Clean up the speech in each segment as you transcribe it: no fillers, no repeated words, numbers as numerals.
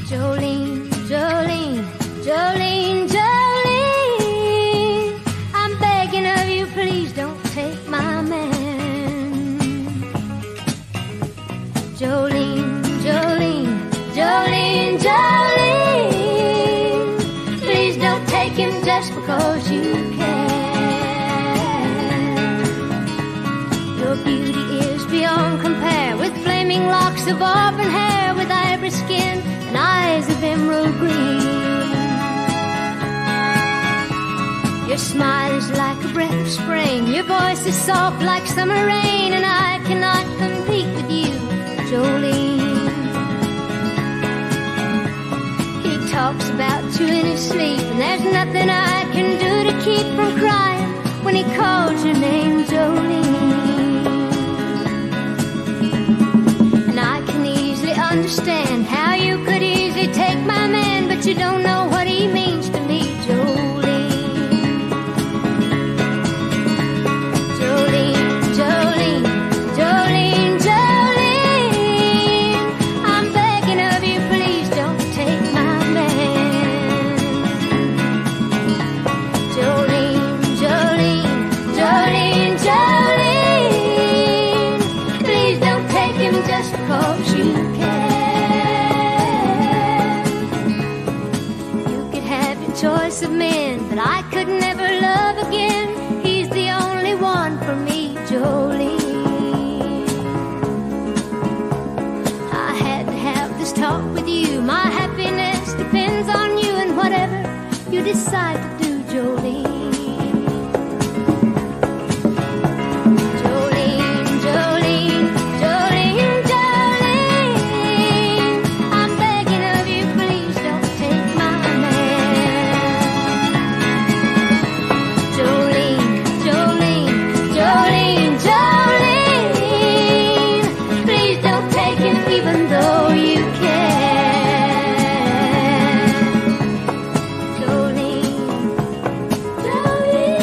Jolene, Jolene, Jolene, Jolene, I'm begging of you, please don't take my man. Jolene, Jolene, Jolene, Jolene, please don't take him just because you can. Your beauty is beyond compare, with flaming locks of auburn hair, with ivory skin and eyes of emerald green. Your smile is like a breath of spring, your voice is soft like summer rain, and I cannot compete with you, Jolene. He talks about you in his sleep, and there's nothing I can do to keep from crying when he calls your name, Jolene. And I can easily understand how you could easily take my man, but you don't know what he means to me, Jolene. Jolene, Jolene, Jolene, Jolene, I'm begging of you, please don't take my man. Jolene, Jolene, Jolene, Jolene, please don't take him just because you can. Choice of men, but I could never love again. He's the only one for me, Jolene. I had to have this talk with you. My happiness depends on you, and whatever you decide to do, Jolene. Jolene, Jolene, Jolene, Jolene, I'm begging of you, please don't take my Jolene, Jolene, Jolene, please don't take him even though you can. Jolene, Jolene.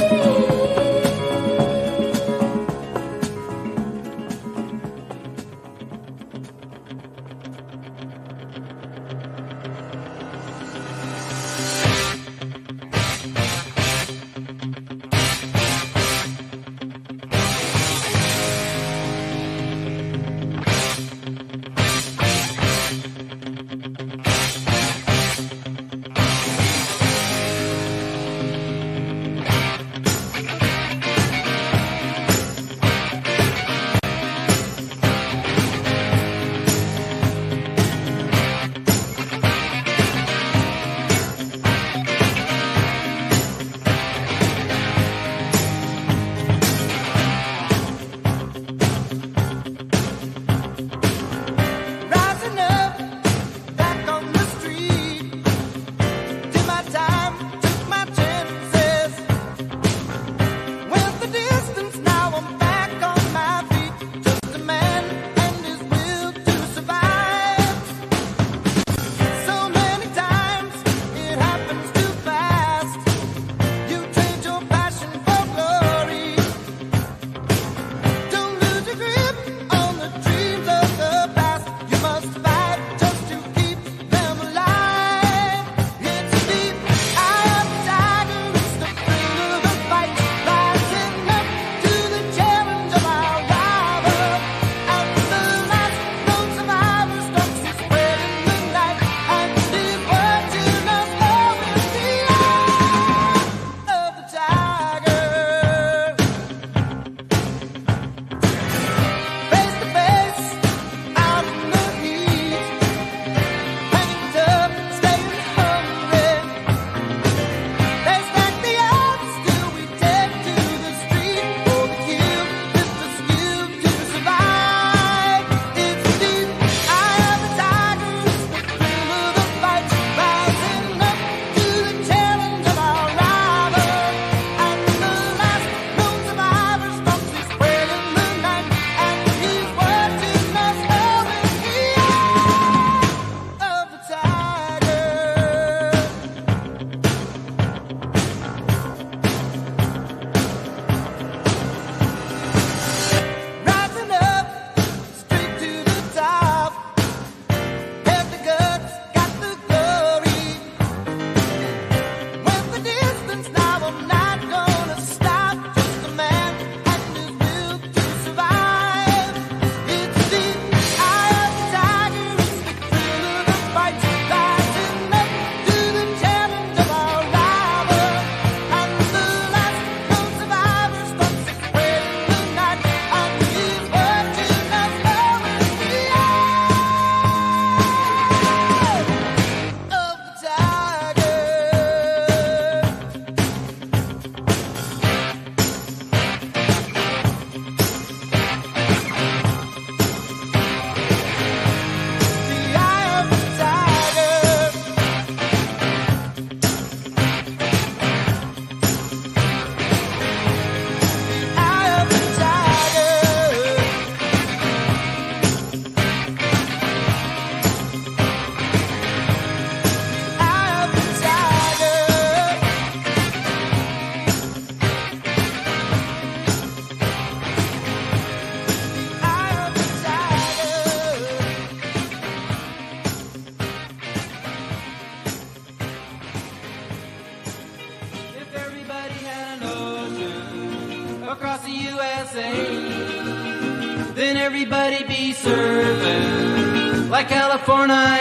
USA. Then everybody be surfing like California.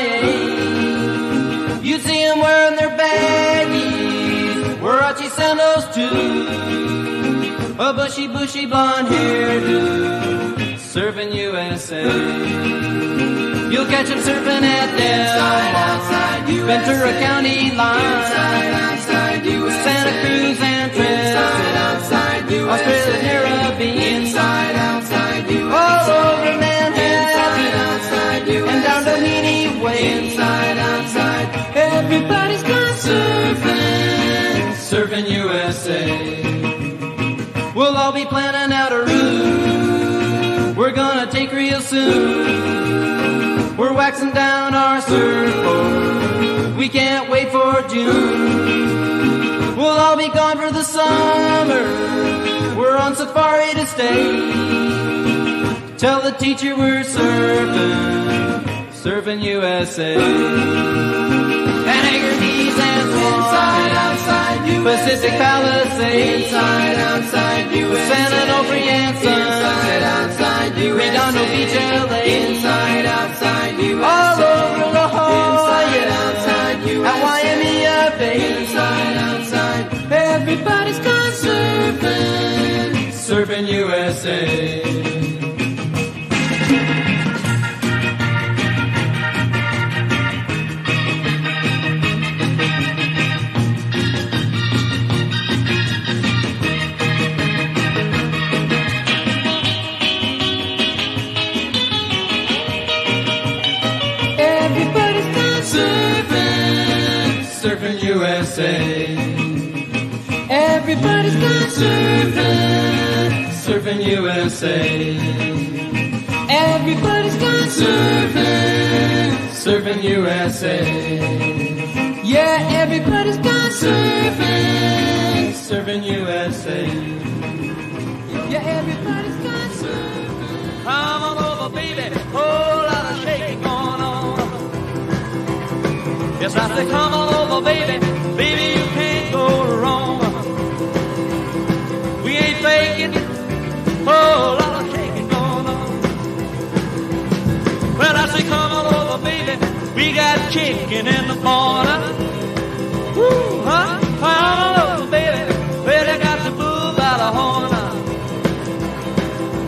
You'd see them wearing their baggies, Warachi sandals too, a bushy blonde hairdo, surfing USA. You'll catch them surfing at Del, Ventura County line, outside USA. Santa Cruz and Tristan, Australia, Caribbean, outside USA. all over Manhattan, outside USA. and down Doheny Way. Outside, Everybody's gone surfing USA. We'll all be planning out a route we're gonna take real soon. We're waxing down our surfboard, we can't wait for June. We'll all be gone for the summer, we're on safari to stay. Tell the teacher we're surfing USA. And Anchor Keys and outside USA. Pacific Palisades, outside USA. San Onofre and Sunset, outside USA. Redondo Beach, LA, outside USA. all over La Jolla, outside USA. at Waimea Bay. Outside, Everybody's gone surfing USA. Everybody's gone surfing USA. Everybody's gone surfing USA. Everybody's gone surfing USA. Yeah, everybody's gone surfing USA. Yeah, everybody's gone surfing. Come on over, baby, whole lot of shaking going on. Yes, I say come on over, baby, baby, you can't go wrong. We ain't faking, whole lot of shaking going on. Well, I say come on over, baby, we got chicken in the corner. Woo, huh? Come on over, baby, well, I got the bull by the horn.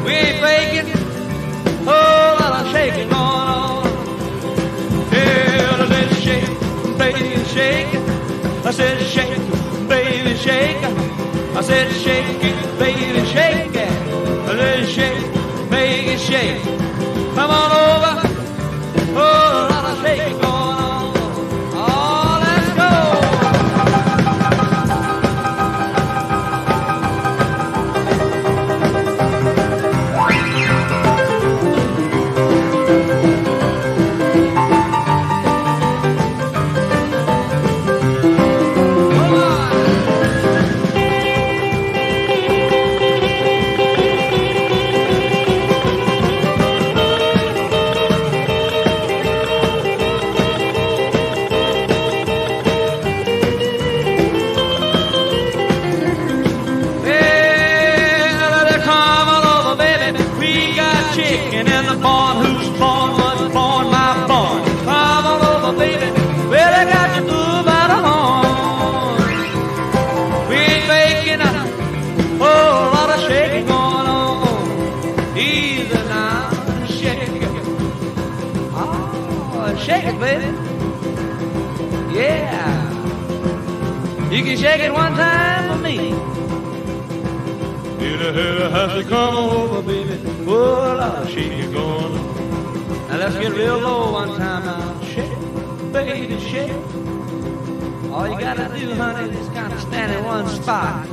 We ain't faking, whole lot of shaking going on. Yeah, let's shake, baby, shake. I said shake, baby, shake. I said shake it, baby, shake it. Let's shake, make it shake. Come on over, whole lot of shaking going on. Oh, let's go. Chicken in the barn, who's born, was born, my born. Come on over, baby, well, I got you through by the horn. We ain't making a whole lot of shaking going on. Easy now, shake it. Oh, shake it, baby. Yeah. You can shake it one time for me. You have to come over, baby. Well, I'll shake you going on. Now let's get real low one time now. Shake, baby, shake. All you gotta do, honey, is kind of stand in one spot.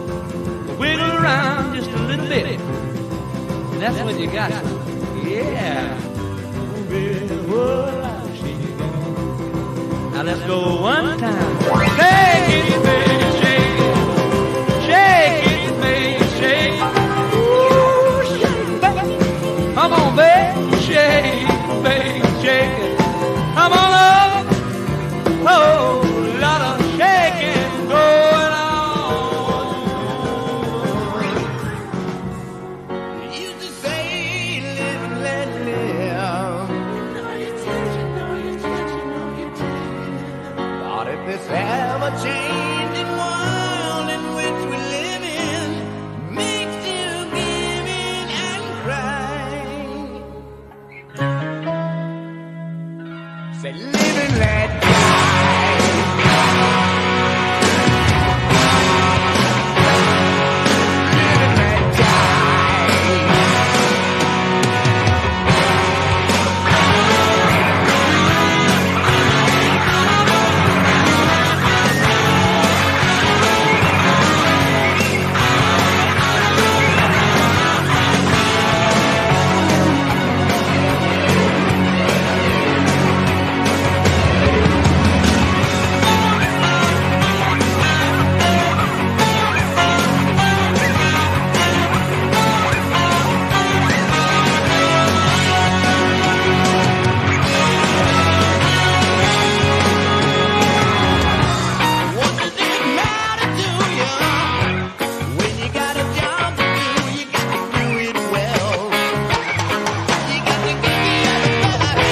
Wiggle around just a little bit. And that's when you got it. Yeah. Baby, well, I'll shake you going on. Now let's go one time. Shake it, baby, shake it. Shake it, baby, shake it. Come on, baby, shake, baby, shake it. Come on up, whole lot of shaking going on. ever-changing world in which we live in makes you give in and cry. Say, live and let die. Live and let die. What does it matter to you? When you got a job to do, you got to do it well. You got to give the other brother.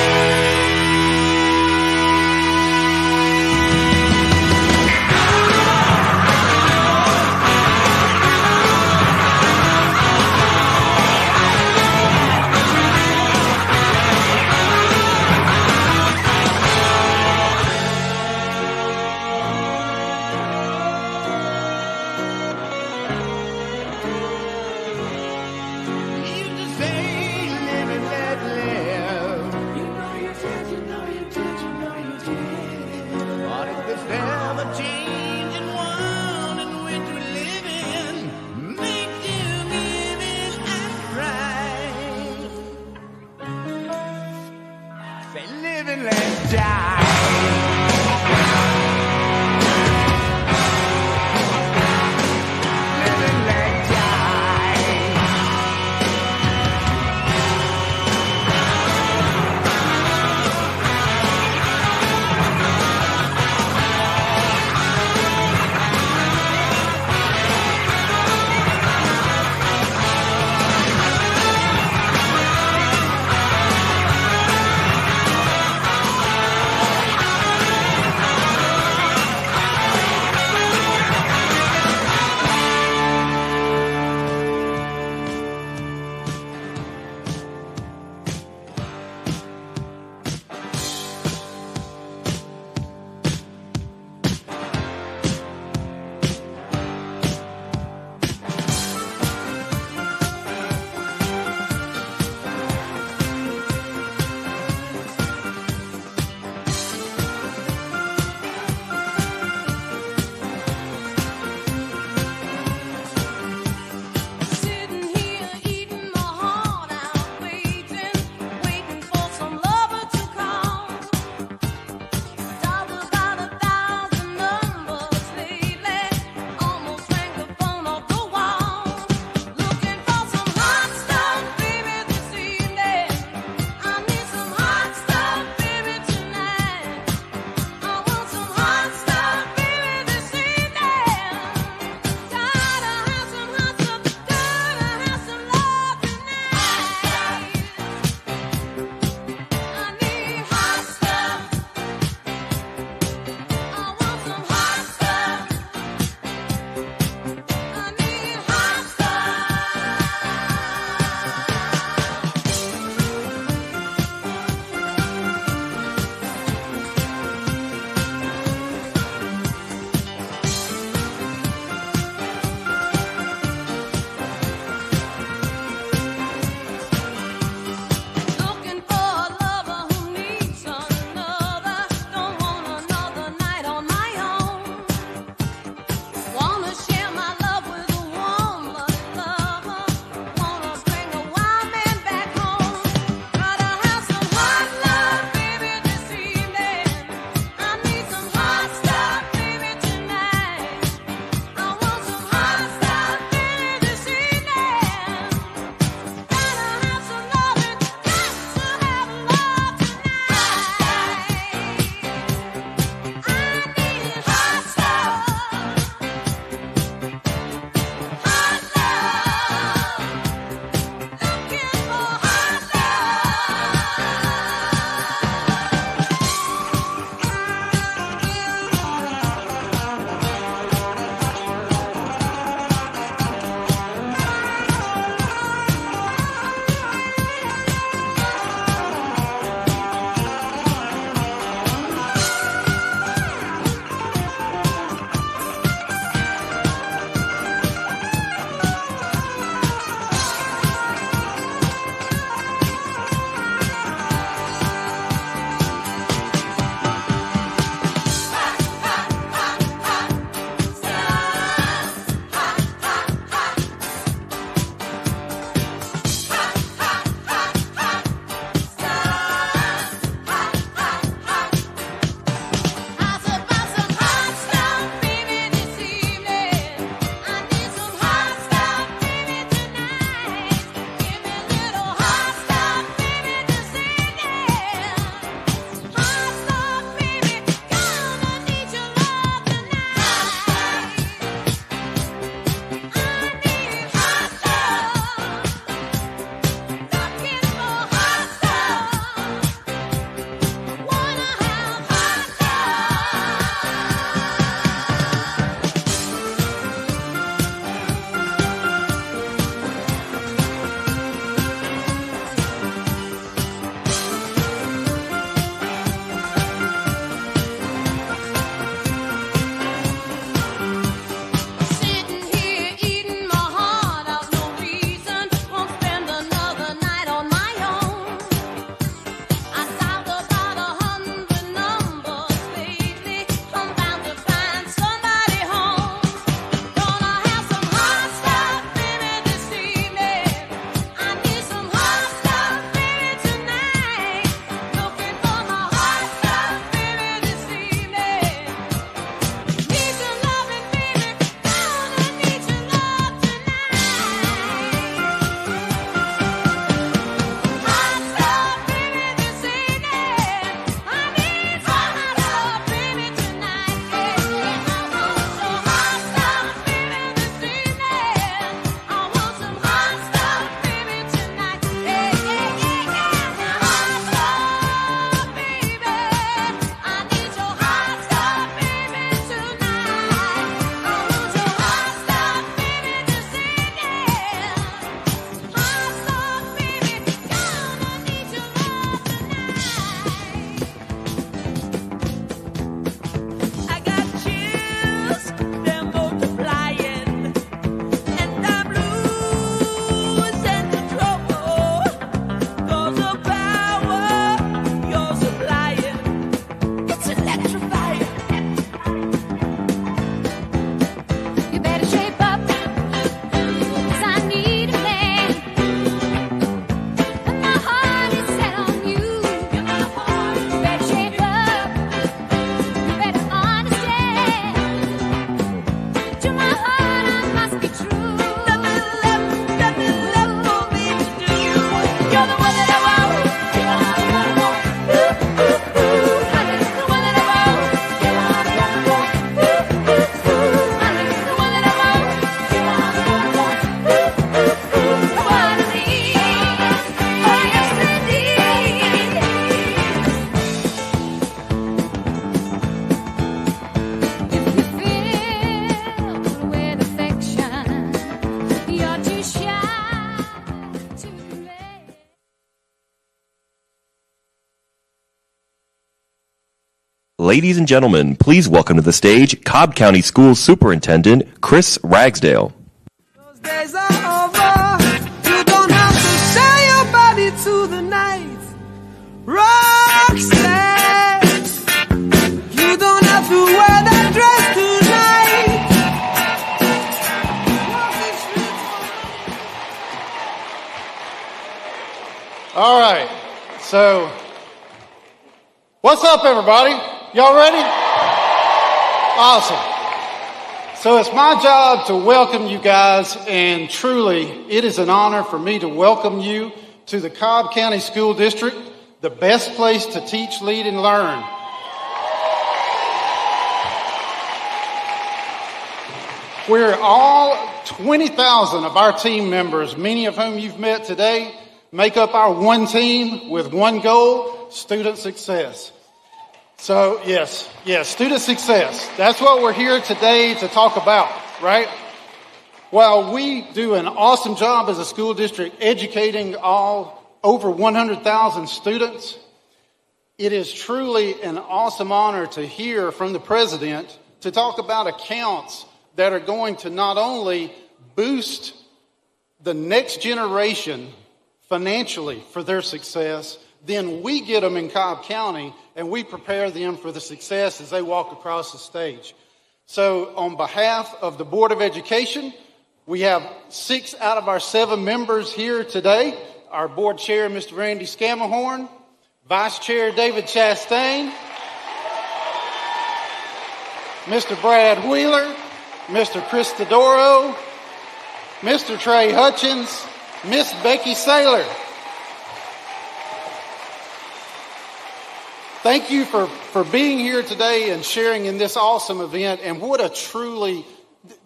You used to say, live and let live. You know you did, you know you did, you know you did. But in this ever-changing world in which we live in makes you give in and cry. Say, live and let die. Live and let die. Ladies and gentlemen, please welcome to the stage Cobb County Schools Superintendent Chris Ragsdale. Those days are over. You don't have to sell your body to the night. Roxanne, you don't have to wear that dress tonight. All right, so what's up, everybody? Y'all ready? Awesome. So it's my job to welcome you guys, and truly, it is an honor for me to welcome you to the Cobb County School District, the best place to teach, lead, and learn. We're all 20,000 of our team members, many of whom you've met today, make up our one team with one goal: student success. So, yes, student success. That's what we're here today to talk about, right? While we do an awesome job as a school district educating all over 100,000 students, it is truly an awesome honor to hear from the president to talk about accounts that are going to not only boost the next generation financially for their success, then we get them in Cobb County and we prepare them for the success as they walk across the stage. So on behalf of the Board of Education, we have 6 out of our 7 members here today. Our board chair, Mr. Randy Scammahorn, Vice Chair David Chastain, Mr. Brad Wheeler, Mr. Chris Tedoro, Mr. Trey Hutchins, Miss Becky Saylor. Thank you for being here today and sharing in this awesome event. And what a truly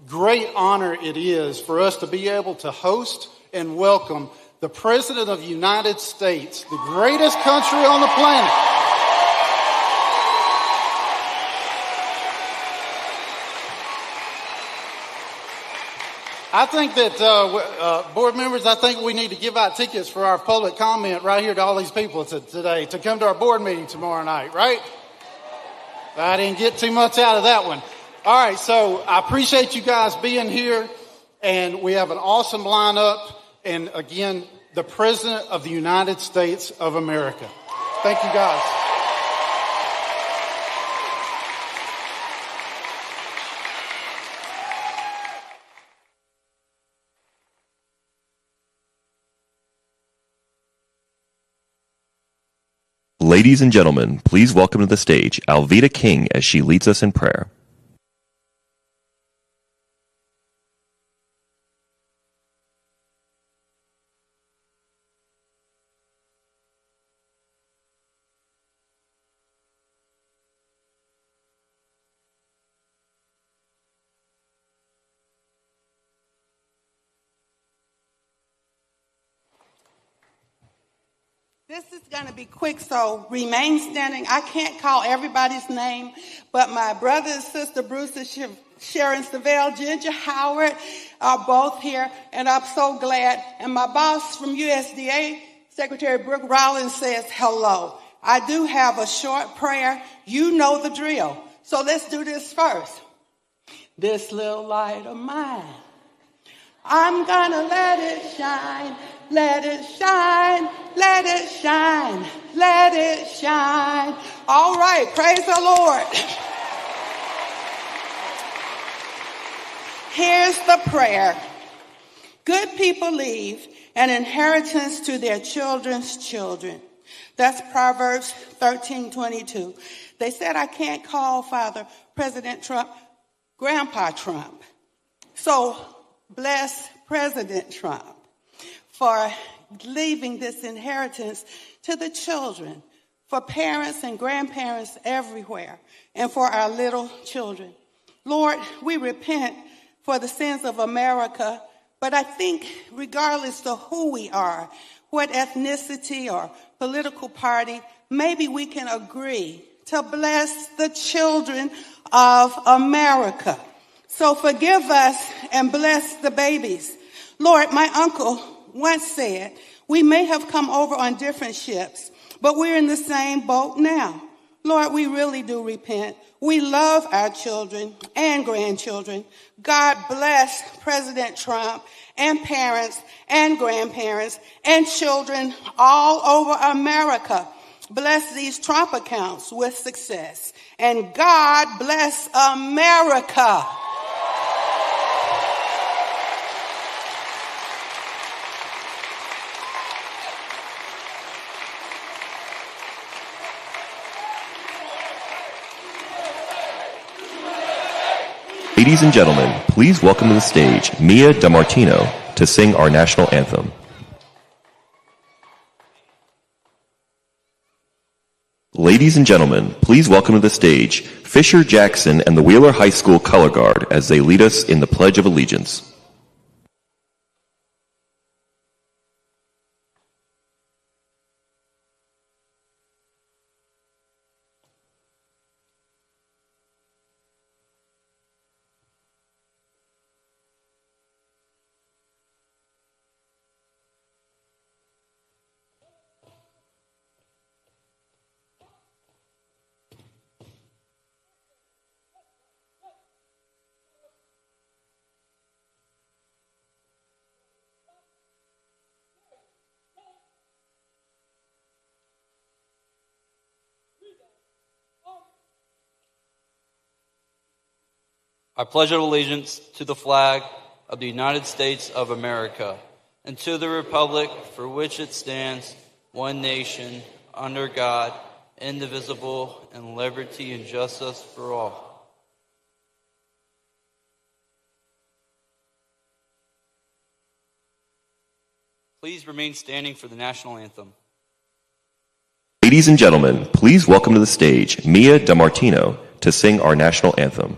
great honor it is for us to be able to host and welcome the President of the United States, the greatest country on the planet. I think that, board members, I think we need to give out tickets for our public comment right here to all these people today to come to our board meeting tomorrow night, right? I didn't get too much out of that one. All right, so I appreciate you guys being here, and we have an awesome lineup. And again, the President of the United States of America. Thank you, guys. Ladies and gentlemen, please welcome to the stage Alveda King as she leads us in prayer. This is going to be quick, so remain standing. I can't call everybody's name, but my brother and sister, Bruce and Sharon Savelle, Ginger Howard, are both here, and I'm so glad. And my boss from USDA, Secretary Brooke Rollins, says hello. I do have a short prayer. You know the drill. So let's do this first. This little light of mine, I'm going to let it shine. Let it shine, let it shine, let it shine. All right, praise the Lord. Here's the prayer. Good people leave an inheritance to their children's children. That's Proverbs 13:22. They said I can't call Father President Trump Grandpa Trump. So bless President Trump for leaving this inheritance to the children, for parents and grandparents everywhere, and for our little children. Lord, we repent for the sins of America, but I think regardless of who we are, what ethnicity or political party, maybe we can agree to bless the children of America. So forgive us and bless the babies. Lord, my uncle once said, we may have come over on different ships, but we're in the same boat now. Lord, we really do repent. We love our children and grandchildren. God bless President Trump and parents and grandparents and children all over America. Bless these Trump accounts with success. And God bless America. Ladies and gentlemen, please welcome to the stage Mia DiMartino to sing our national anthem. Ladies and gentlemen, please welcome to the stage Fisher Jackson and the Wheeler High School Color Guard as they lead us in the Pledge of Allegiance. I pledge allegiance to the flag of the United States of America and to the republic for which it stands, one nation, under God, indivisible, and liberty and justice for all. Please remain standing for the national anthem. Ladies and gentlemen, please welcome to the stage Mia DiMartino to sing our national anthem.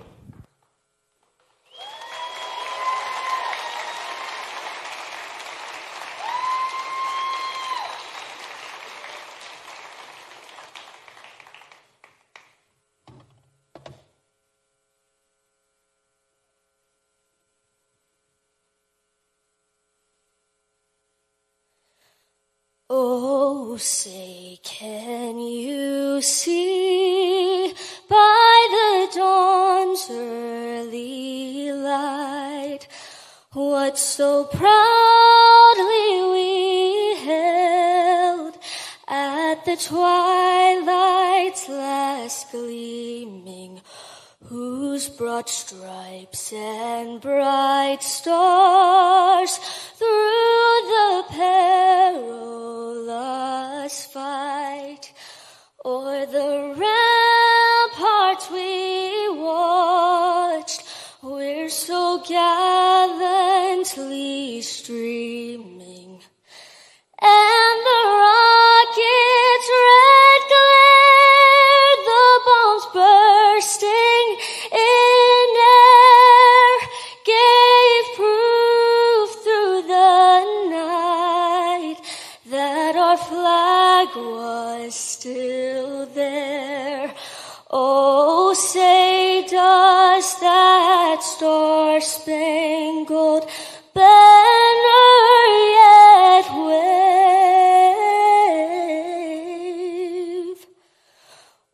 Oh, say, can you see by the dawn's early light what so proudly we held at the twilight's last gleaming, whose broad stripes and bright stars through the perilous fight o'er the ramparts we watched, we're so gallantly streaming, and the rocket's red glare, the bombs bursting in air, gave proof through the night that our flag was still there. Oh, say, does that star-spangled banner yet wave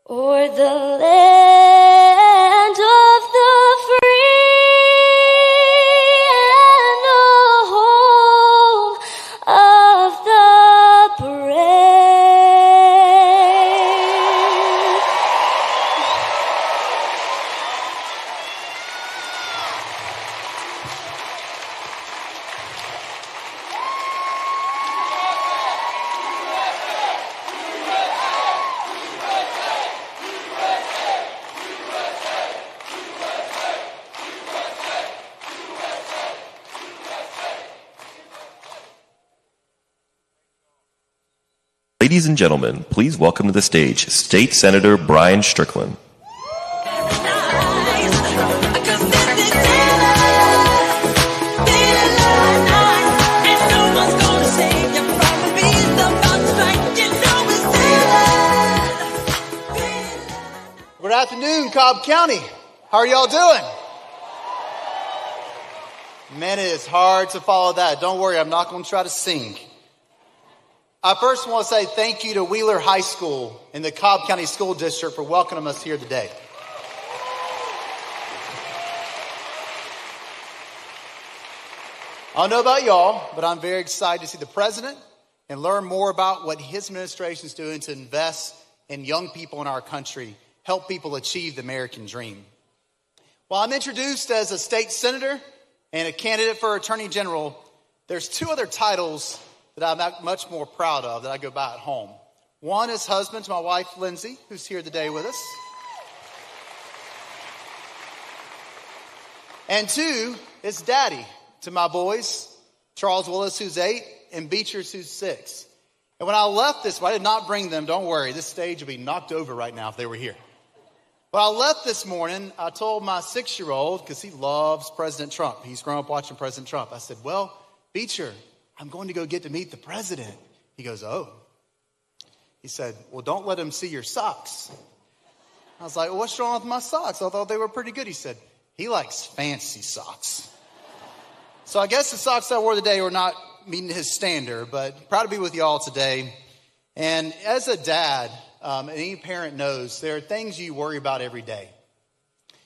o'er the land of the free and the home of the brave? Ladies and gentlemen, please welcome to the stage State Senator Brian Strickland. Good afternoon, Cobb County. How are y'all doing? Man, it is hard to follow that. Don't worry, I'm not going to try to sing. I first want to say thank you to Wheeler High School and the Cobb County School District for welcoming us here today. I don't know about y'all, but I'm very excited to see the president and learn more about what his administration is doing to invest in young people in our country, help people achieve the American dream. While I'm introduced as a state senator and a candidate for attorney general, there's two other titles that I'm much more proud of that I go by at home. One is husband to my wife, Lindsay, who's here today with us. And two is daddy to my boys, Charles Willis, who's 8, and Beechers, who's 6. And when I left this, I did not bring them. Don't worry, this stage would be knocked over right now if they were here. When I left this morning, I told my 6-year-old, because he loves President Trump. He's grown up watching President Trump. I said, well, Beecher, I'm going to go get to meet the president. He goes, oh. He said, well, don't let him see your socks. I was like, well, what's wrong with my socks? I thought they were pretty good. He said, he likes fancy socks. So I guess the socks I wore today were not meeting his standard, but proud to be with y'all today. And as a dad, and any parent knows, there are things you worry about every day.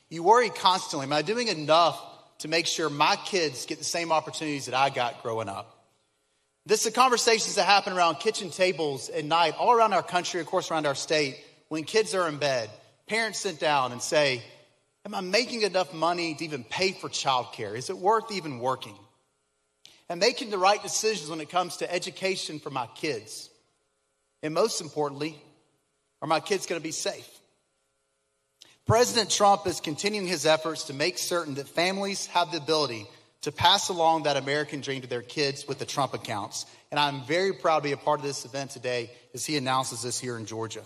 You worry constantly, am I doing enough to make sure my kids get the same opportunities that I got growing up? This is the conversations that happen around kitchen tables at night, all around our country, of course, around our state. When kids are in bed, parents sit down and say, am I making enough money to even pay for childcare? Is it worth even working? And making the right decisions when it comes to education for my kids. And most importantly, are my kids going to be safe? President Trump is continuing his efforts to make certain that families have the ability to pass along that American dream to their kids with the Trump accounts. And I'm very proud to be a part of this event today as he announces this here in Georgia.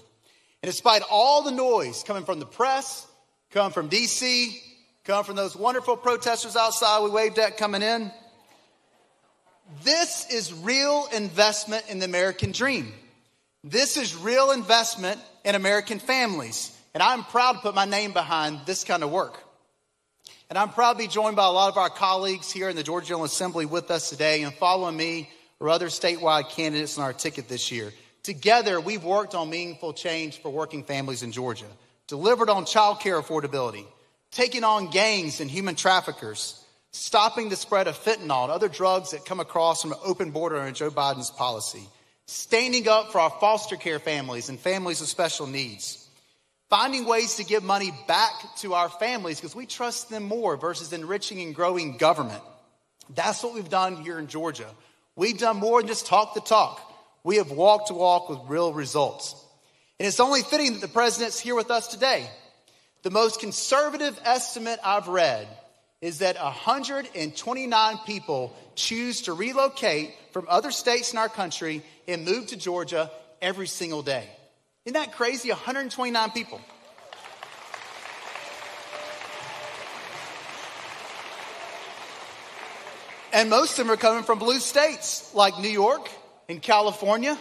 And despite all the noise coming from the press, coming from D.C., coming from those wonderful protesters outside we waved at coming in, this is real investment in the American dream. This is real investment in American families. And I'm proud to put my name behind this kind of work. And I'm proud to be joined by a lot of our colleagues here in the Georgia General Assembly with us today and following me or other statewide candidates on our ticket this year. Together, we've worked on meaningful change for working families in Georgia, delivered on child care affordability, taking on gangs and human traffickers, stopping the spread of fentanyl and other drugs that come across from an open border under Joe Biden's policy, standing up for our foster care families and families with special needs, finding ways to give money back to our families because we trust them more versus enriching and growing government. That's what we've done here in Georgia. We've done more than just talk the talk. We have walked the walk with real results. And it's only fitting that the president's here with us today. The most conservative estimate I've read is that 129 people choose to relocate from other states in our country and move to Georgia every single day. Isn't that crazy? 129 people. And most of them are coming from blue states like New York and California,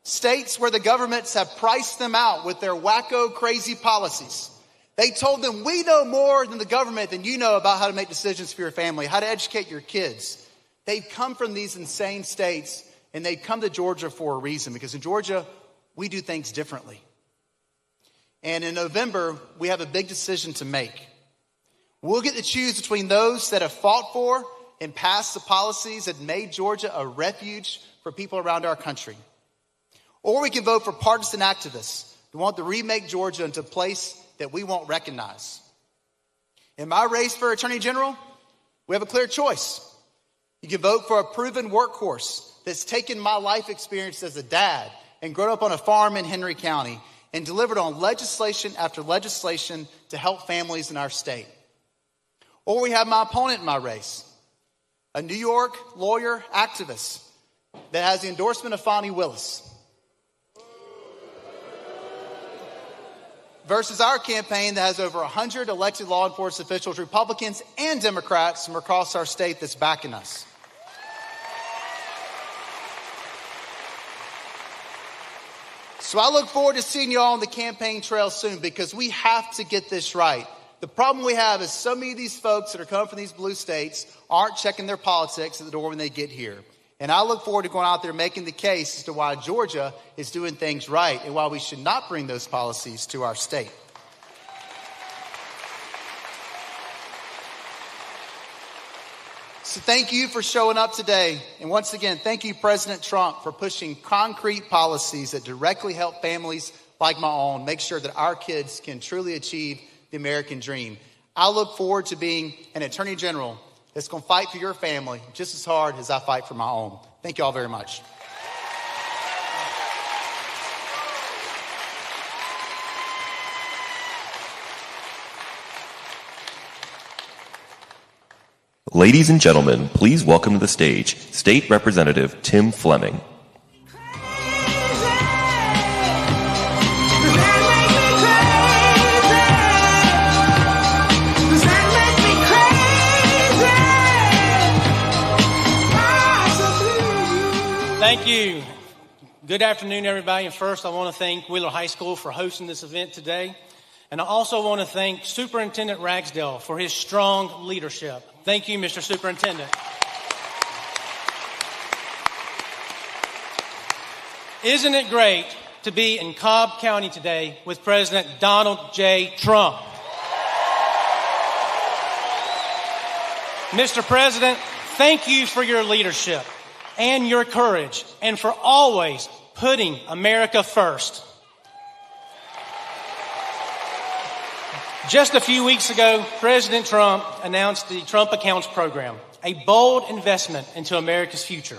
states where the governments have priced them out with their wacko, crazy policies. They told them, we know more than the government than you know about how to make decisions for your family, how to educate your kids. They've come from these insane states, and they've come to Georgia for a reason, because in Georgia, we do things differently. And in November, we have a big decision to make. We'll get to choose between those that have fought for and passed the policies that made Georgia a refuge for people around our country. Or we can vote for partisan activists who want to remake Georgia into a place that we won't recognize. In my race for Attorney General, we have a clear choice. You can vote for a proven workhorse that's taken my life experience as a dad and grown up on a farm in Henry County and delivered on legislation after legislation to help families in our state. Or we have my opponent in my race, a New York lawyer activist that has the endorsement of Fani Willis, versus our campaign that has over 100 elected law enforcement officials, Republicans and Democrats from across our state that's backing us. So I look forward to seeing you all on the campaign trail soon, because we have to get this right. The problem we have is so many of these folks that are coming from these blue states aren't checking their politics at the door when they get here. And I look forward to going out there making the case as to why Georgia is doing things right and why we should not bring those policies to our state. So thank you for showing up today. And once again, thank you, President Trump, for pushing concrete policies that directly help families like my own make sure that our kids can truly achieve the American dream. I look forward to being an attorney general that's going to fight for your family just as hard as I fight for my own. Thank you all very much. Ladies and gentlemen, please welcome to the stage State Representative Tim Fleming. Thank you. Good afternoon, everybody. And first, I want to thank Wheeler High School for hosting this event today. And I also want to thank Superintendent Ragsdale for his strong leadership. Thank you, Mr. Superintendent. Isn't it great to be in Cobb County today with President Donald J. Trump? Mr. President, thank you for your leadership and your courage and for always putting America first. Just a few weeks ago, President Trump announced the Trump Accounts program, a bold investment into America's future.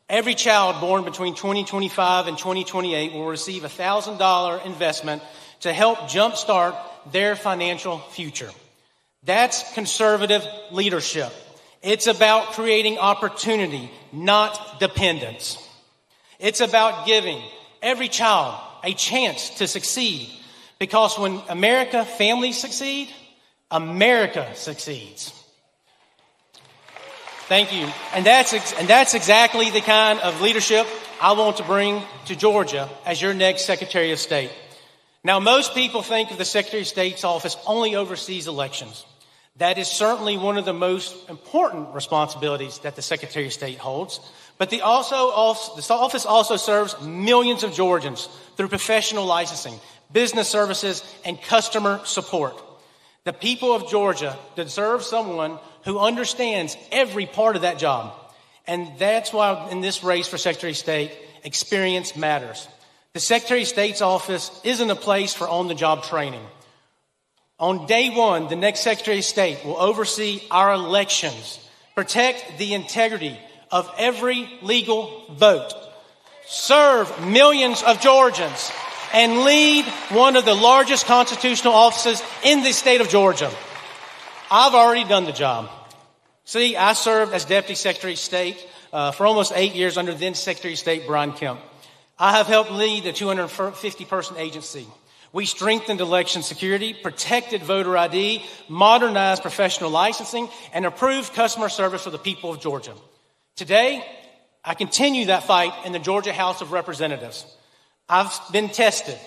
Every child born between 2025 and 2028 will receive a $1,000 investment to help jumpstart their financial future. That's conservative leadership. It's about creating opportunity, not dependence. It's about giving every child a chance to succeed. Because when America families succeed, America succeeds. Thank you. And that's exactly the kind of leadership I want to bring to Georgia as your next Secretary of State. Now, most people think of the Secretary of State's office only oversees elections. That is certainly one of the most important responsibilities that the Secretary of State holds. But the office also serves millions of Georgians through professional licensing, business services, and customer support. The people of Georgia deserve someone who understands every part of that job. And that's why in this race for Secretary of State, experience matters. The Secretary of State's office isn't a place for on-the-job training. On day one, the next Secretary of State will oversee our elections, protect the integrity of every legal vote, serve millions of Georgians, and lead one of the largest constitutional offices in the state of Georgia. I've already done the job. See, I served as Deputy Secretary of State for almost 8 years under then Secretary of State Brian Kemp. I have helped lead the 250-person agency. We strengthened election security, protected voter ID, modernized professional licensing, and improved customer service for the people of Georgia. Today, I continue that fight in the Georgia House of Representatives. I've been tested.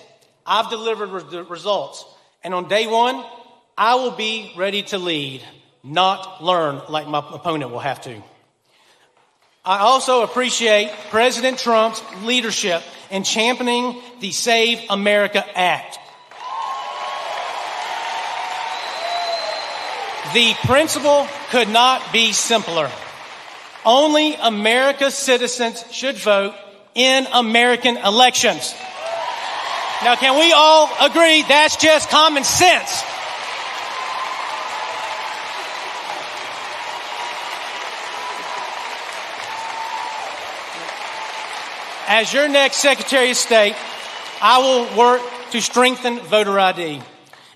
I've delivered the results. And on day one, I will be ready to lead, not learn like my opponent will have to. I also appreciate President Trump's leadership in championing the Save America Act. The principle could not be simpler. Only America's citizens should vote in American elections. Now, can we all agree that's just common sense? As your next Secretary of State, I will work to strengthen voter ID,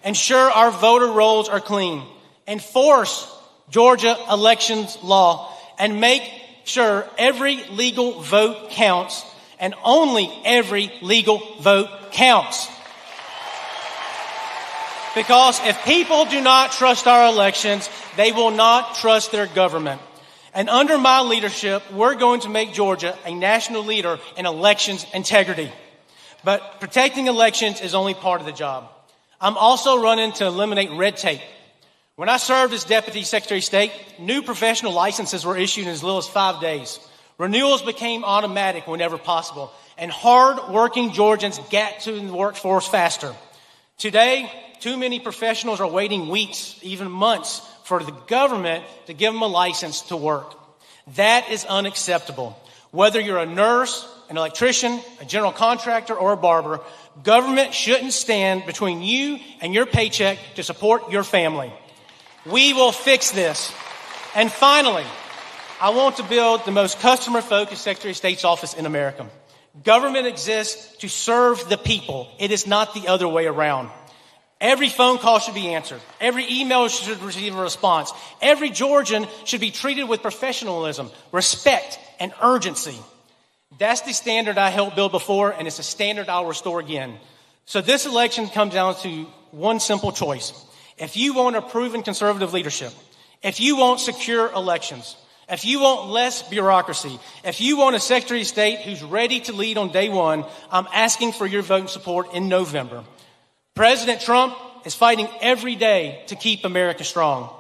ensure our voter rolls are clean, enforce Georgia elections law, and make sure every legal vote counts, and only every legal vote counts. Because if people do not trust our elections, they will not trust their government. And under my leadership, we're going to make Georgia a national leader in elections integrity. But protecting elections is only part of the job. I'm also running to eliminate red tape. When I served as Deputy Secretary of State, new professional licenses were issued in as little as 5 days. Renewals became automatic whenever possible, and hard-working Georgians got to the workforce faster. Today, too many professionals are waiting weeks, even months, for the government to give them a license to work. That is unacceptable. Whether you're a nurse, an electrician, a general contractor, or a barber, government shouldn't stand between you and your paycheck to support your family. We will fix this. And finally, I want to build the most customer-focused Secretary of State's office in America. Government exists to serve the people. It is not the other way around. Every phone call should be answered. Every email should receive a response. Every Georgian should be treated with professionalism, respect, and urgency. That's the standard I helped build before, and it's a standard I'll restore again. So this election comes down to one simple choice. If you want a proven conservative leadership, if you want secure elections, if you want less bureaucracy, if you want a Secretary of State who's ready to lead on day one, I'm asking for your vote and support in November. President Trump is fighting every day to keep America strong.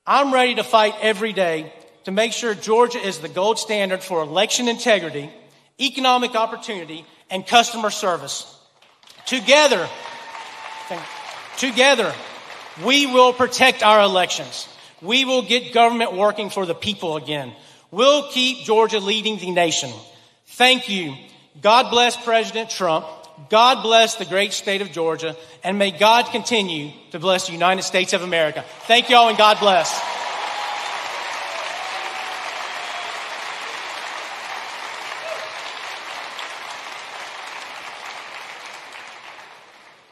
I'm ready to fight every day to make sure Georgia is the gold standard for election integrity, economic opportunity, and customer service. Together, we will protect our elections. We will get government working for the people again. We'll keep Georgia leading the nation. Thank you. God bless President Trump. God bless the great state of Georgia. And may God continue to bless the United States of America. Thank you all, and God bless.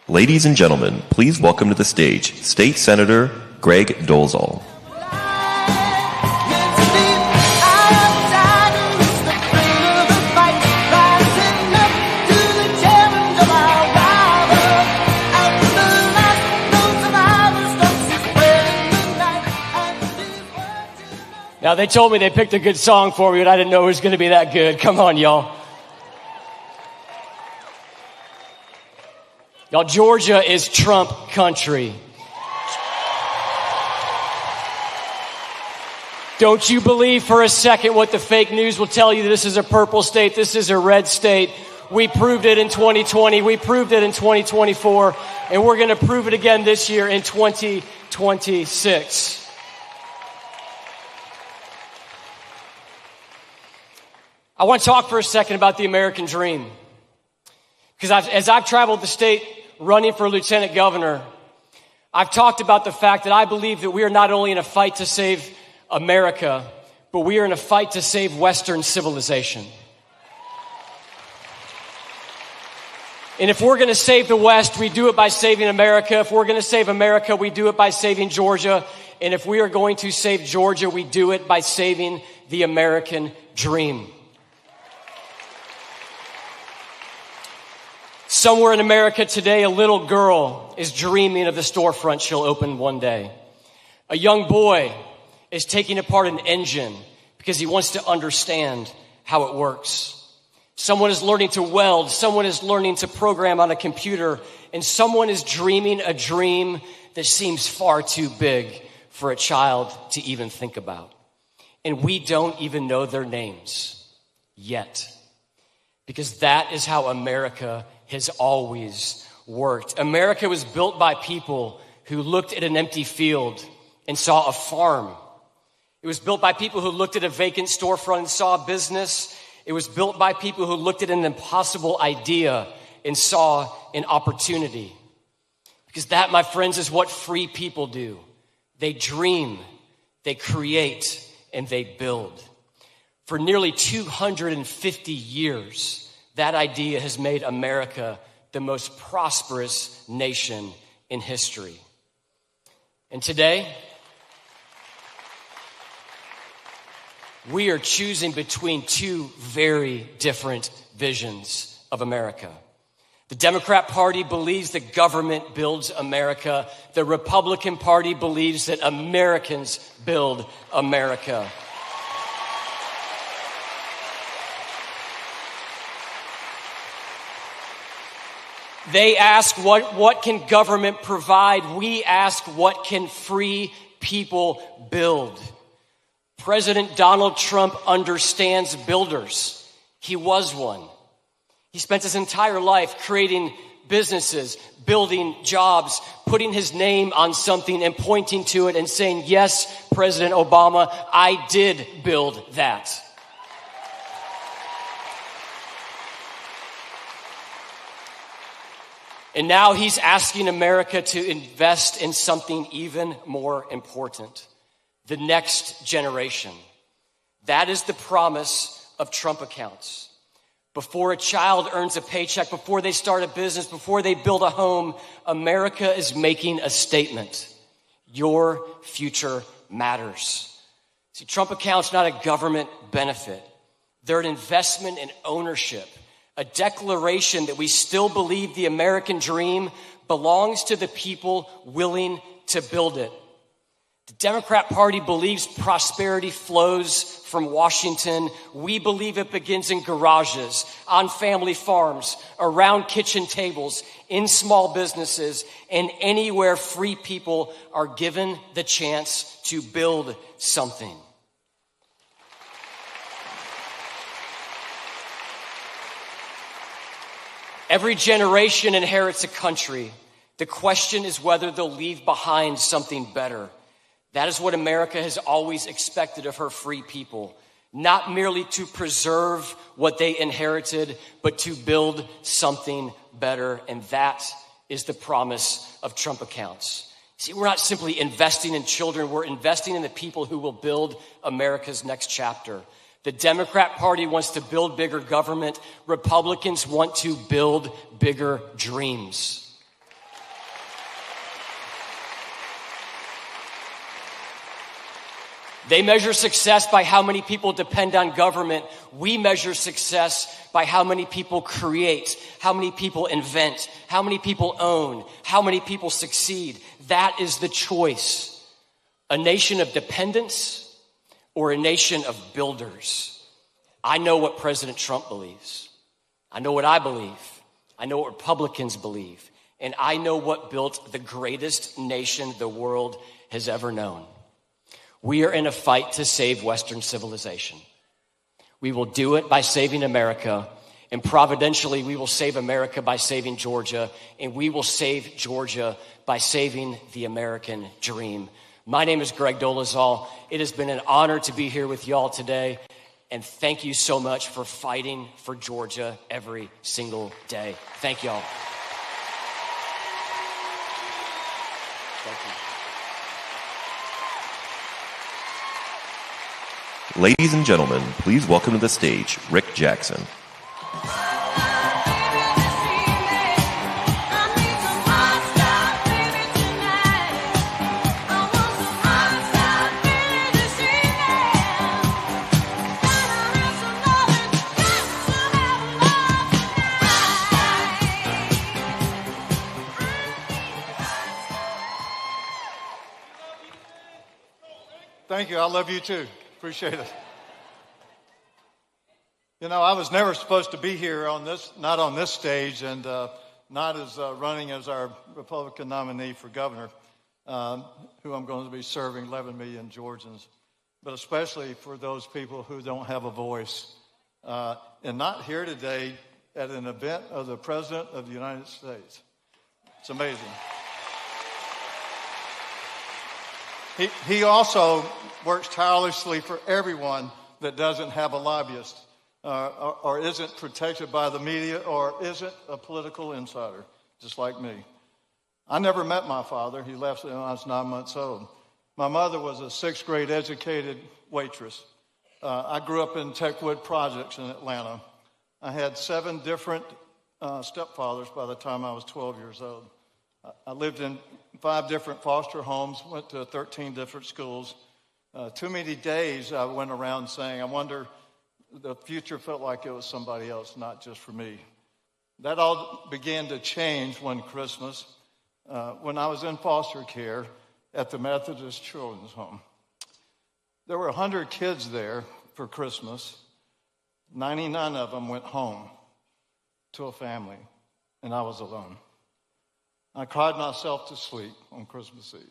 Ladies and gentlemen, please welcome to the stage State Senator Greg Dolezal. Now, they told me they picked a good song for me, but I didn't know it was going to be that good. Come on, y'all. Y'all, Georgia is Trump country. Don't you believe for a second what the fake news will tell you. This is a purple state. This is a red state. We proved it in 2020. We proved it in 2024. And we're going to prove it again this year in 2026. I want to talk for a second about the American dream. Because as I've traveled the state running for lieutenant governor, I've talked about the fact that I believe that we are not only in a fight to save America, but we are in a fight to save Western civilization. And if we're going to save the West, we do it by saving America. If we're going to save America, we do it by saving Georgia. And if we are going to save Georgia, we do it by saving the American dream. Somewhere in America today, a little girl is dreaming of the storefront she'll open one day. A young boy is taking apart an engine because he wants to understand how it works. Someone is learning to weld. Someone is learning to program on a computer. And someone is dreaming a dream that seems far too big for a child to even think about. And we don't even know their names yet. Because that is how America has always worked. America was built by people who looked at an empty field and saw a farm. It was built by people who looked at a vacant storefront and saw a business. It was built by people who looked at an impossible idea and saw an opportunity. Because that, my friends, is what free people do. They dream, they create, and they build. For nearly 250 years, that idea has made America the most prosperous nation in history. And today, we are choosing between two very different visions of America. The Democrat Party believes that government builds America. The Republican Party believes that Americans build America. They ask, what can government provide? We ask, what can free people build? President Donald Trump understands builders. He was one. He spent his entire life creating businesses, building jobs, putting his name on something and pointing to it and saying, yes, President Obama, I did build that. And now he's asking America to invest in something even more important, the next generation. That is the promise of Trump accounts. Before a child earns a paycheck, before they start a business, before they build a home, America is making a statement. Your future matters. See, Trump accounts not a government benefit. They're an investment in ownership, a declaration that we still believe the American dream belongs to the people willing to build it. The Democrat Party believes prosperity flows from Washington. We believe it begins in garages, on family farms, around kitchen tables, in small businesses, and anywhere free people are given the chance to build something. Every generation inherits a country. The question is whether they'll leave behind something better. That is what America has always expected of her free people. Not merely to preserve what they inherited, but to build something better. And that is the promise of Trump accounts. See, we're not simply investing in children. We're investing in the people who will build America's next chapter. The Democrat Party wants to build bigger government. Republicans want to build bigger dreams. They measure success by how many people depend on government. We measure success by how many people create, how many people invent, how many people own, how many people succeed. That is the choice. A nation of dependence or a nation of builders. I know what President Trump believes. I know what I believe. I know what Republicans believe. And I know what built the greatest nation the world has ever known. We are in a fight to save Western civilization. We will do it by saving America, and providentially we will save America by saving Georgia, and we will save Georgia by saving the American dream. My name is Greg Dolezal. It has been an honor to be here with y'all today, and thank you so much for fighting for Georgia every single day. Thank y'all. Thank you. Ladies and gentlemen, please welcome to the stage Rick Jackson. Thank you. I love you too. Appreciate it. You know, I was never supposed to be here not on this stage, and not as running as our Republican nominee for governor, who I'm going to be serving 11 million Georgians, but especially for those people who don't have a voice, and not here today at an event of the President of the United States. It's amazing. He also works tirelessly for everyone that doesn't have a lobbyist or isn't protected by the media or isn't a political insider, just like me. I never met my father. He left when I was 9 months old. My mother was a sixth grade educated waitress. I grew up in Techwood Projects in Atlanta. I had 7 different stepfathers by the time I was 12 years old. I lived in 5 different foster homes, went to 13 different schools. Too many days I went around saying, I wonder, the future felt like it was somebody else, not just for me. That all began to change one Christmas when I was in foster care at the Methodist Children's Home. There were 100 kids there for Christmas. 99 of them went home to a family, and I was alone. I cried myself to sleep on Christmas Eve.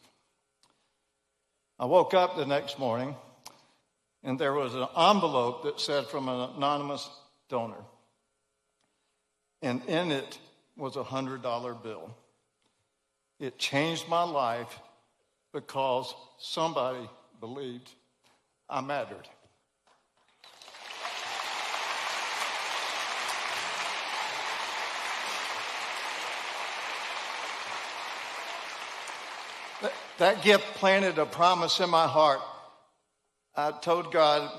I woke up the next morning, and there was an envelope that said from an anonymous donor. And in it was a $100 bill. It changed my life because somebody believed I mattered. That gift planted a promise in my heart. I told God,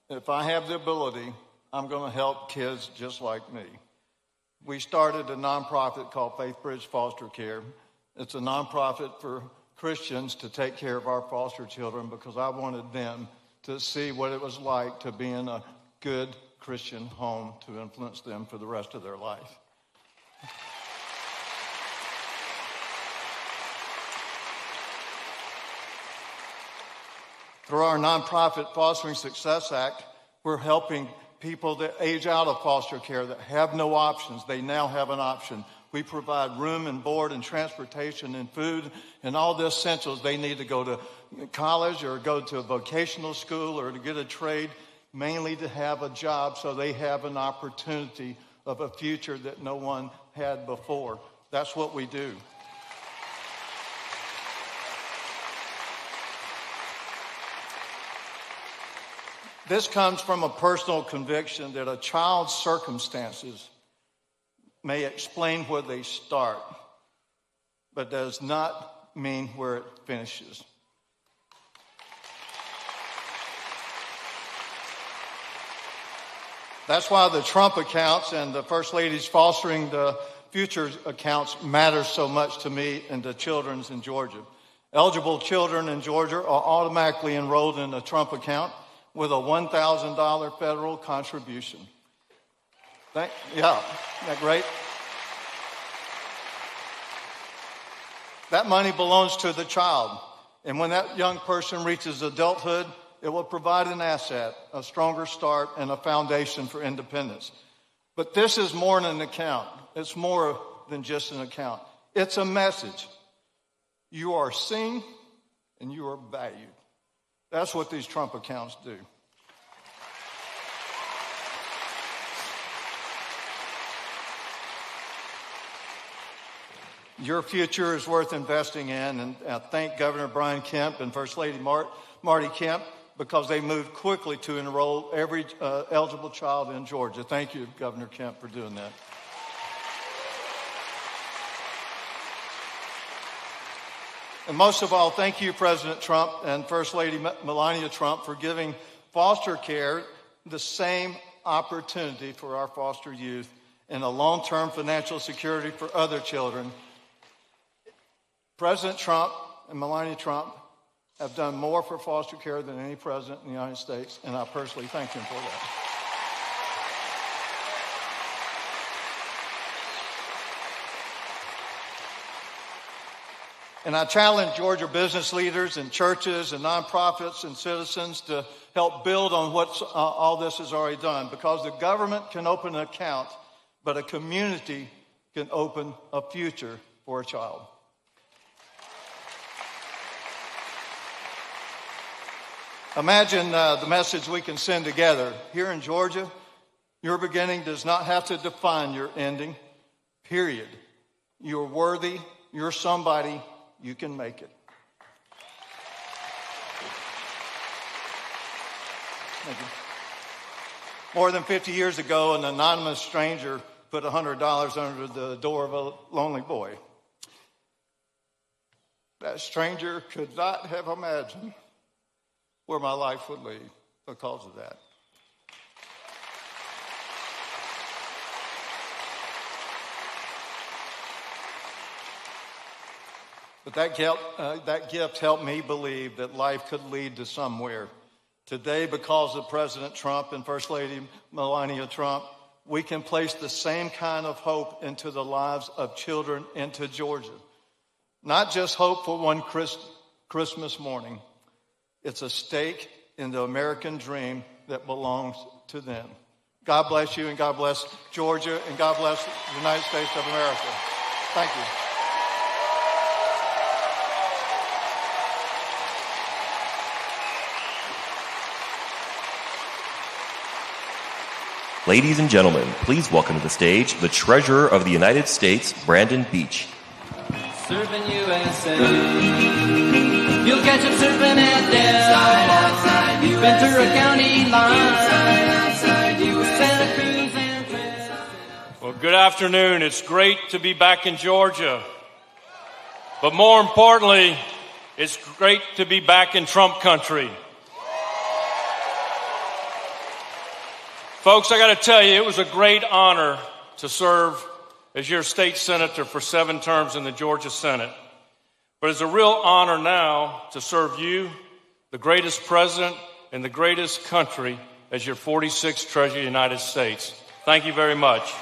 if I have the ability, I'm going to help kids just like me. We started a nonprofit called Faith Bridge Foster Care. It's a nonprofit for Christians to take care of our foster children because I wanted them to see what it was like to be in a good Christian home to influence them for the rest of their life. Through our nonprofit Fostering Success Act, we're helping people that age out of foster care that have no options. They now have an option. We provide room and board and transportation and food and all the essentials they need to go to college or go to a vocational school or to get a trade, mainly to have a job so they have an opportunity of a future that no one had before. That's what we do. This comes from a personal conviction that a child's circumstances may explain where they start, but does not mean where it finishes. That's why the Trump accounts and the First Lady's fostering the future accounts matter so much to me and to children in Georgia. Eligible children in Georgia are automatically enrolled in a Trump account with a $1,000 federal contribution. Isn't that great? That money belongs to the child. And when that young person reaches adulthood, it will provide an asset, a stronger start, and a foundation for independence. But this is more than an account. It's more than just an account. It's a message. You are seen and you are valued. That's what these Trump accounts do. Your future is worth investing in, and I thank Governor Brian Kemp and First Lady Marty Kemp because they moved quickly to enroll every eligible child in Georgia. Thank you, Governor Kemp, for doing that. And most of all, thank you, President Trump and First Lady Melania Trump, for giving foster care the same opportunity for our foster youth and a long-term financial security for other children. President Trump and Melania Trump have done more for foster care than any president in the United States, and I personally thank them for that. And I challenge Georgia business leaders and churches and nonprofits and citizens to help build on what all this has already done, because the government can open an account, but a community can open a future for a child. Imagine the message we can send together. Here in Georgia, your beginning does not have to define your ending, period. You're worthy, you're somebody, you can make it. Thank you. More than 50 years ago, an anonymous stranger put $100 under the door of a lonely boy. That stranger could not have imagined where my life would lead because of that. But that gift helped me believe that life could lead to somewhere. Today, because of President Trump and First Lady Melania Trump, we can place the same kind of hope into the lives of children into Georgia. Not just hope for one Christmas morning. It's a stake in the American dream that belongs to them. God bless you, and God bless Georgia, and God bless the United States of America. Thank you. Ladies and gentlemen, please welcome to the stage the Treasurer of the United States, Brandon Beach. Surfing USA. You'll catch him surfing at Del. Ventura County line. Santa Cruz and Fresno. Well, good afternoon. It's great to be back in Georgia. But more importantly, it's great to be back in Trump country. Folks, I got to tell you, it was a great honor to serve as your state senator for 7 terms in the Georgia Senate. But it's a real honor now to serve you, the greatest president in the greatest country, as your 46th Treasurer of the United States. Thank you very much.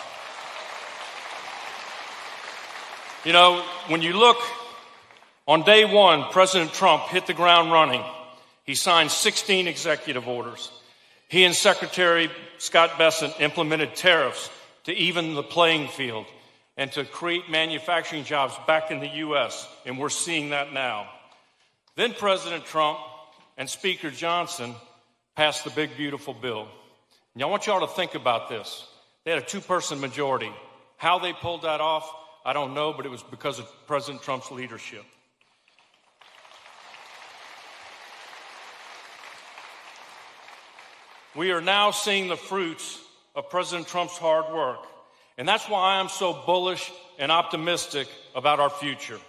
You know, when you look, on day one, President Trump hit the ground running. He signed 16 executive orders. He and Secretary Scott Bessent implemented tariffs to even the playing field and to create manufacturing jobs back in the U.S., and we're seeing that now. Then President Trump and Speaker Johnson passed the big, beautiful bill. And I want you all to think about this. They had a 2-person majority. How they pulled that off, I don't know, but it was because of President Trump's leadership. We are now seeing the fruits of President Trump's hard work. And that's why I'm so bullish and optimistic about our future.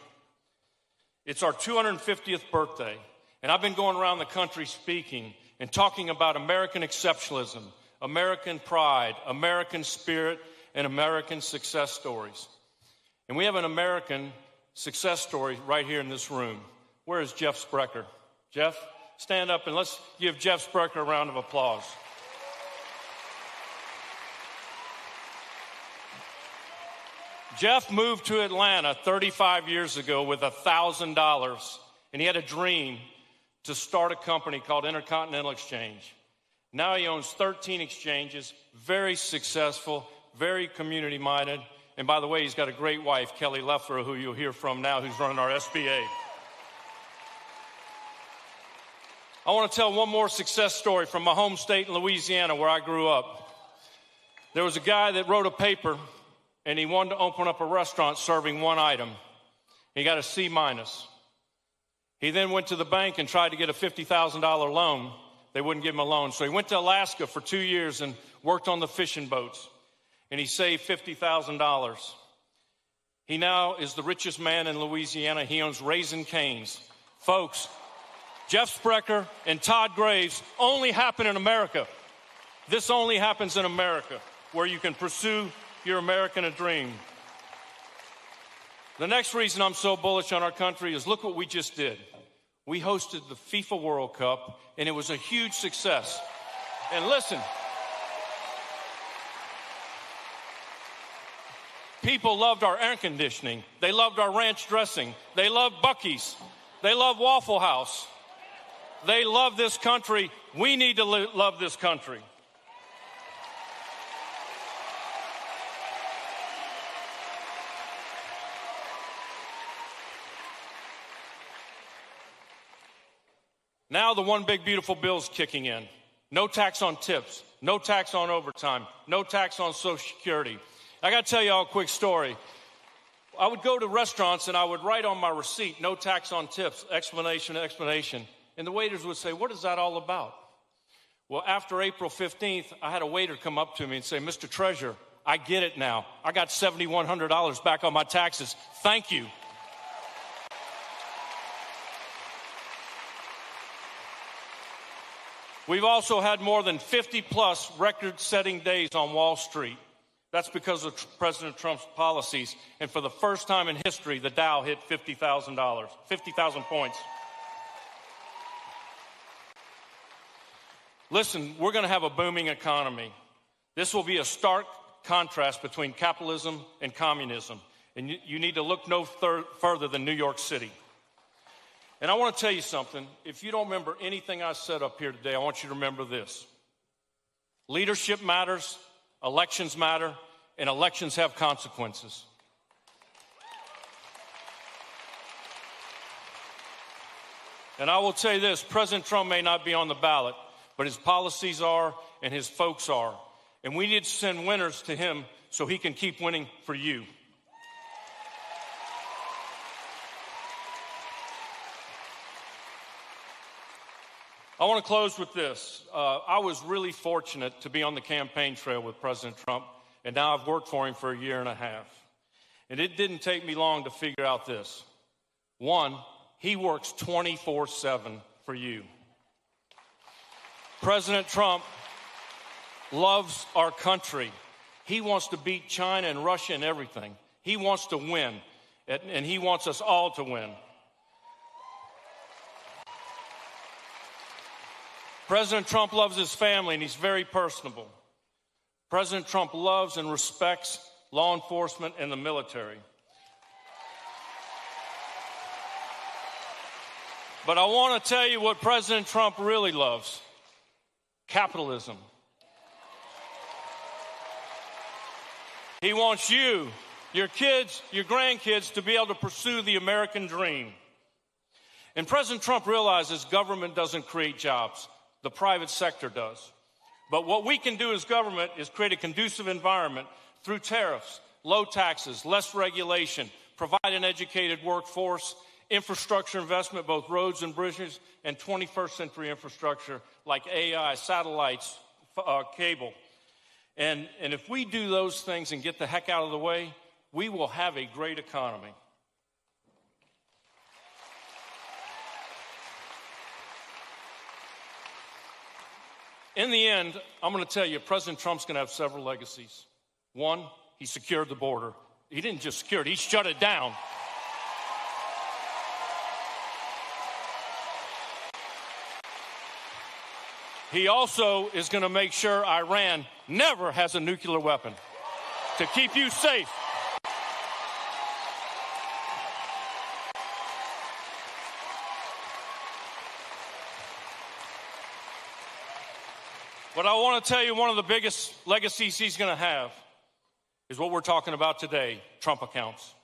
It's our 250th birthday, and I've been going around the country speaking and talking about American exceptionalism, American pride, American spirit, and American success stories. And we have an American success story right here in this room. Where is Jeff Sprecher? Jeff, stand up and let's give Jeff Sprecher a round of applause. Jeff moved to Atlanta 35 years ago with $1,000, and he had a dream to start a company called Intercontinental Exchange. Now he owns 13 exchanges, very successful, very community-minded, and by the way, he's got a great wife, Kelly Leffler, who you'll hear from now, who's running our SBA. I want to tell one more success story from my home state in Louisiana, where I grew up. There was a guy that wrote a paper, and he wanted to open up a restaurant serving one item. He got a C-. He then went to the bank and tried to get a $50,000 loan. They wouldn't give him a loan. So he went to Alaska for 2 years and worked on the fishing boats. And he saved $50,000. He now is the richest man in Louisiana. He owns Raising Cane's. Folks, Jeff Sprecher and Todd Graves only happen in America. This only happens in America, where you can pursue your American dream. The next reason I'm so bullish on our country is look what we just did. We hosted the FIFA World Cup, and it was a huge success. And listen, people loved our air conditioning. They loved our ranch dressing. They loved Buc-ee's. They loved Waffle House. They love this country. We need to love this country. Now the one big beautiful bill is kicking in. No tax on tips, no tax on overtime, no tax on Social Security. I got to tell you all a quick story. I would go to restaurants and I would write on my receipt, no tax on tips, explanation, explanation. And the waiters would say, what is that all about? Well, after April 15th, I had a waiter come up to me and say, Mr. Treasurer, I get it now. I got $7,100 back on my taxes. Thank you. We've also had more than 50-plus record-setting days on Wall Street. That's because of President Trump's policies. And for the first time in history, the Dow hit 50,000 points. Listen, we're going to have a booming economy. This will be a stark contrast between capitalism and communism. And you need to look no further than New York City. And I want to tell you something. If you don't remember anything I said up here today, I want you to remember this. Leadership matters, elections matter, and elections have consequences. And I will tell you this, President Trump may not be on the ballot, but his policies are and his folks are. And we need to send winners to him so he can keep winning for you. I want to close with this. I was really fortunate to be on the campaign trail with President Trump, and now I've worked for him for a year and a half. And it didn't take me long to figure out this. One, he works 24/7 for you. President Trump loves our country. He wants to beat China and Russia and everything. He wants to win, and he wants us all to win. President Trump loves his family, and he's very personable. President Trump loves and respects law enforcement and the military. But I want to tell you what President Trump really loves: capitalism. He wants you, your kids, your grandkids to be able to pursue the American dream. And President Trump realizes government doesn't create jobs. The private sector does. But what we can do as government is create a conducive environment through tariffs, low taxes, less regulation, provide an educated workforce, infrastructure investment, both roads and bridges, and 21st century infrastructure like AI, satellites, cable. And if we do those things and get the heck out of the way, we will have a great economy. In the end, I'm going to tell you, President Trump's going to have several legacies. One, he secured the border. He didn't just secure it, he shut it down. He also is going to make sure Iran never has a nuclear weapon to keep you safe. But I want to tell you, one of the biggest legacies he's going to have is what we're talking about today: Trump accounts.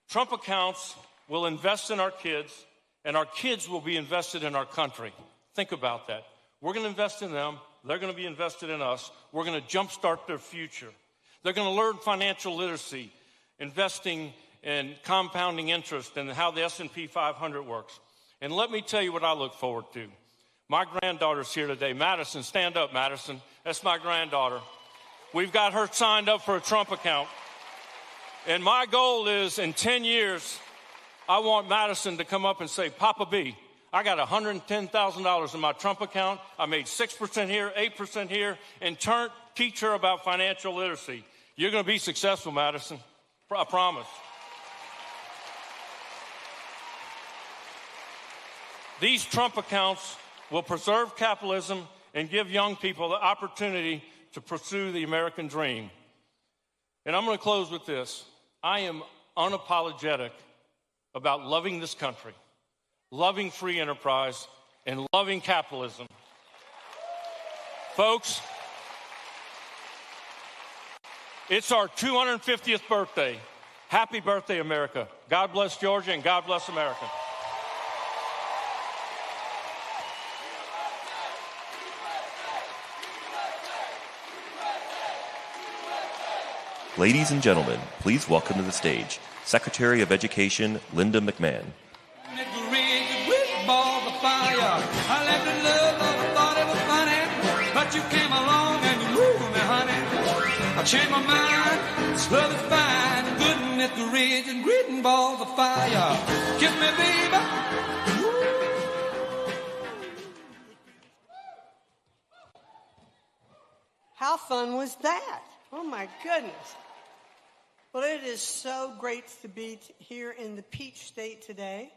Trump accounts will invest in our kids, and our kids will be invested in our country. Think about that. We're going to invest in them. They're going to be invested in us. We're going to jumpstart their future. They're going to learn financial literacy, investing and compounding interest, and how the S&P 500 works. And let me tell you what I look forward to. My granddaughter's here today. Madison, stand up, Madison. That's my granddaughter. We've got her signed up for a Trump account. And my goal is, in 10 years, I want Madison to come up and say, "Papa B, I got $110,000 in my Trump account. I made 6% here, 8% here," and teach her about financial literacy. You're going to be successful, Madison. I promise. These Trump accounts will preserve capitalism and give young people the opportunity to pursue the American dream. And I'm going to close with this. I am unapologetic about loving this country, loving free enterprise, and loving capitalism. Folks, it's our 250th birthday. Happy birthday, America. God bless Georgia, and God bless America. Ladies and gentlemen, please welcome to the stage Secretary of Education Linda McMahon. I left in love, I thought it was funny, but you came along and you moved me, honey. I changed my mind, this love is fine. Goodness, the ridge and greeting balls of fire. Kiss me, baby. How fun was that? Oh my goodness. Well, it is so great to be here in the Peach State today.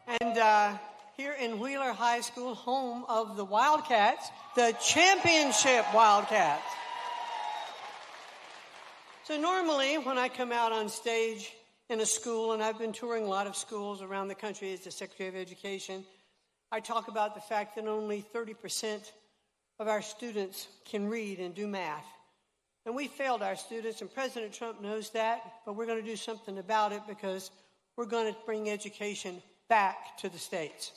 And here in Wheeler High School, home of the Wildcats, the championship Wildcats. So normally when I come out on stage in a school, and I've been touring a lot of schools around the country as the Secretary of Education, I talk about the fact that only 30% of our students can read and do math. And we failed our students, and President Trump knows that, but we're going to do something about it because we're going to bring education back to the states.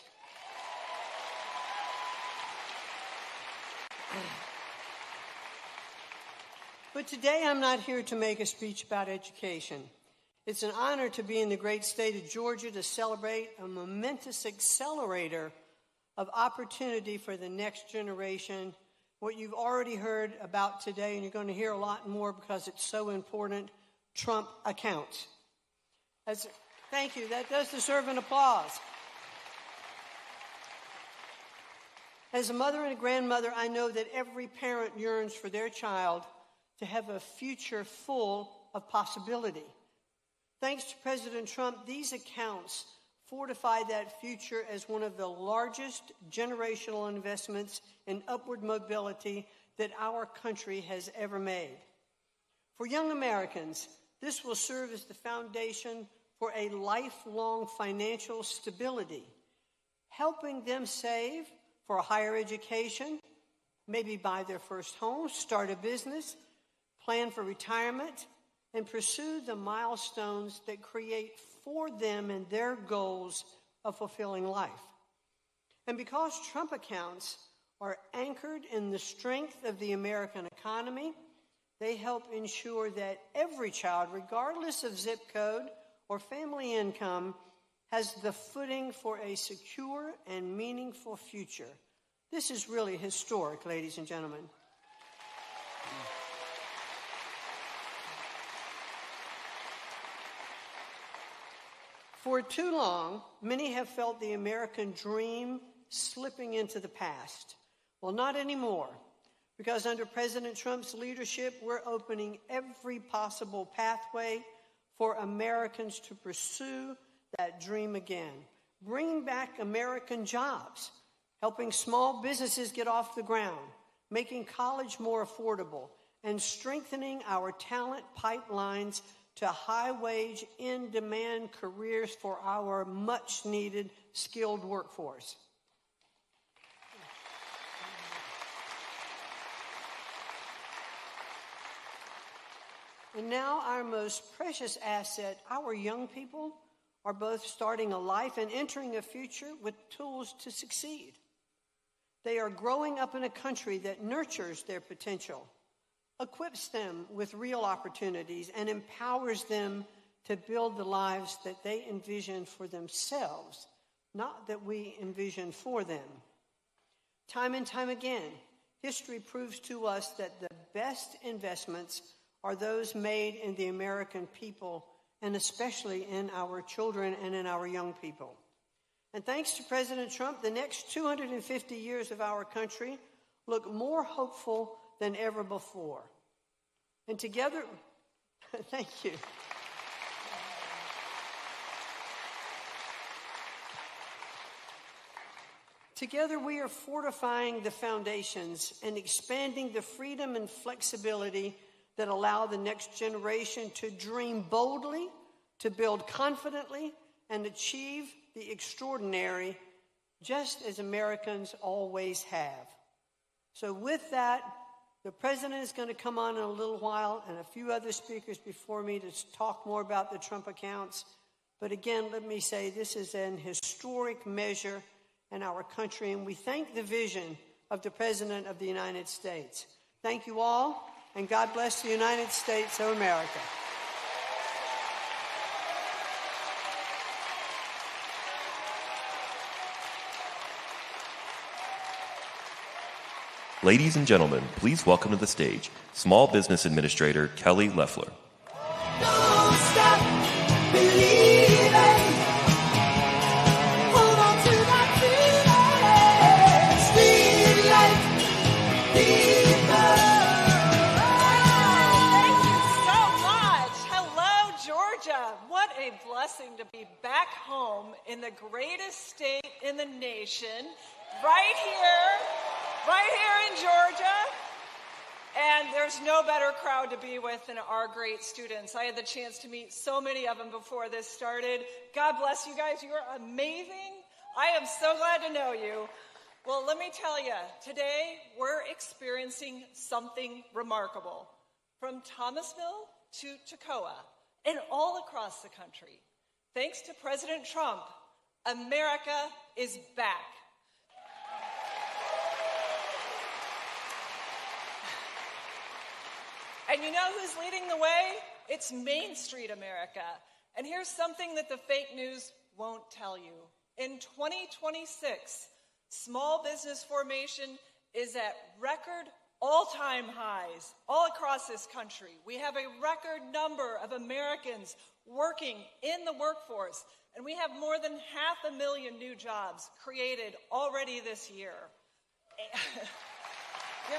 But today I'm not here to make a speech about education. It's an honor to be in the great state of Georgia to celebrate a momentous accelerator of opportunity for the next generation. What you've already heard about today, and you're going to hear a lot more because it's so important, Trump accounts. Thank you. That does deserve an applause. As a mother and a grandmother, I know that every parent yearns for their child to have a future full of possibility. Thanks to President Trump, these accounts fortify that future as one of the largest generational investments in upward mobility that our country has ever made. For young Americans, this will serve as the foundation for a lifelong financial stability, helping them save for a higher education, maybe buy their first home, start a business, plan for retirement, and pursue the milestones that create for them and their goals of fulfilling life. And because Trump accounts are anchored in the strength of the American economy, they help ensure that every child, regardless of zip code or family income, has the footing for a secure and meaningful future. This is really historic, ladies and gentlemen. For too long, many have felt the American dream slipping into the past. Well, not anymore, because under President Trump's leadership, we're opening every possible pathway for Americans to pursue that dream again, bringing back American jobs, helping small businesses get off the ground, making college more affordable, and strengthening our talent pipelines to high-wage, in-demand careers for our much-needed skilled workforce. And now our most precious asset, our young people, are both starting a life and entering a future with tools to succeed. They are growing up in a country that nurtures their potential, equips them with real opportunities, and empowers them to build the lives that they envision for themselves, not that we envision for them. Time and time again, history proves to us that the best investments are those made in the American people, and especially in our children and in our young people. And thanks to President Trump, the next 250 years of our country look more hopeful than ever before. And together, thank you. Together, we are fortifying the foundations and expanding the freedom and flexibility that allow the next generation to dream boldly, to build confidently, and achieve the extraordinary, just as Americans always have. So with that, the president is going to come on in a little while, and a few other speakers before me to talk more about the Trump accounts. But again, let me say this is an historic measure in our country, and we thank the vision of the President of the United States. Thank you all, and God bless the United States of America. Ladies and gentlemen, please welcome to the stage Small Business Administrator Kelly Loeffler. Don't stop believing. Hold on to that feeling. Street life, people. Thank you so much. Hello, Georgia. What a blessing to be back home in the greatest state in the nation, right here in Georgia. And there's no better crowd to be with than our great students. I had the chance to meet so many of them before this started. God bless you guys. You are amazing. I am so glad to know you. Well, let me tell you, today we're experiencing something remarkable. From Thomasville to Toccoa and all across the country. Thanks to President Trump, America is back. And you know who's leading the way? It's Main Street America. And here's something that the fake news won't tell you. In 2026, small business formation is at record all-time highs all across this country. We have a record number of Americans working in the workforce, and we have more than 500,000 new jobs created already this year. Yeah.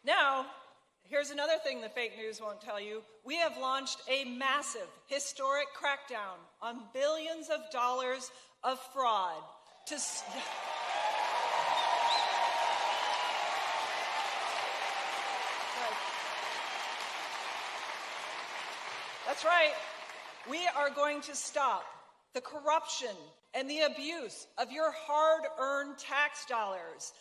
Now, here's another thing the fake news won't tell you. We have launched a massive, historic crackdown on billions of dollars of fraud to... That's right. We are going to stop the corruption and the abuse of your hard-earned tax dollars.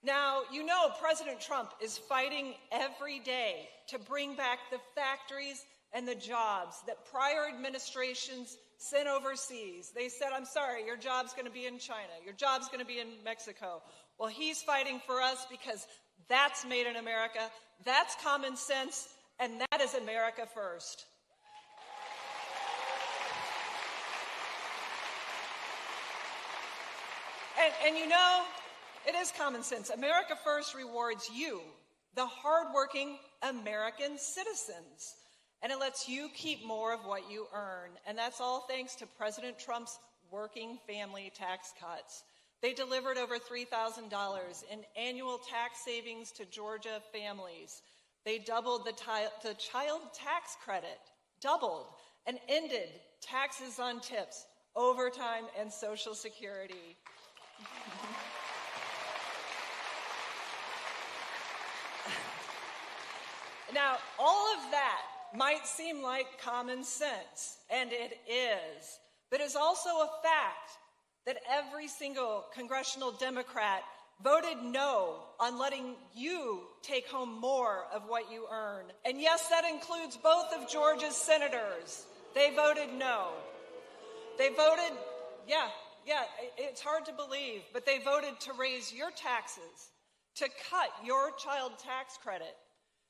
Now, you know President Trump is fighting every day to bring back the factories and the jobs that prior administrations sent overseas. They said, I'm sorry, your job's going to be in China. Your job's going to be in Mexico. Well, he's fighting for us because that's made in America, that's common sense, and that is America first. And you know, it is common sense. America First rewards you, the hardworking American citizens, and it lets you keep more of what you earn. And that's all thanks to President Trump's working family tax cuts. They delivered over $3,000 in annual tax savings to Georgia families. They doubled the child tax credit, doubled, and ended taxes on tips, overtime, and Social Security. Now, all of that might seem like common sense, and it is, but it's also a fact that every single congressional Democrat voted no on letting you take home more of what you earn. And yes, that includes both of Georgia's senators. They voted no. They voted, yeah, it's hard to believe, but they voted to raise your taxes, to cut your child tax credit.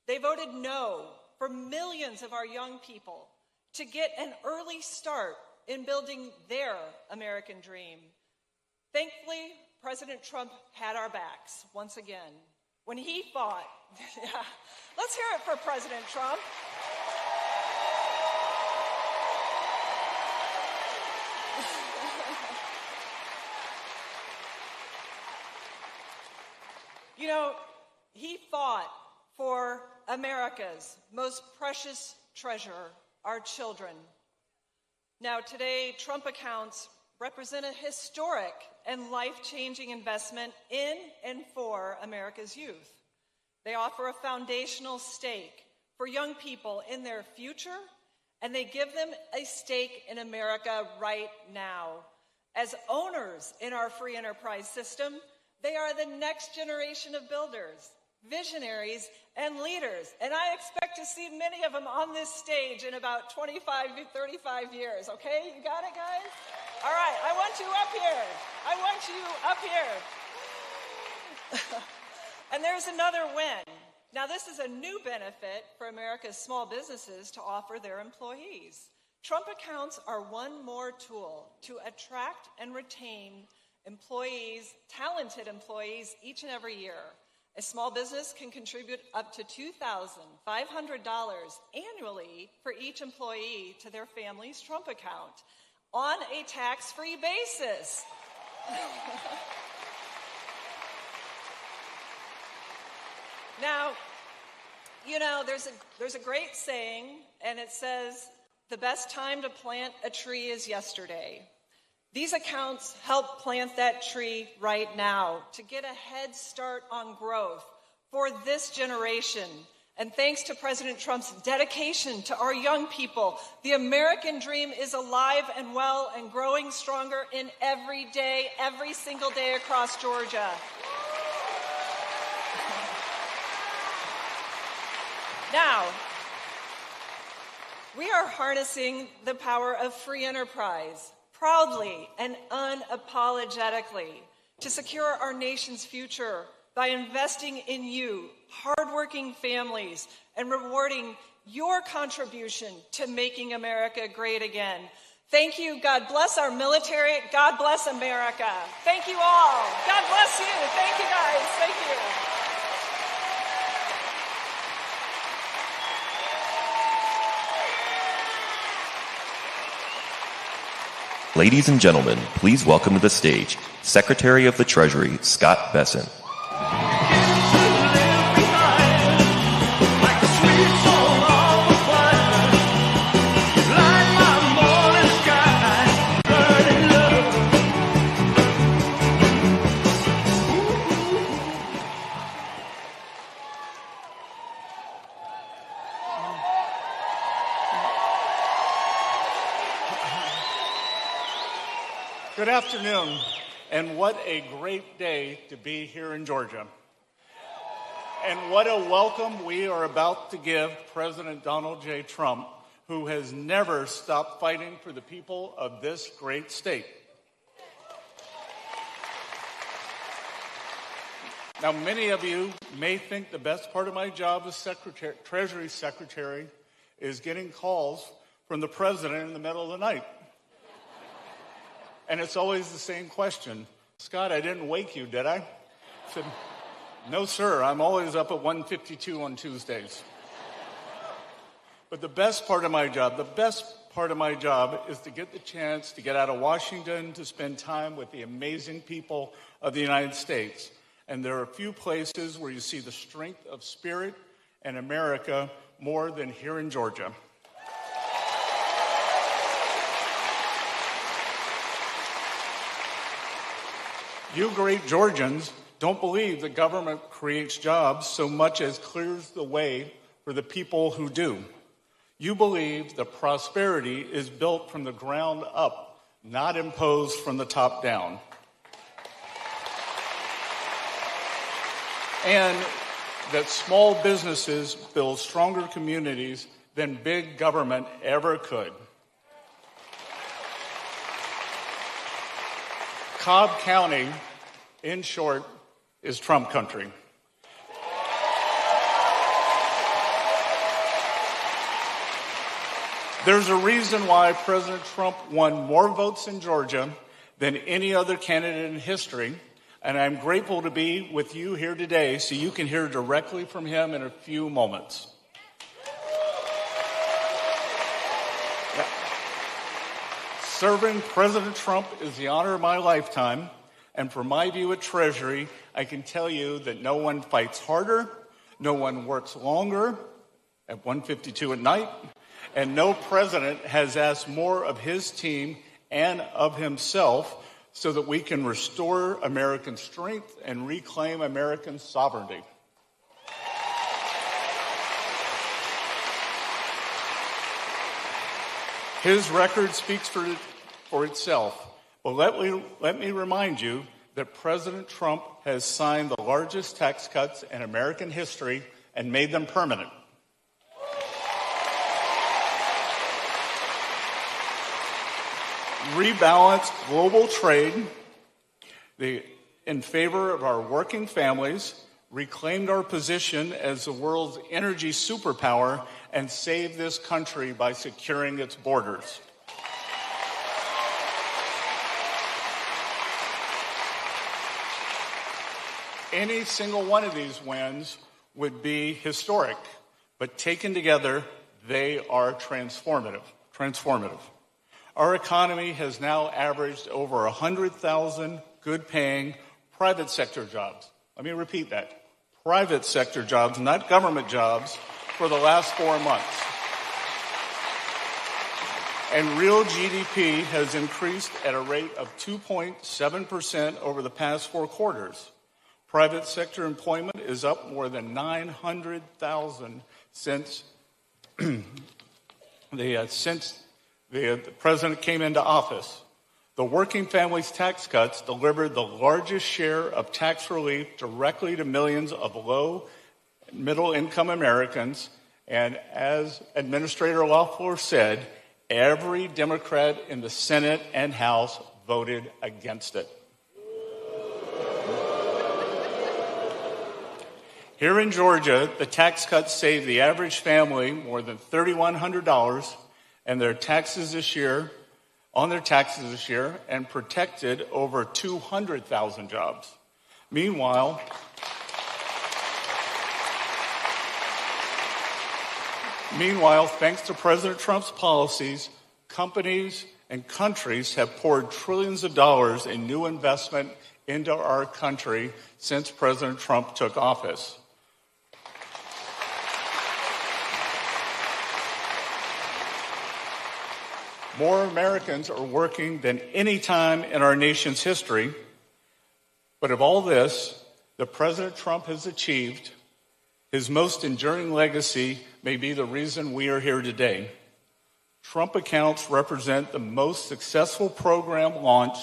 They voted no for millions of our young people to get an early start in building their American dream. Thankfully, President Trump had our backs once again when he fought. Yeah. Let's hear it for President Trump. You know, he fought for America's most precious treasure, our children. Now, today, Trump accounts represent a historic and life-changing investment in and for America's youth. They offer a foundational stake for young people in their future, and they give them a stake in America right now. As owners in our free enterprise system, they are the next generation of builders, visionaries, and leaders. And I expect to see many of them on this stage in about 25 to 35 years, okay? You got it, guys? All right, I want you up here. I want you up here. And there's another win. Now, this is a new benefit for America's small businesses to offer their employees. Trump accounts are one more tool to attract and retain employees, talented employees, each and every year. A small business can contribute up to $2,500 annually for each employee to their family's Trump account on a tax-free basis. Now, you know, there's a great saying, and it says, the best time to plant a tree is yesterday. These accounts help plant that tree right now to get a head start on growth for this generation. And thanks to President Trump's dedication to our young people, the American dream is alive and well and growing stronger in every day, every single day across Georgia. Now, we are harnessing the power of free enterprise. proudly and unapologetically to secure our nation's future by investing in you, hardworking families, and rewarding your contribution to making America great again. Thank you. God bless our military. God bless America. Thank you all. God bless you. Thank you, guys. Thank you. Ladies and gentlemen, please welcome to the stage Secretary of the Treasury, Scott Bessent. Good afternoon, and what a great day to be here in Georgia. And what a welcome we are about to give President Donald J. Trump, who has never stopped fighting for the people of this great state. Now, many of you may think the best part of my job as Treasury Secretary is getting calls from the president in the middle of the night. And it's always the same question. Scott, I didn't wake you, did I? I said, no, sir. I'm always up at 1:52 on Tuesdays. But the best part of my job is to get the chance to get out of Washington to spend time with the amazing people of the United States. And there are few places where you see the strength of spirit and America more than here in Georgia. You great Georgians don't believe the government creates jobs so much as clears the way for the people who do. You believe that prosperity is built from the ground up, not imposed from the top down. And that small businesses build stronger communities than big government ever could. Cobb County, in short, is Trump country. There's a reason why President Trump won more votes in Georgia than any other candidate in history, and I'm grateful to be with you here today so you can hear directly from him in a few moments. Serving President Trump is the honor of my lifetime, and from my view at Treasury, I can tell you that no one fights harder, no one works longer at 1:52 at night, and no president has asked more of his team and of himself so that we can restore American strength and reclaim American sovereignty. His record speaks for itself. But let me remind you that President Trump has signed the largest tax cuts in American history and made them permanent. Rebalanced global trade in favor of our working families, reclaimed our position as the world's energy superpower, and saved this country by securing its borders. Any single one of these wins would be historic, but taken together, they are transformative. Our economy has now averaged over 100,000 good-paying private sector jobs. Let me repeat that. Private sector jobs, not government jobs, for the last 4 months. And real GDP has increased at a rate of 2.7% over the past 4 quarters. Private sector employment is up more than 900,000 since the president came into office. The working families tax cuts delivered the largest share of tax relief directly to millions of low and middle income Americans. And as Administrator Loeffler said, Every Democrat in the Senate and House voted against it. Here in Georgia, the tax cuts saved the average family more than $3,100 on their taxes this year, and protected over 200,000 jobs. Meanwhile, thanks to President Trump's policies, companies and countries have poured trillions of dollars in new investment into our country since President Trump took office. More Americans are working than any time in our nation's history. But of all this that President Trump has achieved, his most enduring legacy may be the reason we are here today. Trump accounts represent the most successful program launch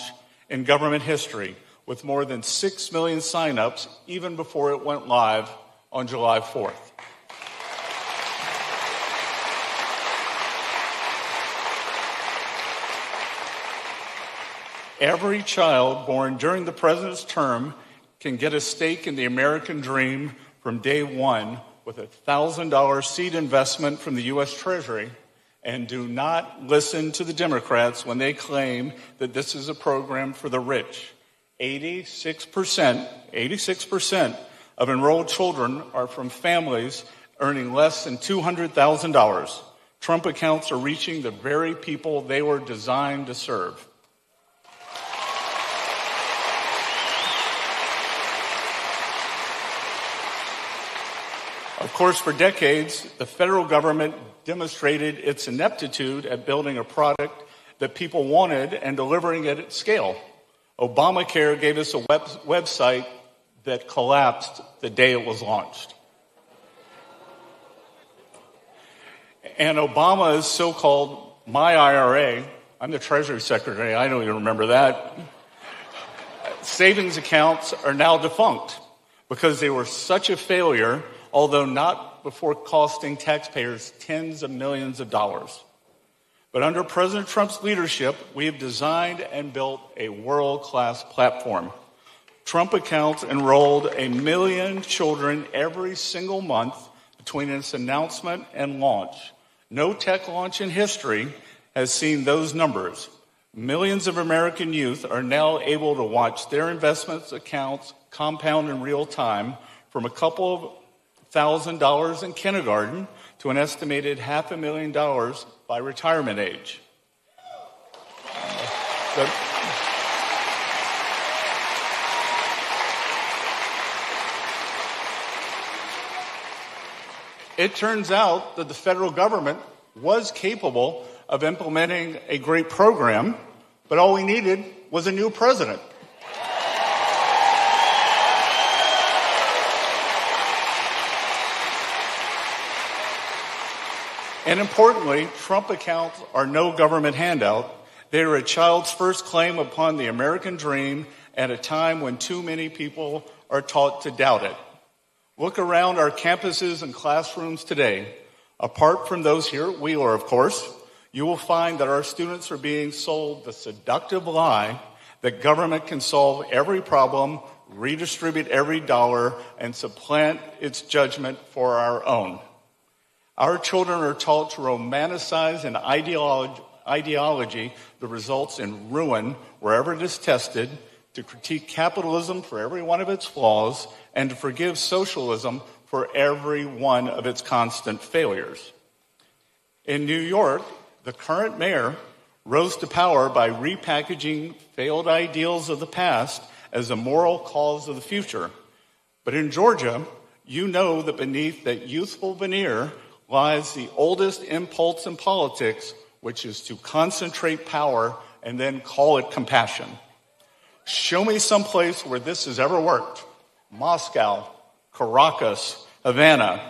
in government history, with more than 6 million signups even before it went live on July 4th. Every child born during the president's term can get a stake in the American dream from day one with a $1,000 seed investment from the U.S. Treasury. And do not listen to the Democrats when they claim that this is a program for the rich. 86% of enrolled children are from families earning less than $200,000. Trump accounts are reaching the very people they were designed to serve. Of course, for decades, the federal government demonstrated its ineptitude at building a product that people wanted and delivering it at scale. Obamacare gave us a website that collapsed the day it was launched. And Obama's so-called My IRA, I'm the Treasury Secretary, I don't even remember that, savings accounts are now defunct because they were such a failure, although not before costing taxpayers tens of millions of dollars. But under President Trump's leadership, we have designed and built a world-class platform. Trump accounts enrolled 1 million children every single month between its announcement and launch. No tech launch in history has seen those numbers. Millions of American youth are now able to watch their investments accounts compound in real time from a couple of $1,000 in kindergarten to an estimated $500,000 by retirement age. It turns out that the federal government was capable of implementing a great program, but all we needed was a new president. And importantly, Trump accounts are no government handout. They are a child's first claim upon the American dream at a time when too many people are taught to doubt it. Look around our campuses and classrooms today. Apart from those here at Wheeler, of course, you will find that our students are being sold the seductive lie that government can solve every problem, redistribute every dollar, and supplant its judgment for our own. Our children are taught to romanticize an ideology that results in ruin wherever it is tested, to critique capitalism for every one of its flaws, and to forgive socialism for every one of its constant failures. In New York, the current mayor rose to power by repackaging failed ideals of the past as a moral cause of the future. But in Georgia, you know that beneath that youthful veneer lies the oldest impulse in politics, which is to concentrate power and then call it compassion. Show me some place where this has ever worked. Moscow, Caracas, Havana.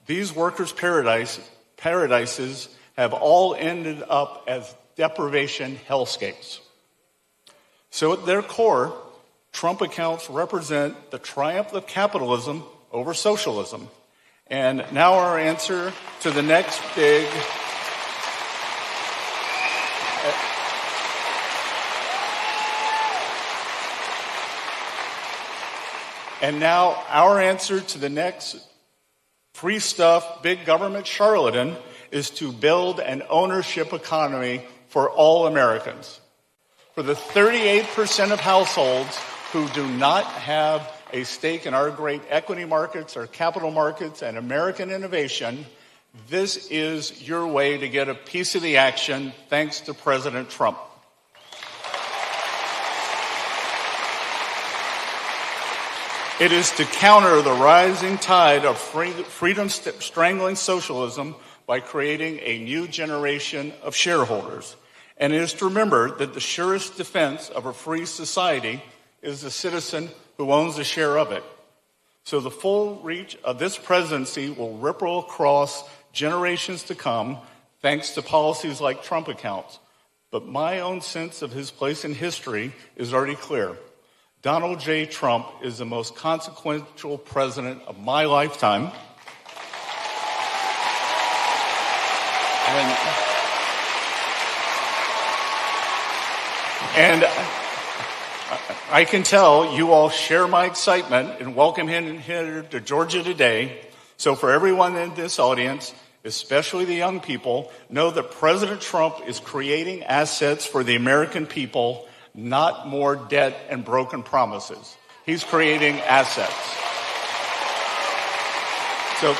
These workers' paradises have all ended up as deprivation hellscapes. So at their core, Trump accounts represent the triumph of capitalism over socialism. And now our answer to the next big And now our answer to the next free stuff, big government charlatan is to build an ownership economy for all Americans. For the 38% of households who do not have a stake in our great equity markets, our capital markets, and American innovation, this is your way to get a piece of the action thanks to President Trump. It is to counter the rising tide of freedom-strangling socialism by creating a new generation of shareholders. And it is to remember that the surest defense of a free society is the citizen who owns a share of it. So the full reach of this presidency will ripple across generations to come, thanks to policies like Trump accounts. But my own sense of his place in history is already clear. Donald J. Trump is the most consequential president of my lifetime. And I can tell you all share my excitement and welcome him here to Georgia today. So for everyone in this audience, especially the young people, know that President Trump is creating assets for the American people, not more debt and broken promises. He's creating assets. So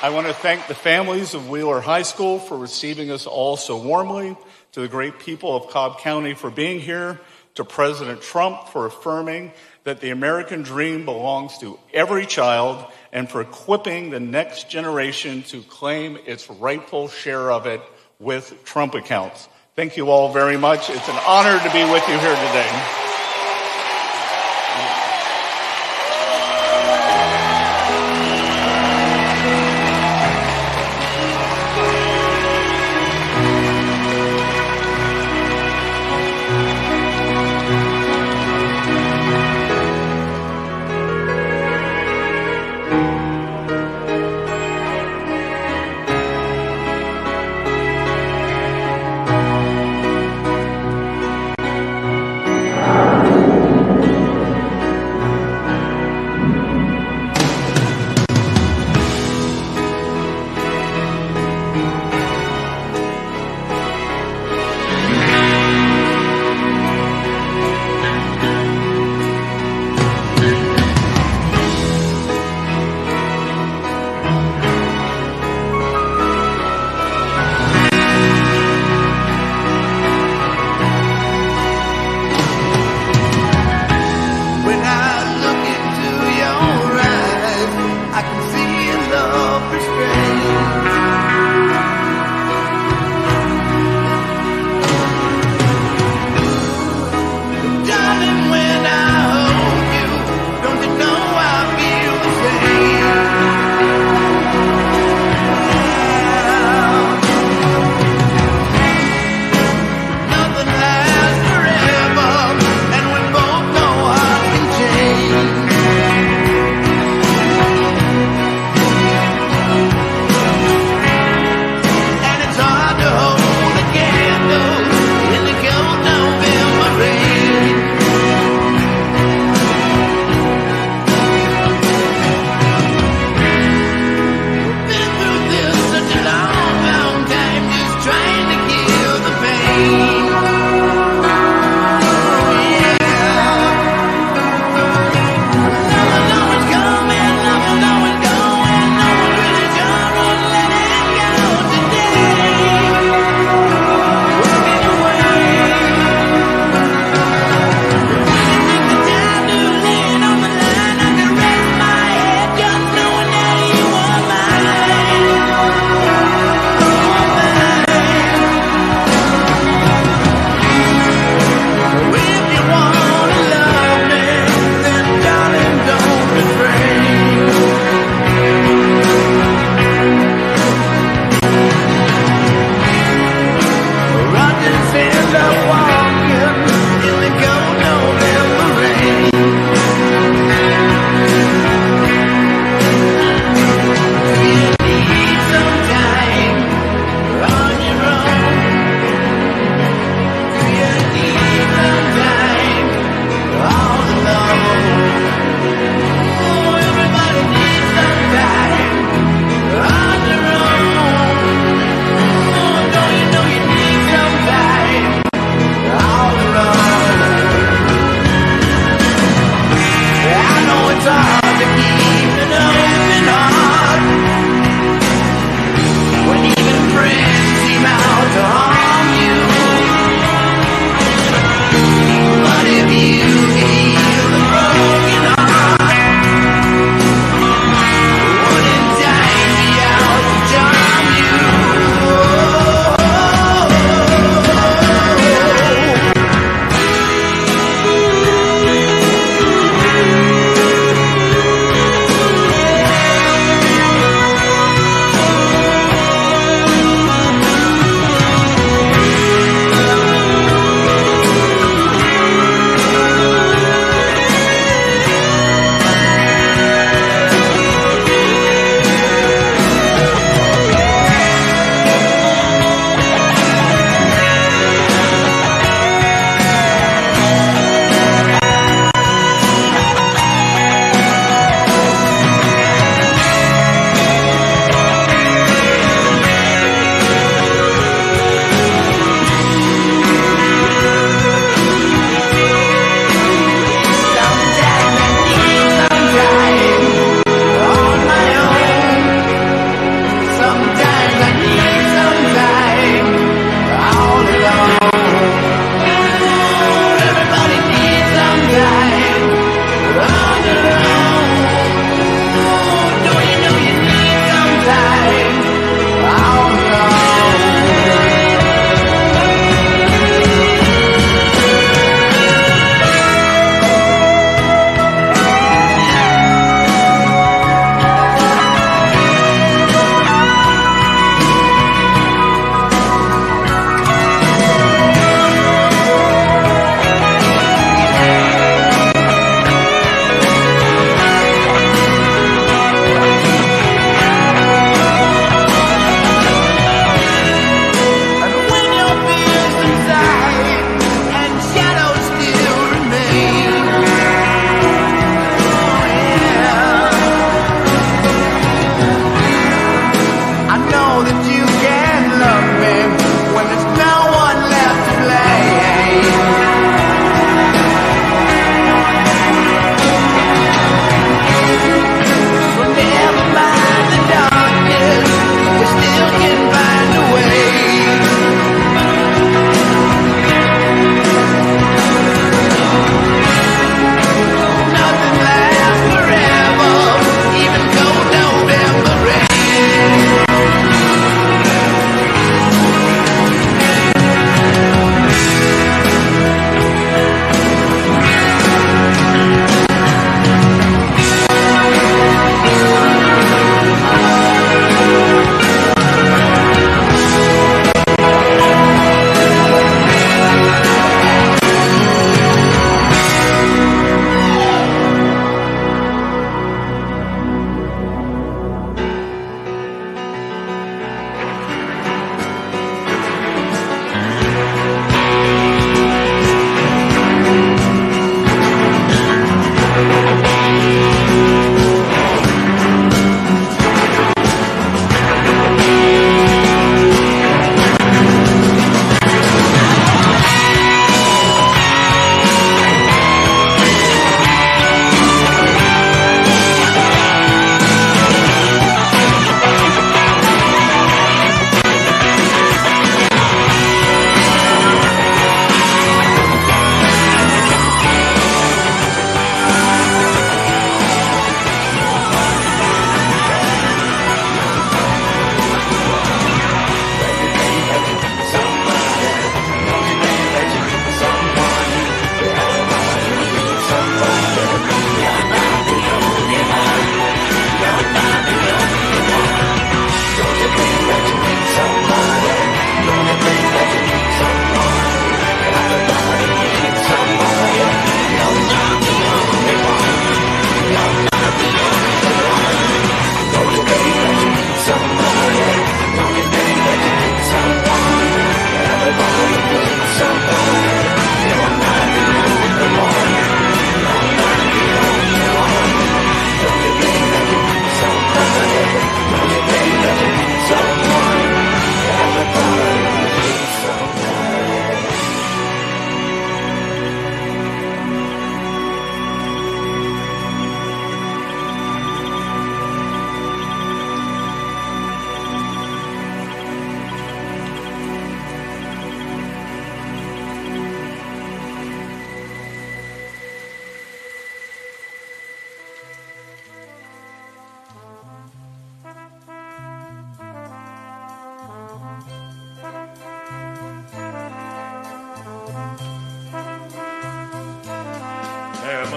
I want to thank the families of Wheeler High School for receiving us all so warmly, to the great people of Cobb County for being here, to President Trump for affirming that the American dream belongs to every child, and for equipping the next generation to claim its rightful share of it with Trump accounts. Thank you all very much. It's an honor to be with you here today.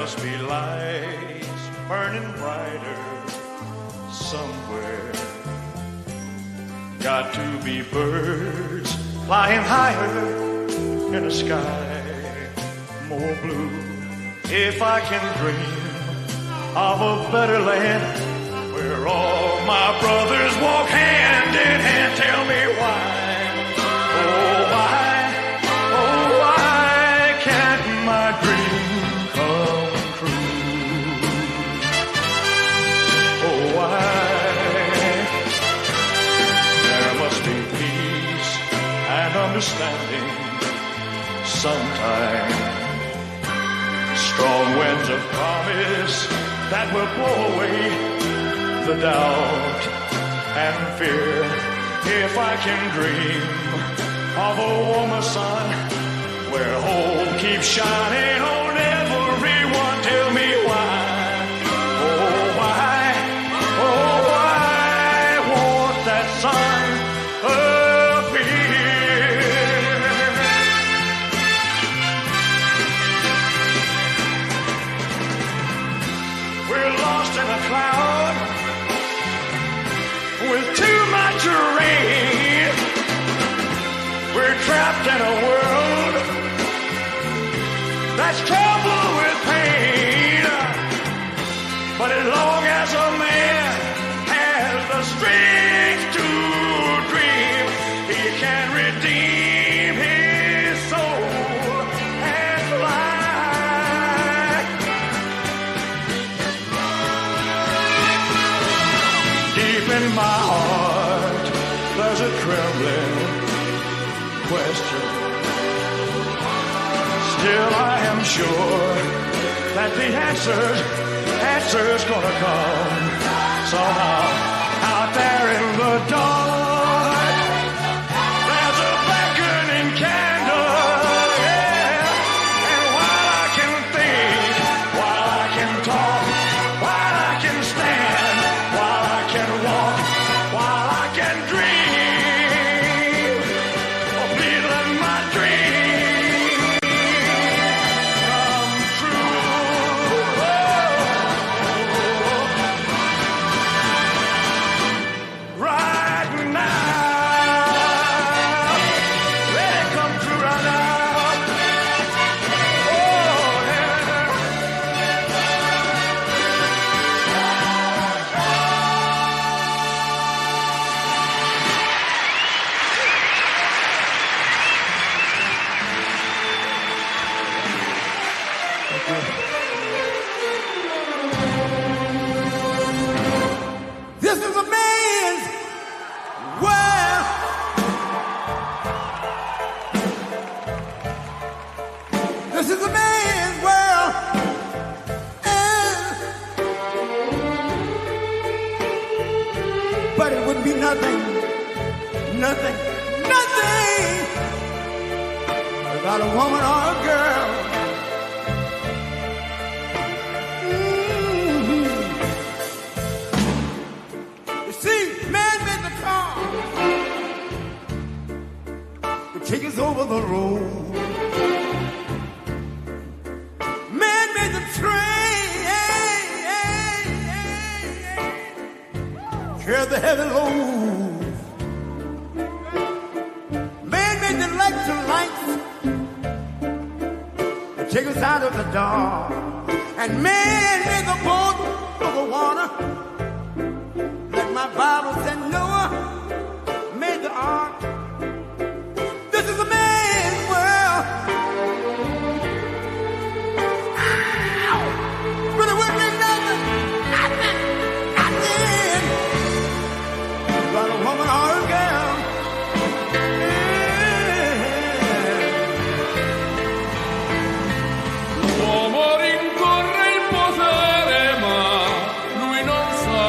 must be lights burning brighter somewhere. Got to be birds flying higher in a sky more blue. If I can dream of a better land where all my brothers walk hand in hand, tell me why. Oh, why can't my dream come true? Oh, why? There must be peace and understanding sometime. Strong winds of promise that will blow away the doubt and fear. If I can dream of a warmer sun where hope keeps shining on everyone, tell me why. Oh, why won't that sun appear? We're lost in a cloud with too much rain. We're trapped in a world that's troubled with pain. But as long as a man has the strength to dream, he can redeem his soul and fly. Deep in my heart, there's a trembling question. Still I am sure that the answer's gonna come somehow. Out there in the dark, there's a beckoning candle, yeah. And while I can think, while I can talk, while I can stand, while I can walk, while I can dream, nothing without a woman or a girl. You see, man made the car to take us over the road. Man made the train, carry the heavy load. Take us out of the dark, and man made the boat for the water. Like my Bible said, Noah made the ark. This is a man's world. Ow! But it wouldn't be nothing about a woman or a girl. L'uomo rincorre il potere, ma lui non sa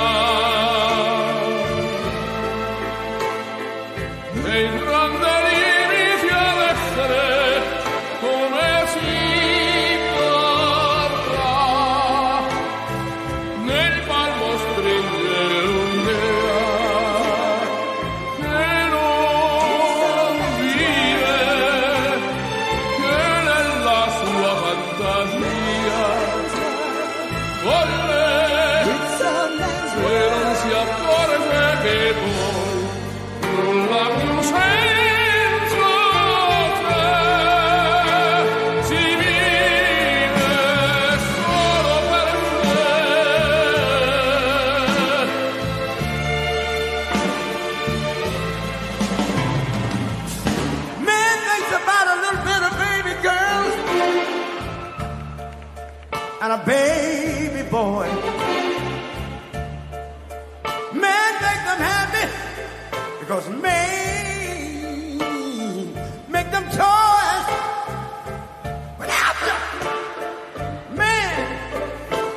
che poi nulla più senza te si vive solo per te. Man thinks about a little bit of baby girls and a baby boy. Man make them happy because man make them toys. But after man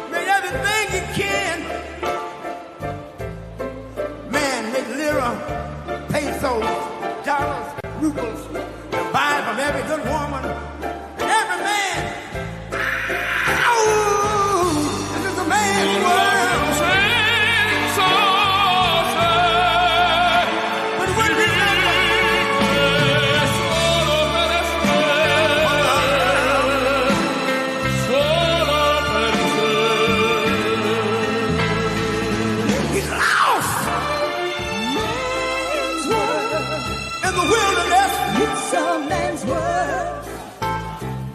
made everything he can, man make lira, pesos, dollars, rubles to buy from every good woman and every man. Oh, this is a man's world.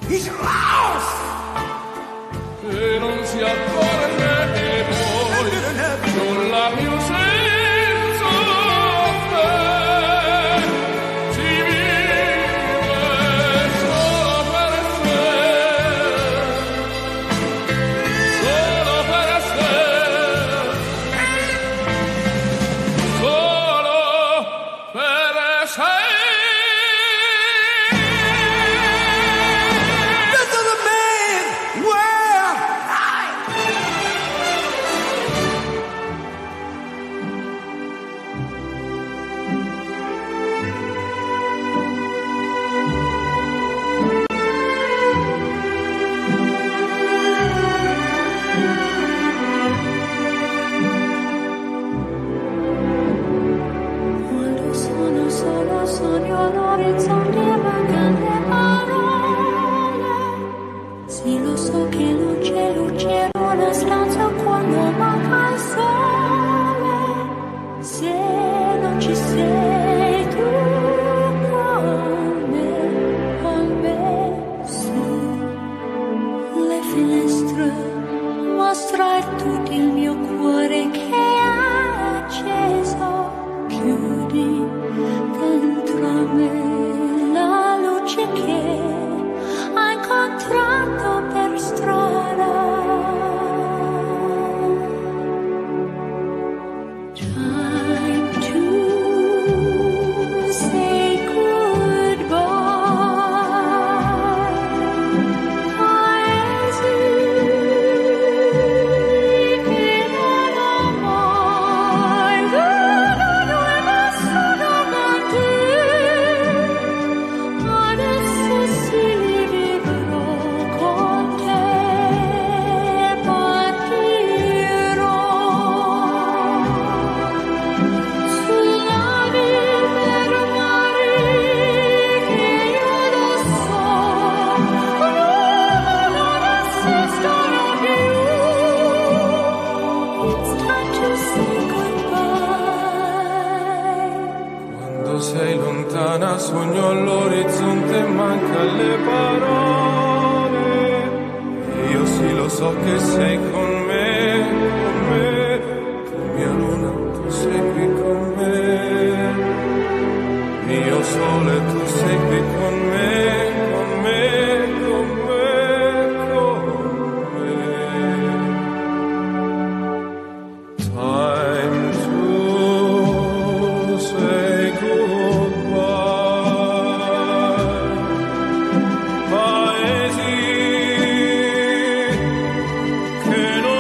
He's lost. E non si accorge che poi nulla più senza te si vive solo per te, solo per te, solo per te. Sogno l'orizzonte, mancano le parole. Sì, lo so che luce una stanza quando manca il sole. Se non ci sei tu con me, su le finestre mostra tutto il mio cuore che è acceso. Chiudi dentro me la luce che ha incontrato per strada. Time to say goodbye. Paesi che non ho mai veduto e nessuno con te. Adesso sì vivrò con te, partirò sulla via per mare che io lo so, non esistono più. It's time to say goodbye. Quando sei lontana sogno all'orizzonte, manca le parole. Io sì lo so che sei con me, tu mia luna, tu sei qui con me. Mio sole, tu sei qui con me, con me, con me, con me. Time to say goodbye. Paesi che non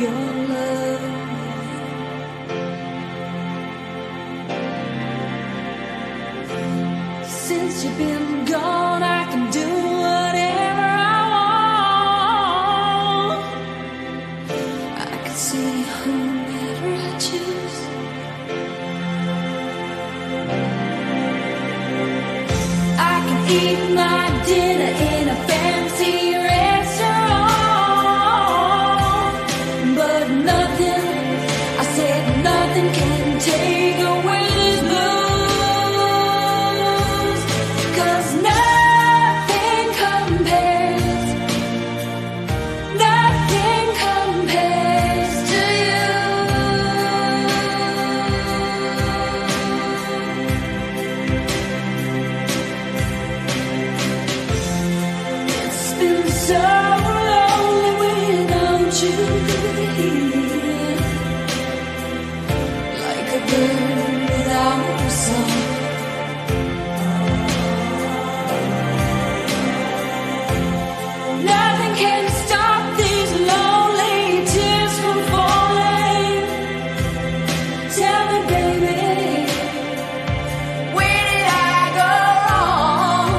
your love. Since you've been gone, I can do whatever I want. I can see whomever I choose. I can eat my dinner in a fancy restaurant, but nothing, I said nothing can take away these blues, 'cause nothing compares to you. It's been so lonely without you here, like a bird without a song. Nothing can stop these lonely tears from falling. Tell me, baby, where did I go wrong?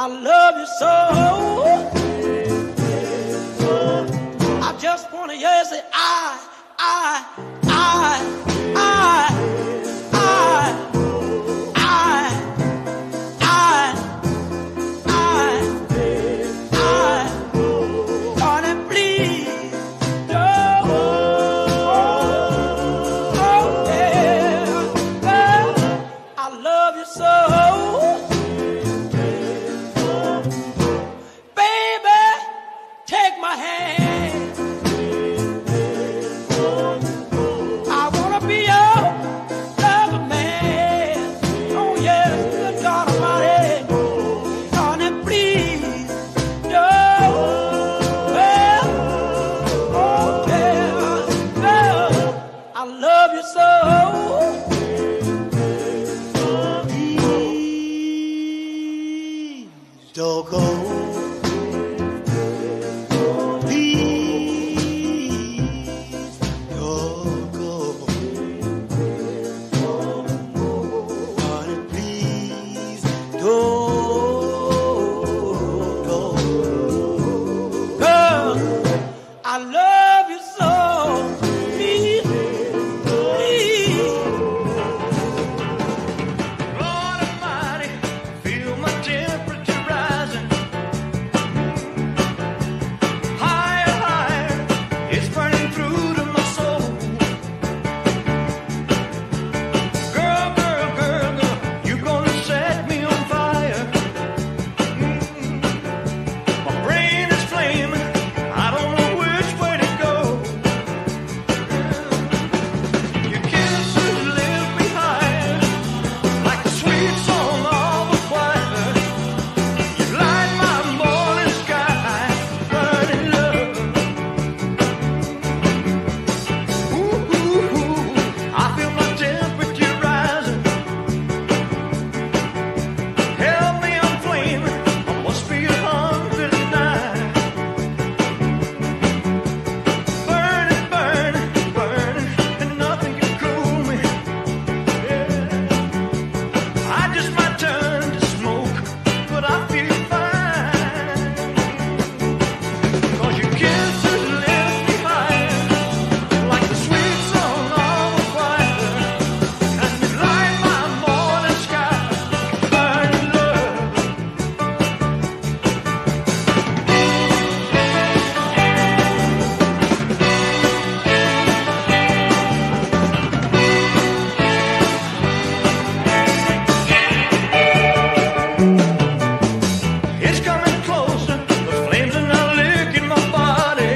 love you so. I just want to hear you say, I. Don't go. Please don't go. Honey, please don't go. Girl, I love you so. Please, please. Lord Almighty, feel my temperature rising. Higher, higher, it's burning through to my soul. Girl, girl, girl, girl, you're gonna set me on fire. My brain is flaming, I don't know which way to go. Your kisses lift me higher, like a sweet song of a choir. You light my morning sky, burning love. Ooh, ooh, ooh, I feel my temperature rising. Help me, I'm flaming. I must be hungry tonight. Burning, burning, burning, and nothing can cool me. Yeah. I just might turn to smoke, but I feel fine. 'Cause your kisses lift me higher, like the sweet song of a choir. And you light my morning sky, burning love. It's coming closer, the flames are now licking my body.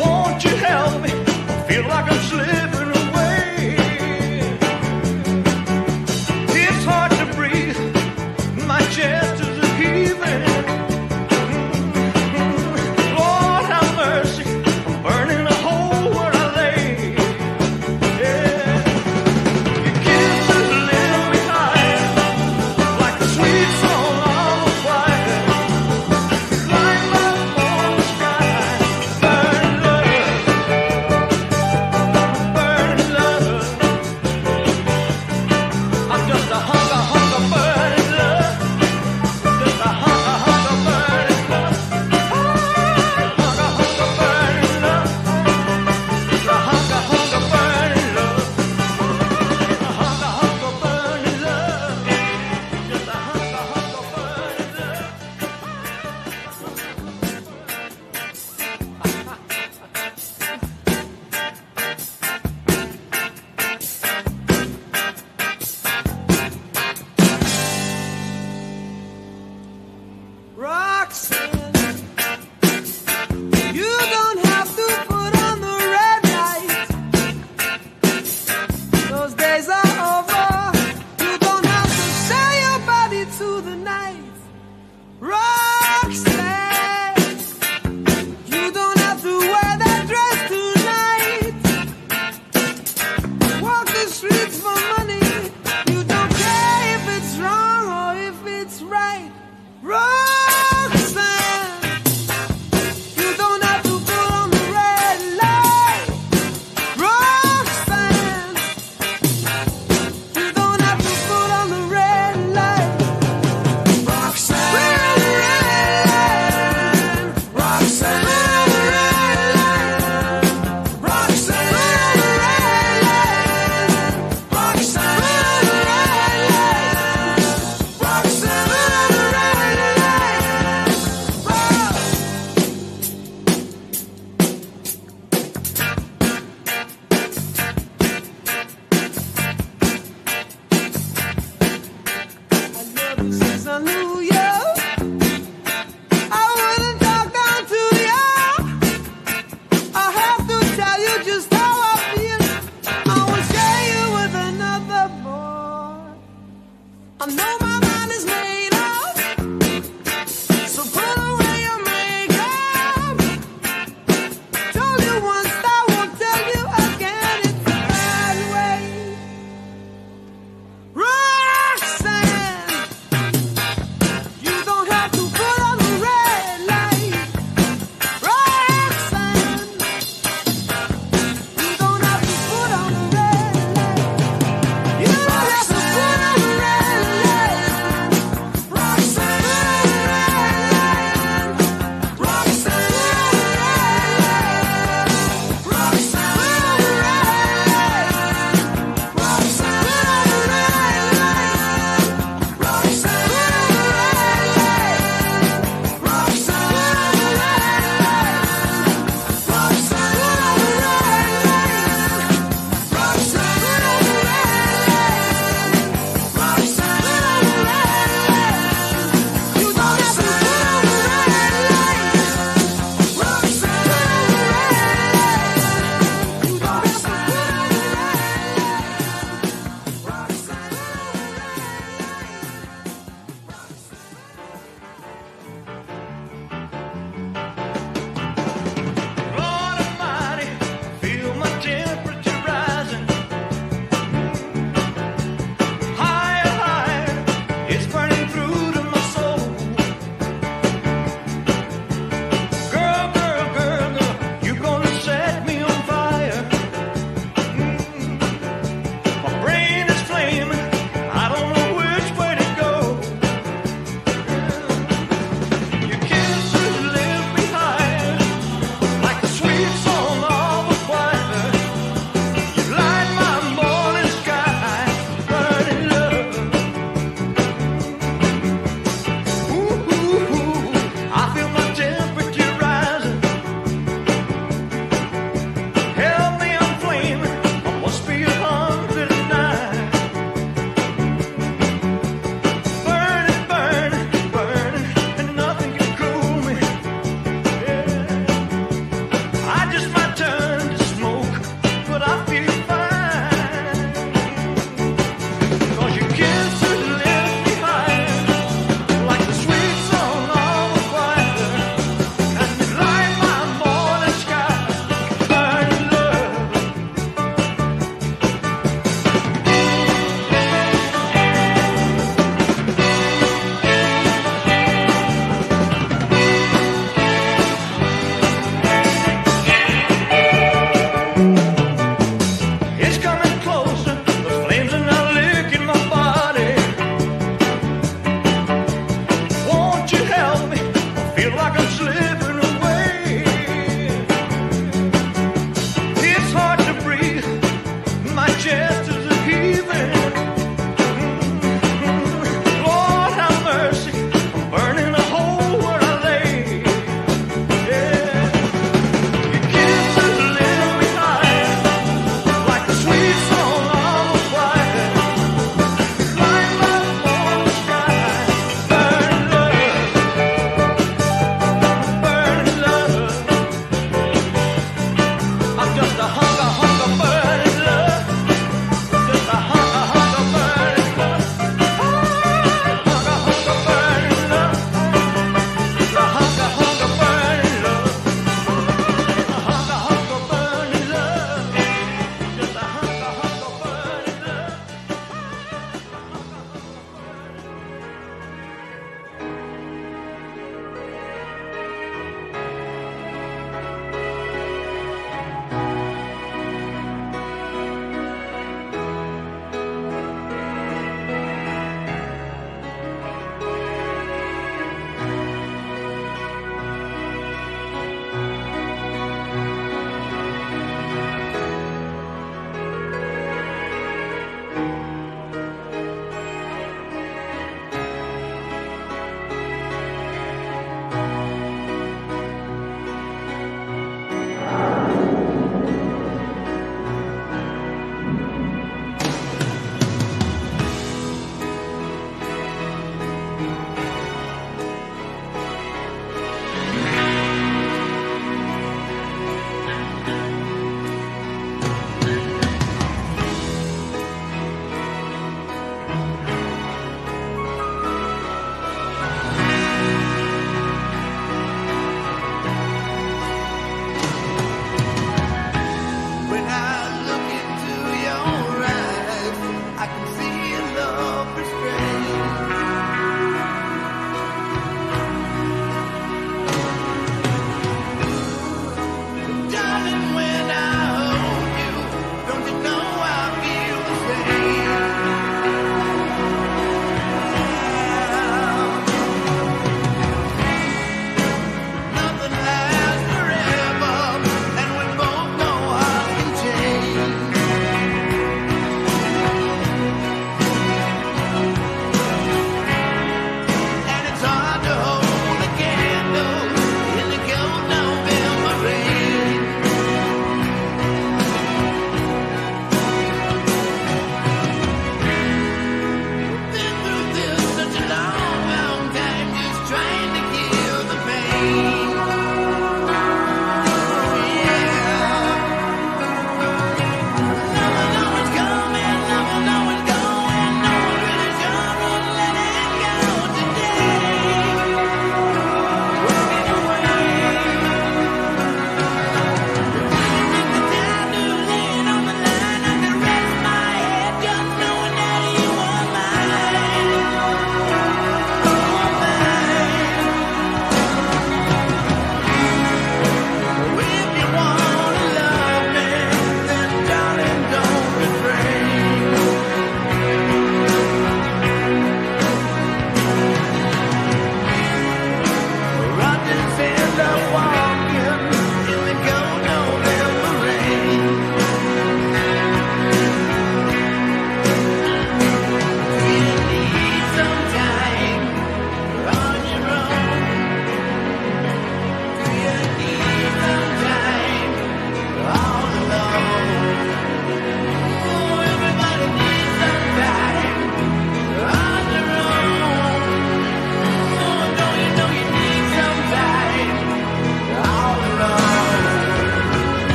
Won't you help me? I feel like I'm slipping away. It's hard to breathe, my chest is heaving. Lord have mercy, I'm burning a hole where I lay. Yeah. Your kisses lift me higher, like the sweet song of a choir. Light my morning sky, burning love, burning love. I'm just a hunger, hunger, burning love. Just a hunger, hunger, burning love. Hunger, hunger, burning love. Just a hunger, hunger, burning love. A hunger, hunger, burning love. Just a hunger, hunger. I knew you, I wouldn't talk down to you. I have to tell you just how I feel. I won't share you with another boy. I know my mind is made up, so put away your makeup. Told you once, I won't tell you again. It's the bad way. Roxanne,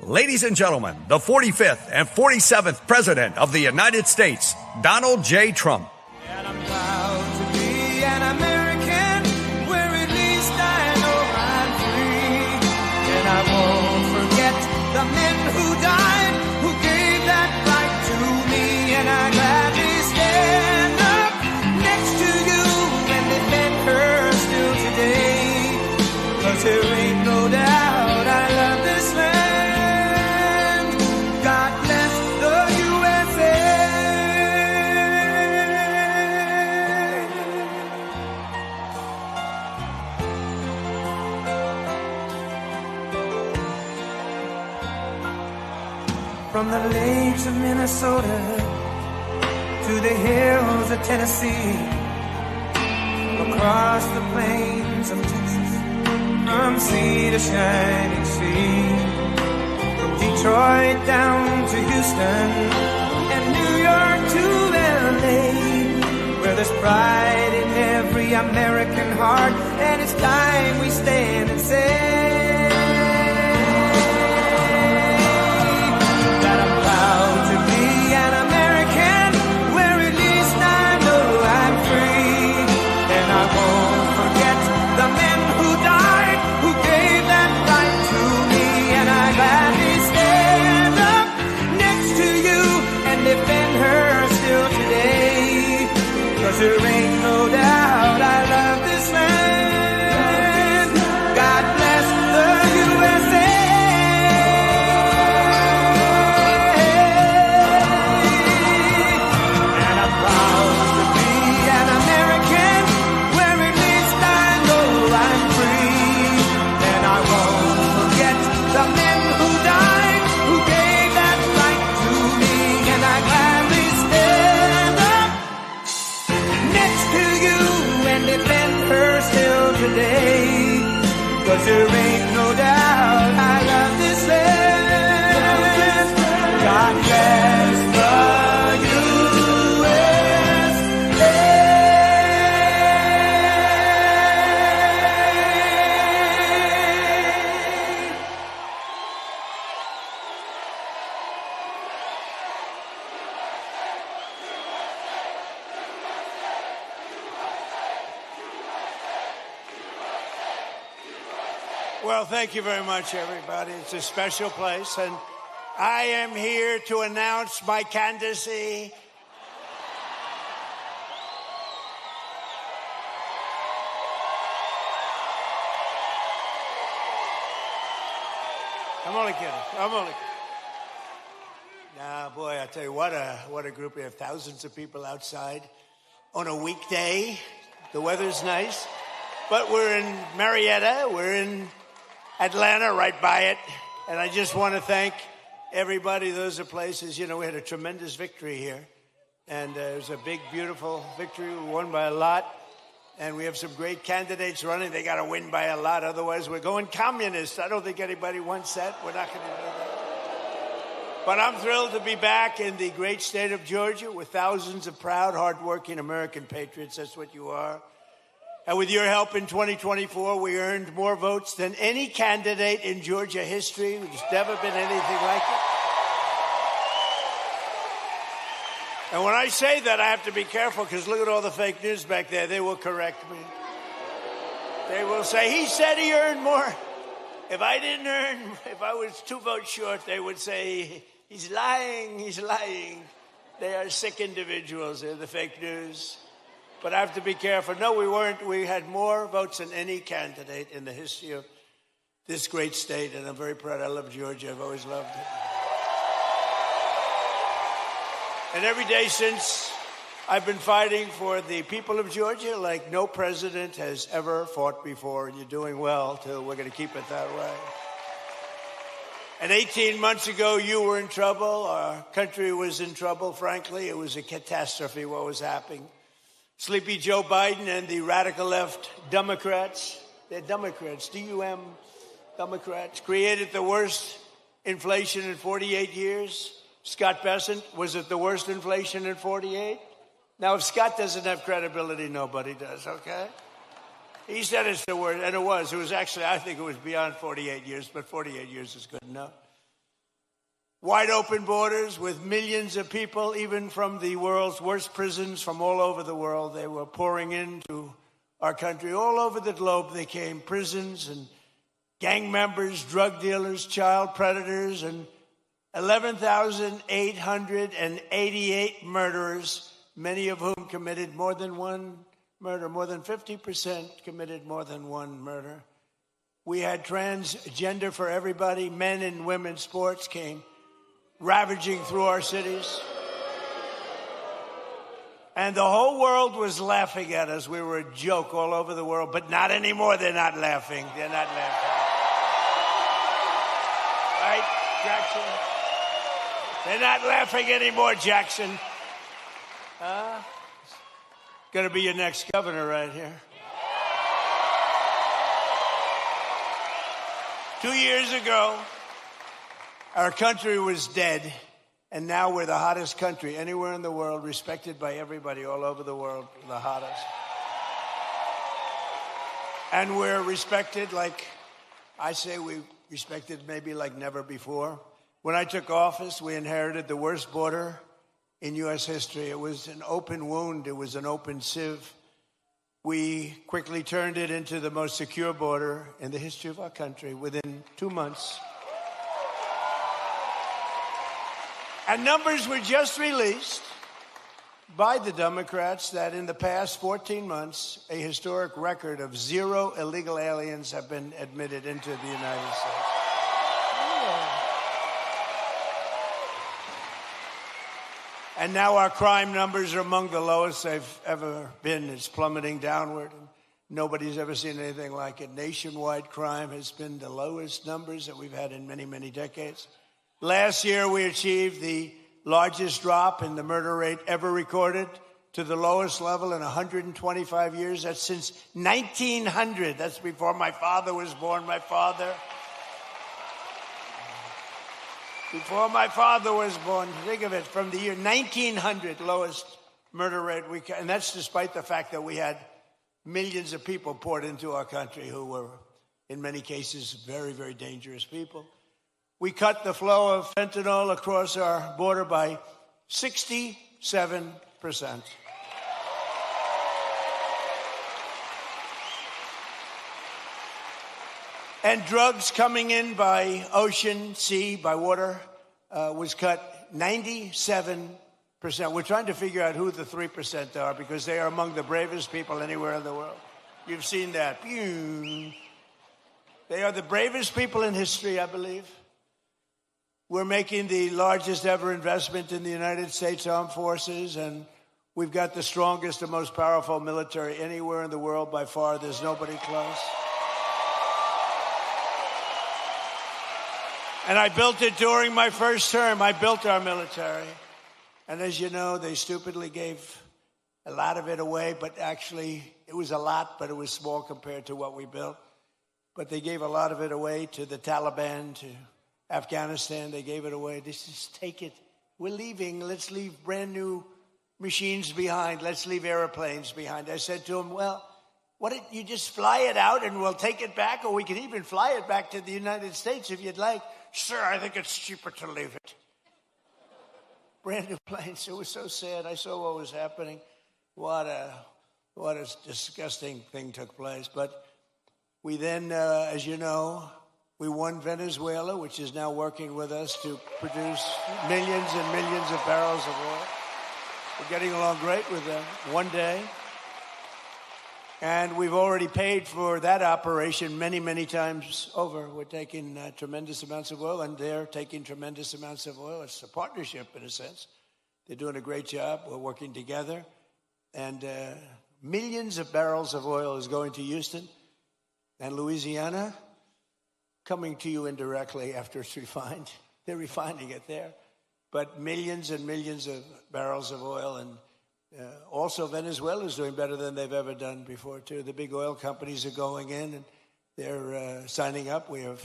Ladies and gentlemen, the 45th and 47th President of the United States, Donald J. Trump. And I'm proud to be an American, where at least I know I'm free. And I won't forget the men who died, who gave that right to me. And I gladly stand up next to you and defend her still today. 'Cause there ain't no doubt I love this land. God bless the USA. From the lakes of Minnesota to the hills of Tennessee, across the plains of Texas, from sea to shining sea, from Detroit down to Houston and New York to LA, where there's pride in every American heart, and it's time we stand and say that I'm proud to be an American, where at least I know I'm free. And I won't forget the men who died, who gave that right to me. And I gladly stand up next to you and defend her still today. 'Cause there ain't no doubt I love this land. God bless the USA. And I'm proud to be an American, where at least I know I'm free. And I won't forget the men who died, who gave that right to me. And I gladly stand up next to you and defend her still today. 'Cause there ain't no doubt I love this land. God bless the Well, thank you very much, everybody. It's a special place, and I am here to announce my candidacy. I'm only kidding. Nah, boy, I tell you, what a group. We have thousands of people outside on a weekday. The weather's nice. But we're in Marietta. We're in Atlanta, right by it. And I just want to thank everybody. Those are places, you know, we had a tremendous victory here. And it was a big, beautiful victory. We won by a lot. And we have some great candidates running. They got to win by a lot. Otherwise, we're going communist. I don't think anybody wants that. We're not going to do that. But I'm thrilled to be back in the great state of Georgia with thousands of proud, hardworking American patriots. That's what you are. And with your help in 2024, we earned more votes than any candidate in Georgia history. There's never been anything like it. And when I say that, I have to be careful, because look at all the fake news back there. They will correct me. They will say, he said he earned more. If I was 2 votes short, they would say, he's lying, he's lying. They are sick individuals. They're the fake news. But I have to be careful. No, we weren't. We had more votes than any candidate in the history of this great state, and I'm very proud. I love Georgia. I've always loved it. And every day since, I've been fighting for the people of Georgia like no president has ever fought before, and you're doing well, too. We're going to keep it that way. And 18 months ago, you were in trouble. Our country was in trouble, frankly. It was a catastrophe what was happening. Sleepy Joe Biden and the radical left Democrats, they're Democrats, D-U-M, Democrats, created the worst inflation in 48 years. Scott Bessent, was it the worst inflation in 48? Now, if Scott doesn't have credibility, nobody does, okay? He said it's the worst, and it was. It was actually, I think it was beyond 48 years, but 48 years is good enough. wide open borders with millions of people, even from the world's worst prisons from all over the world. They were pouring into our country. All over the globe they came, prisons and gang members, drug dealers, child predators, and 11,888 murderers, many of whom committed more than one murder. More than 50% committed more than one murder. We had transgender for everybody. Men and women's sports came ravaging through our cities. And the whole world was laughing at us. We were a joke all over the world, but not anymore. They're not laughing. They're not laughing. Right, Jackson? They're not laughing anymore, Jackson. Gonna be your next governor right here. 2 years ago, our country was dead, and now we're the hottest country anywhere in the world, respected by everybody all over the world, the hottest. And we're respected like, I say we respected maybe like never before. When I took office, we inherited the worst border in U.S. history. It was an open wound. It was an open sieve. We quickly turned it into the most secure border in the history of our country within 2 months. And numbers were just released by the Democrats that in the past 14 months, a historic record of 0 illegal aliens have been admitted into the United States. And now our crime numbers are among the lowest they've ever been. It's plummeting downward. And nobody's ever seen anything like it. Nationwide crime has been the lowest numbers that we've had in many, many decades. Last year, we achieved the largest drop in the murder rate ever recorded to the lowest level in 125 years. That's since 1900. That's before my father was born. Before my father was born, think of it, from the year 1900, lowest murder rate. And that's despite the fact that we had millions of people poured into our country who were, in many cases, very, very dangerous people. We cut the flow of fentanyl across our border by 67%. And drugs coming in by ocean, sea, by water was cut 97%. We're trying to figure out who the 3% are because they are among the bravest people anywhere in the world. You've seen that. They are the bravest people in history, I believe. We're making the largest ever investment in the United States Armed Forces, and we've got the strongest and most powerful military anywhere in the world by far. There's nobody close. And I built it during my first term. I built our military. And as you know, they stupidly gave a lot of it away, but actually it was a lot, but it was small compared to what we built. But they gave a lot of it away to the Taliban, to Afghanistan. They gave it away. They just take it. We're leaving. Let's leave brand new machines behind. Let's leave airplanes behind. I said to them, well, why don't you just fly it out and we'll take it back, or we can even fly it back to the United States if you'd like. Sir, I think it's cheaper to leave it. Brand new planes. It was so sad. I saw what was happening. What a disgusting thing took place. But we then, as you know, we won Venezuela, which is now working with us to produce millions and millions of barrels of oil. We're getting along great with them. One day. And we've already paid for that operation many, many times over. We're taking tremendous amounts of oil, and they're taking tremendous amounts of oil. It's a partnership, in a sense. They're doing a great job. We're working together. And millions of barrels of oil is going to Houston and Louisiana, coming to you indirectly after it's refined. They're refining it there. But millions and millions of barrels of oil. And also, Venezuela is doing better than they've ever done before, too. The big oil companies are going in, and they're signing up. We have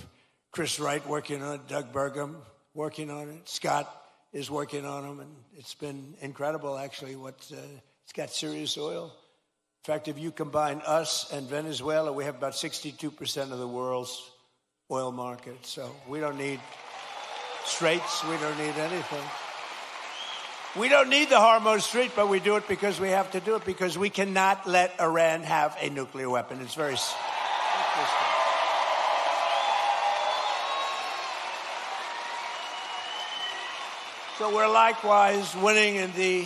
Chris Wright working on it, Doug Burgum working on it, Scott is working on them, and it's been incredible, actually. It's got serious oil. In fact, if you combine us and Venezuela, we have about 62% of the world's oil market. So we don't need straits. We don't need anything. We don't need the Hormuz Strait, but we do it because we have to do it, because we cannot let Iran have a nuclear weapon. It's very simple. So we're likewise winning in the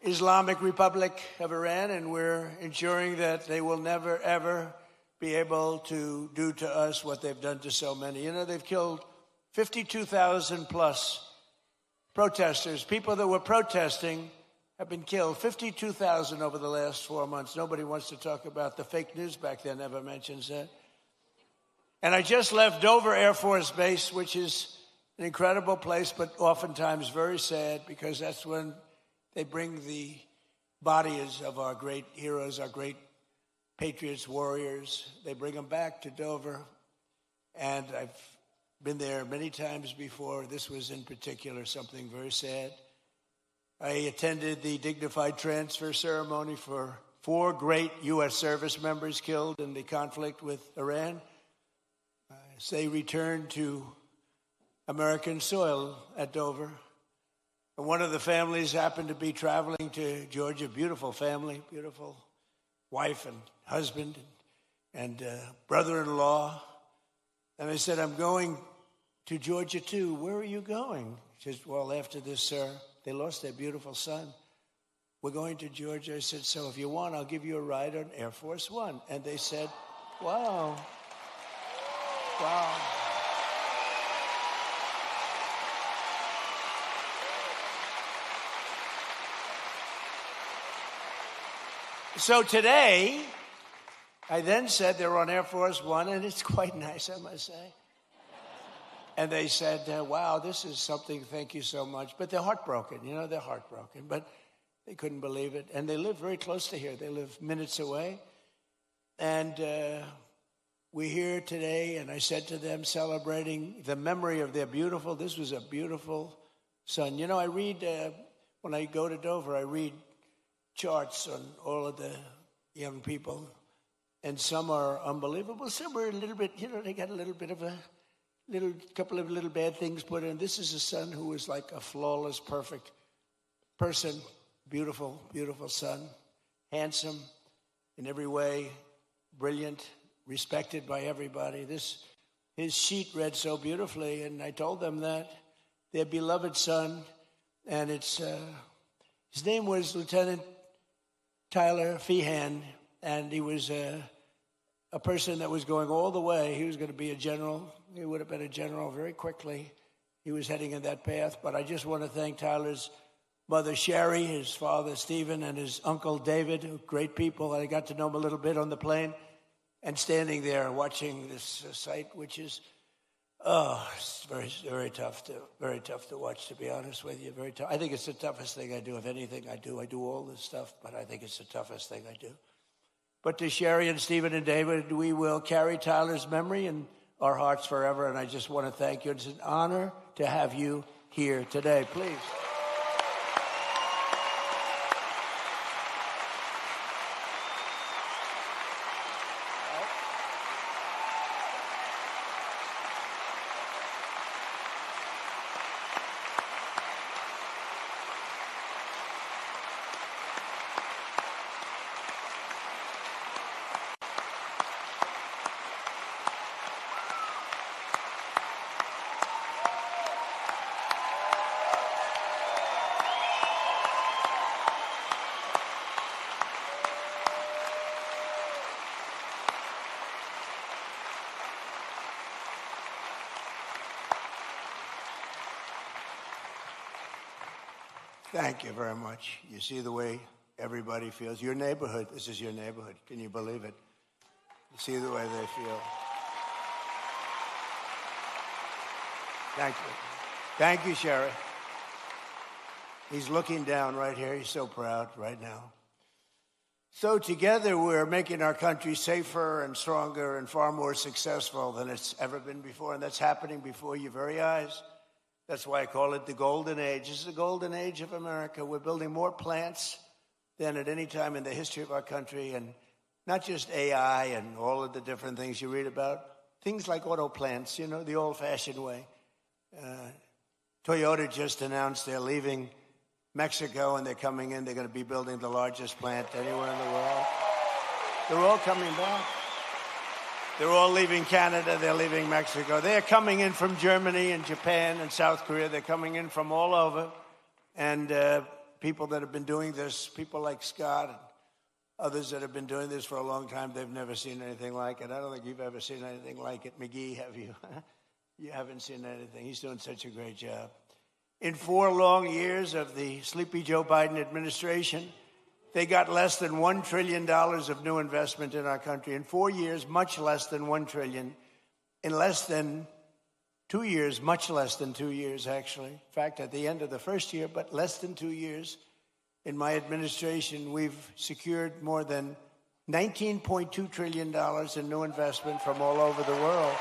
Islamic Republic of Iran, and we're ensuring that they will never, ever be able to do to us what they've done to so many. You know, they've killed 52,000 plus protesters. People that were protesting have been killed. 52,000 over the last 4 months. Nobody wants to talk about the fake news back then, never mentions that. And I just left Dover Air Force Base, which is an incredible place, but oftentimes very sad, because that's when they bring the bodies of our great heroes, our great patriots, warriors. They bring them back to Dover. And I've been there many times before. This was in particular something very sad. I attended the dignified transfer ceremony for 4 great U.S. service members killed in the conflict with Iran. As they returned to American soil at Dover. And one of the families happened to be traveling to Georgia. Beautiful family, beautiful wife and husband and brother-in-law. And I said, I'm going to Georgia too. Where are you going? She said, well, after this, sir, they lost their beautiful son. We're going to Georgia. I said, so if you want, I'll give you a ride on Air Force One. And they said, wow. Wow. So today, I then said they're on Air Force One, and it's quite nice, I must say. And they said, wow, this is something, thank you so much. But they're heartbroken, you know, they're heartbroken. But they couldn't believe it. And they live very close to here. They live minutes away. And we're here today, and I said to them, celebrating the memory of their beautiful, this was a beautiful son. You know, I read, when I go to Dover, I read charts on all of the young people, and some are unbelievable. Some are a little bit, you know, they got a little bit of a couple of little bad things put in. This is a son who is like a flawless, perfect person, beautiful, beautiful son, handsome in every way, brilliant, respected by everybody. His sheet read so beautifully, and I told them that their beloved son, and it's his name was Lieutenant Tyler Feehan, and he was a person that was going all the way. He was going to be a general. He would have been a general very quickly. He was heading in that path. But I just want to thank Tyler's mother, Sherry, his father, Stephen, and his uncle, David, great people. I got to know them a little bit on the plane, and standing there watching this sight, which is, it's very, very tough to watch, to be honest with you. Very tough. I think it's the toughest thing I do. If anything I do all this stuff, but I think it's the toughest thing I do. But to Sherry and Stephen and David, we will carry Tyler's memory in our hearts forever. And I just want to thank you. It's an honor to have you here today. Please. Thank you very much. You see the way everybody feels. Your neighborhood, this is your neighborhood. Can you believe it? You see the way they feel. Thank you. Thank you, Sherry. He's looking down right here. He's so proud right now. So together we're making our country safer and stronger and far more successful than it's ever been before. And that's happening before your very eyes. That's why I call it the golden age. This is the golden age of America. We're building more plants than at any time in the history of our country. And not just AI and all of the different things you read about. Things like auto plants, you know, the old-fashioned way. Toyota just announced they're leaving Mexico and they're coming in. They're going to be building the largest plant anywhere in the world. They're all coming back. They're all leaving Canada. They're leaving Mexico. They're coming in from Germany and Japan and South Korea. They're coming in from all over. And people that have been doing this, people like Scott and others that have been doing this for a long time, they've never seen anything like it. I don't think you've ever seen anything like it. McGee, have you? You haven't seen anything. He's doing such a great job. In 4 long years of the sleepy Joe Biden administration, they got less than $1 trillion of new investment in our country. In 4 years, much less than $1 trillion. In less than 2 years, much less than 2 years, actually. In fact, at the end of the first year, but less than 2 years, in my administration, we've secured more than $19.2 trillion in new investment from all over the world.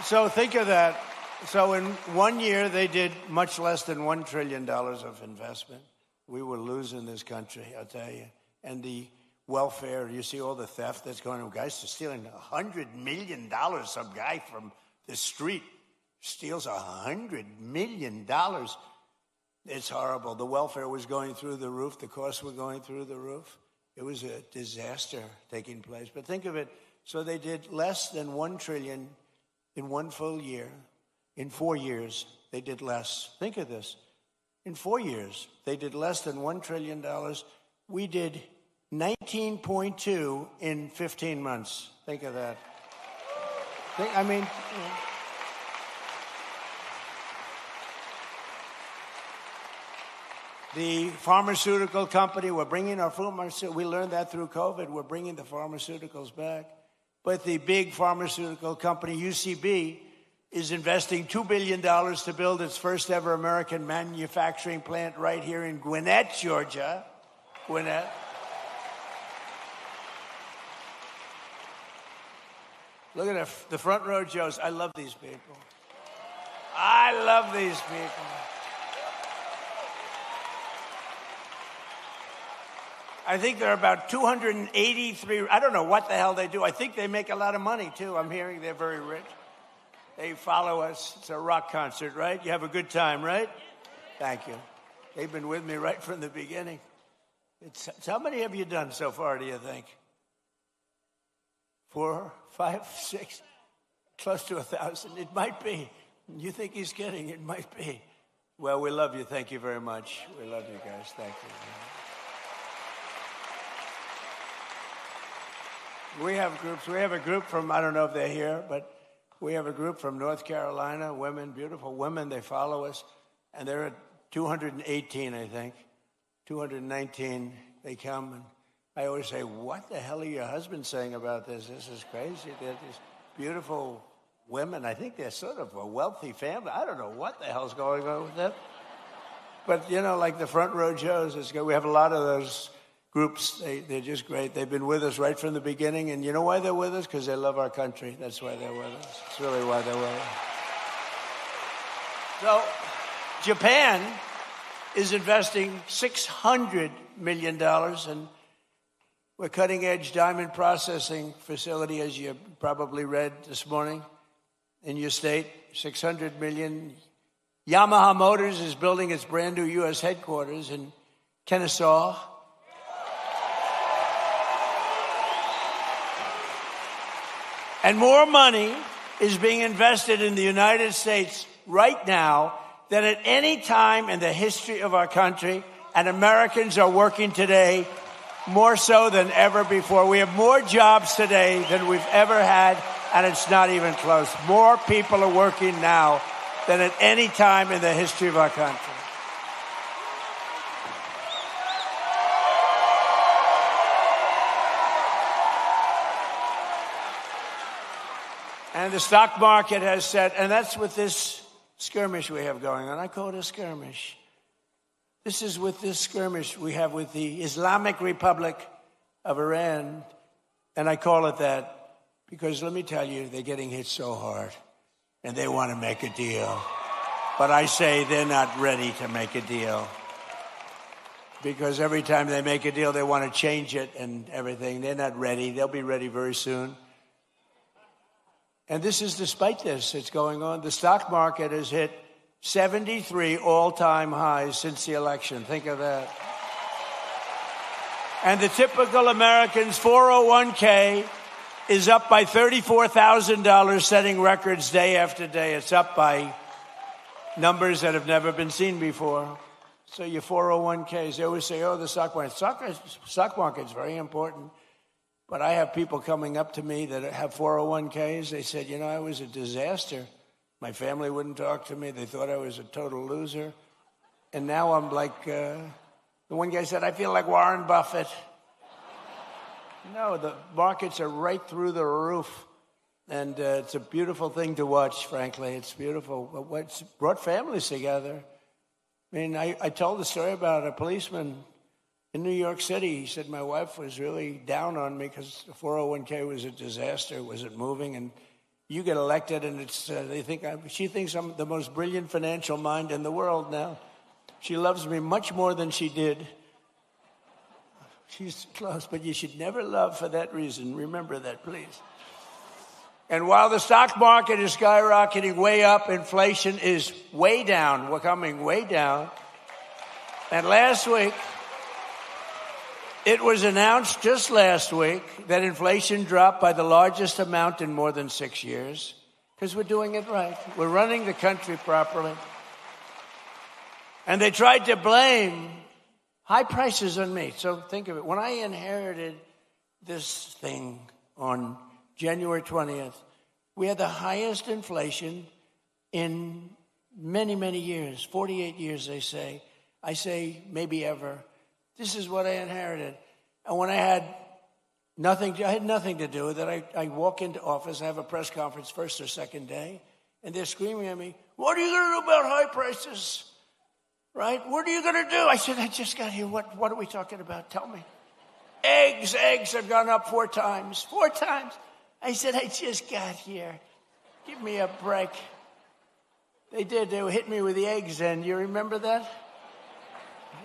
So think of that. So in 1 year, they did much less than $1 trillion of investment. We were losing this country, I'll tell you. And the welfare, you see all the theft that's going on. Guys are stealing $100 million. Some guy from the street steals $100 million. It's horrible. The welfare was going through the roof. The costs were going through the roof. It was a disaster taking place. But think of it. So they did less than $1 trillion in 1 full year. In 4 years, they did less. Think of this. In 4 years, they did less than $1 trillion. We did 19.2 in 15 months. Think of that. I mean, the pharmaceutical company, we're bringing our pharmaceuticals. We learned that through COVID. We're bringing the pharmaceuticals back. But the big pharmaceutical company, UCB, is investing $2 billion to build its first ever American manufacturing plant right here in Gwinnett, Georgia. Gwinnett. Look at the front row Joes. I love these people. I love these people. I think there are about 283. I don't know what the hell they do. I think they make a lot of money, too. I'm hearing they're very rich. They follow us. It's a rock concert, right? You have a good time, right? Thank you. They've been with me right from the beginning. How many have you done so far, do you think? 4, 5, 6, close to 1,000. It might be. You think he's kidding? It might be. Well, we love you. Thank you very much. We love you guys. Thank you. We have groups. We have a group from, I don't know if they're here, but we have a group from North Carolina, women, beautiful women. They follow us, and they're at 218, I think. 219, they come, and I always say, what the hell are your husbands saying about this? This is crazy. They're these beautiful women. I think they're sort of a wealthy family. I don't know what the hell's going on with them. But, you know, like the front row Joes, it's good. We have a lot of those groups. They're just great. They've been with us right from the beginning. And you know why they're with us? Because they love our country. That's why they're with us. It's really why they're with us. So Japan is investing $600 million in a cutting-edge diamond processing facility, as you probably read this morning in your state. $600 million. Yamaha Motors is building its brand new U.S. headquarters in Kennesaw. And more money is being invested in the United States right now than at any time in the history of our country. And Americans are working today more so than ever before. We have more jobs today than we've ever had, and it's not even close. More people are working now than at any time in the history of our country. And the stock market has said, and that's with this skirmish we have going on. I call it a skirmish. This is with this skirmish we have with the Islamic Republic of Iran. And I call it that because, let me tell you, they're getting hit so hard. And they want to make a deal. But I say they're not ready to make a deal. Because every time they make a deal, they want to change it and everything. They're not ready. They'll be ready very soon. And this is despite this. It's going on. The stock market has hit 73 all-time highs since the election. Think of that. And the typical American's 401k is up by $34,000, setting records day after day. It's up by numbers that have never been seen before. So your 401ks, they always say, oh, the stock market. Stock market's very important. But I have people coming up to me that have 401ks. They said, you know, I was a disaster. My family wouldn't talk to me. They thought I was a total loser. And now I'm like, the one guy said, I feel like Warren Buffett. No, the markets are right through the roof. And it's a beautiful thing to watch, frankly. It's beautiful. What's brought families together. I mean, I told the story about a policeman in New York City. He said, my wife was really down on me because the 401k was a disaster. It wasn't moving. And you get elected, and it's she thinks I'm the most brilliant financial mind in the world now. She loves me much more than she did. She's close, but you should never love for that reason. Remember that, please. And while the stock market is skyrocketing way up, inflation is way down. We're coming way down. And last week, it was announced just last week that inflation dropped by the largest amount in more than 6 years because we're doing it right. We're running the country properly. And they tried to blame high prices on me. So think of it. When I inherited this thing on January 20th, we had the highest inflation in many, many years, 48 years, they say. I say maybe ever. This is what I inherited. And when I had nothing to do with it. I walk into office, I have a press conference first or second day, and they're screaming at me, what are you going to do about high prices? Right? What are you going to do? I said, I just got here. What are we talking about? Tell me. Eggs have gone up 4 times. 4 times. I said, I just got here. Give me a break. They did. They hit me with the eggs, and you remember that?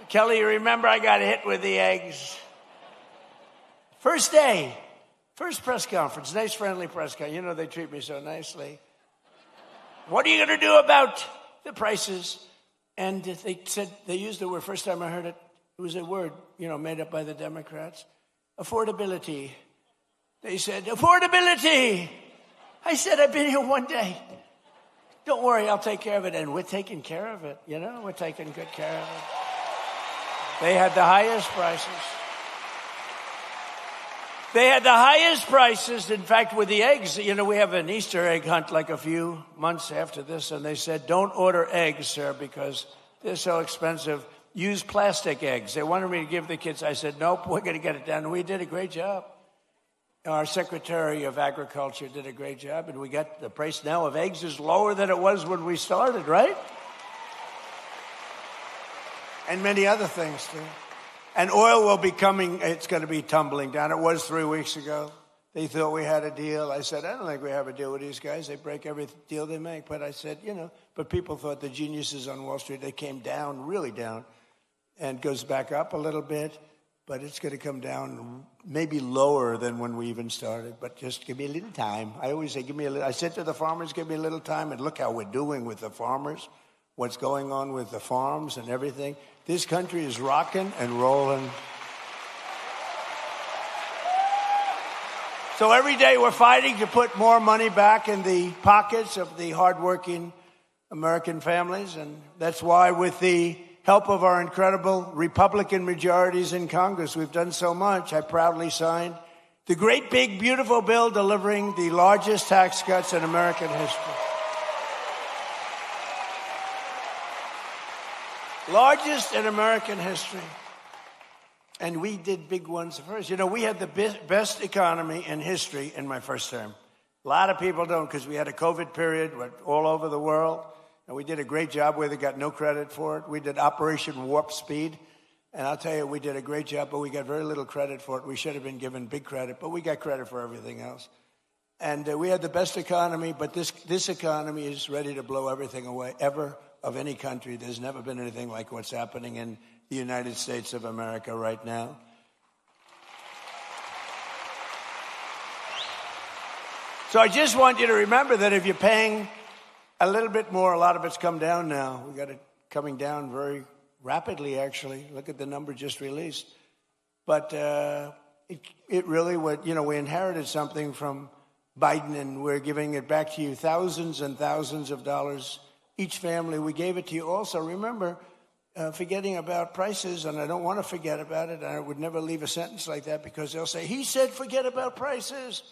Kelly, you remember I got hit with the eggs. First day, first press conference, nice friendly press conference. You know they treat me so nicely. What are you going to do about the prices? And they said, they used the word, first time I heard it, it was a word, made up by the Democrats. Affordability. They said, affordability. I said, I've been here 1 day. Don't worry, I'll take care of it. And we're taking care of it, we're taking good care of it. They had the highest prices. They had the highest prices. In fact, with the eggs, we have an Easter egg hunt like a few months after this, and they said, don't order eggs, sir, because they're so expensive. Use plastic eggs. They wanted me to give the kids. I said, nope, we're going to get it done. And we did a great job. Our Secretary of Agriculture did a great job, and we got the price now of eggs is lower than it was when we started, right? And many other things, too. And oil will be coming, it's going to be tumbling down. It was 3 weeks ago. They thought we had a deal. I said, I don't think we have a deal with these guys. They break every deal they make. But I said, but people thought the geniuses on Wall Street, they came down, really down, and goes back up a little bit. But it's going to come down maybe lower than when we even started. But just give me a little time. I always say, give me a little. I said to the farmers, give me a little time. And look how we're doing with the farmers, what's going on with the farms and everything. This country is rocking and rolling. So every day we're fighting to put more money back in the pockets of the hardworking American families. And that's why with the help of our incredible Republican majorities in Congress, we've done so much. I proudly signed the great, big, beautiful bill delivering the largest tax cuts in American history. Largest in American history. And we did big ones first. We had the best economy in history in my first term. A lot of people don't because we had a COVID period all over the world. And we did a great job where they got no credit for it. We did Operation Warp Speed. And I'll tell you, we did a great job, but we got very little credit for it. We should have been given big credit, but we got credit for everything else. And we had the best economy, but this economy is ready to blow everything away, ever, of any country. There's never been anything like what's happening in the United States of America right now. So I just want you to remember that if you're paying a little bit more, a lot of it's come down now. We got it coming down very rapidly, actually. Look at the number just released. But it really would, we inherited something from Biden, and we're giving it back to you, thousands and thousands of dollars each family. We gave it to you also. Remember, forgetting about prices, and I don't want to forget about it. I would never leave a sentence like that because they'll say, he said forget about prices.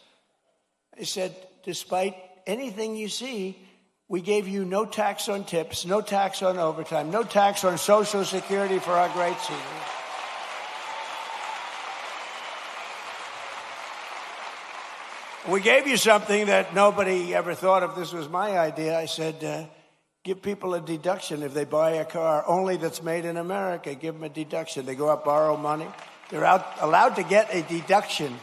I said, despite anything you see, we gave you no tax on tips, no tax on overtime, no tax on Social Security for our great seniors. We gave you something that nobody ever thought of. This was my idea. I said, give people a deduction if they buy a car only that's made in America. Give them a deduction. They go out, borrow money. They're allowed to get a deduction.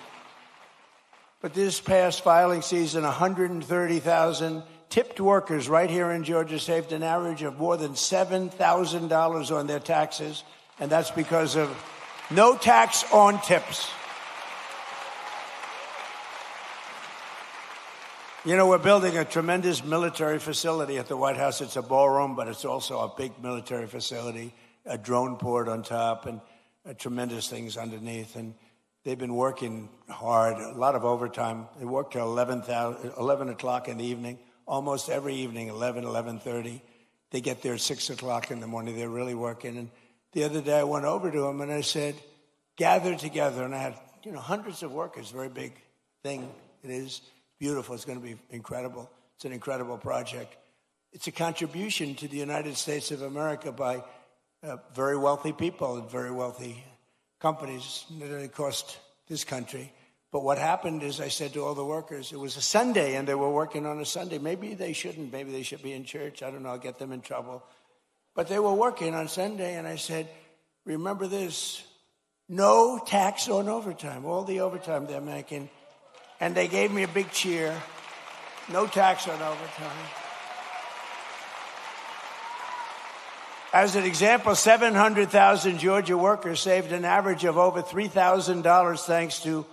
But this past filing season, 130,000 tipped workers right here in Georgia saved an average of more than $7,000 on their taxes. And that's because of no tax on tips. We're building a tremendous military facility at the White House. It's a ballroom, but it's also a big military facility, a drone port on top, and tremendous things underneath. And they've been working hard, a lot of overtime. They work till 11 o'clock in the evening, almost every evening, 11:30. They get there at 6 o'clock in the morning. They're really working. And the other day I went over to them and I said, gather together. And I had, hundreds of workers, very big thing it is. Beautiful. It's going to be incredible. It's an incredible project. It's a contribution to the United States of America by very wealthy people and very wealthy companies that cost this country. But what happened is I said to all the workers, it was a Sunday and they were working on a Sunday. Maybe they shouldn't. Maybe they should be in church. I don't know. I'll get them in trouble. But they were working on Sunday and I said, remember this, no tax on overtime, all the overtime they're making. And they gave me a big cheer. No tax on overtime. As an example, 700,000 Georgia workers saved an average of over $3,000 thanks to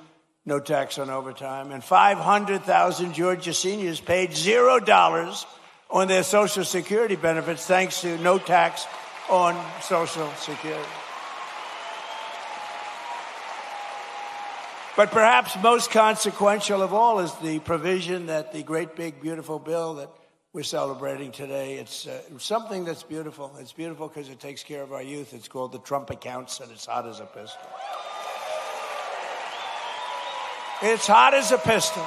no tax on overtime. And 500,000 Georgia seniors paid $0 on their Social Security benefits thanks to no tax on Social Security. But perhaps most consequential of all is the provision that the great, big, beautiful bill that we're celebrating today. It's something that's beautiful. It's beautiful because it takes care of our youth. It's called the Trump accounts, and it's hot as a pistol. It's hot as a pistol.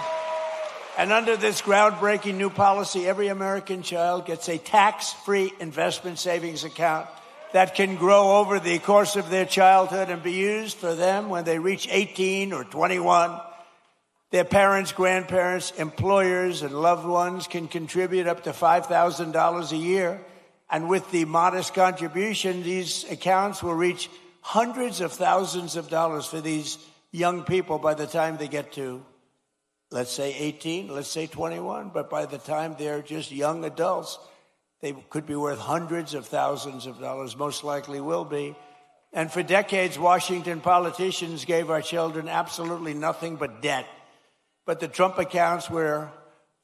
And under this groundbreaking new policy, every American child gets a tax-free investment savings account that can grow over the course of their childhood and be used for them when they reach 18 or 21. Their parents, grandparents, employers, and loved ones can contribute up to $5,000 a year. And with the modest contribution, these accounts will reach hundreds of thousands of dollars for these young people by the time they get to, let's say 18, let's say 21. But by the time they're just young adults, they could be worth hundreds of thousands of dollars, most likely will be. And for decades, Washington politicians gave our children absolutely nothing but debt. But the Trump accounts, we're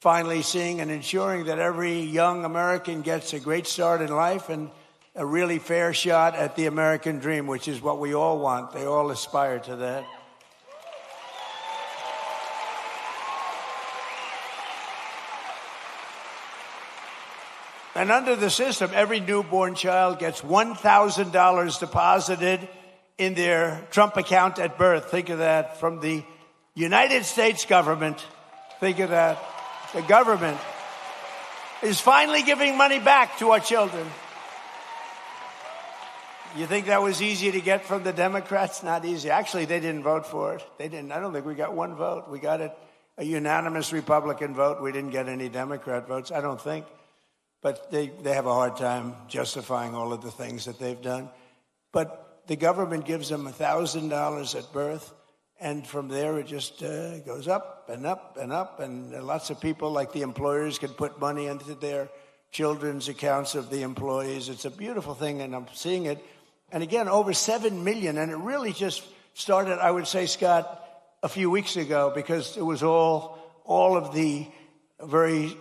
finally seeing and ensuring that every young American gets a great start in life and a really fair shot at the American dream, which is what we all want. They all aspire to that. And under the system, every newborn child gets $1,000 deposited in their Trump account at birth. Think of that. From the United States government. Think of that. The government is finally giving money back to our children. You think that was easy to get from the Democrats? Not easy. Actually, they didn't vote for it. They didn't. I don't think we got one vote. We got a unanimous Republican vote. We didn't get any Democrat votes, I don't think. But they have a hard time justifying all of the things that they've done. But the government gives them $1,000 at birth, and from there it just goes up and up and up. And lots of people, like the employers, can put money into their children's accounts of the employees. It's a beautiful thing, and I'm seeing it. And again, over 7 million, and it really just started, I would say, Scott, a few weeks ago, because it was all all of the very,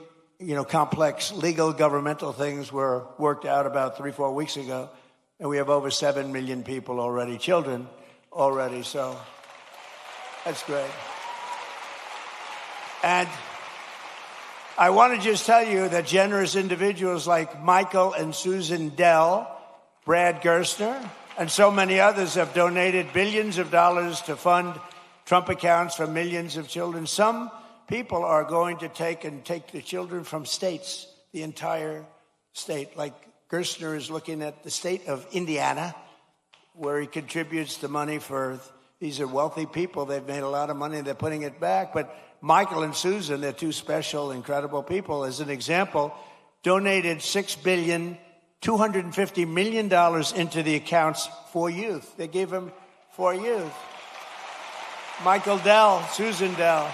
complex legal governmental things were worked out about 3-4 weeks ago. And we have over 7 million people already, children already. So that's great. And I want to just tell you that generous individuals like Michael and Susan Dell, Brad Gerstner, and so many others have donated billions of dollars to fund Trump accounts for millions of children. Some people are going to take the children from states, the entire state. Like Gerstner is looking at the state of Indiana, where he contributes the money for, these are wealthy people. They've made a lot of money. They're putting it back. But Michael and Susan, they're two special, incredible people. As an example, donated $6.25 billion into the accounts for youth. They gave them for youth. Michael Dell, Susan Dell.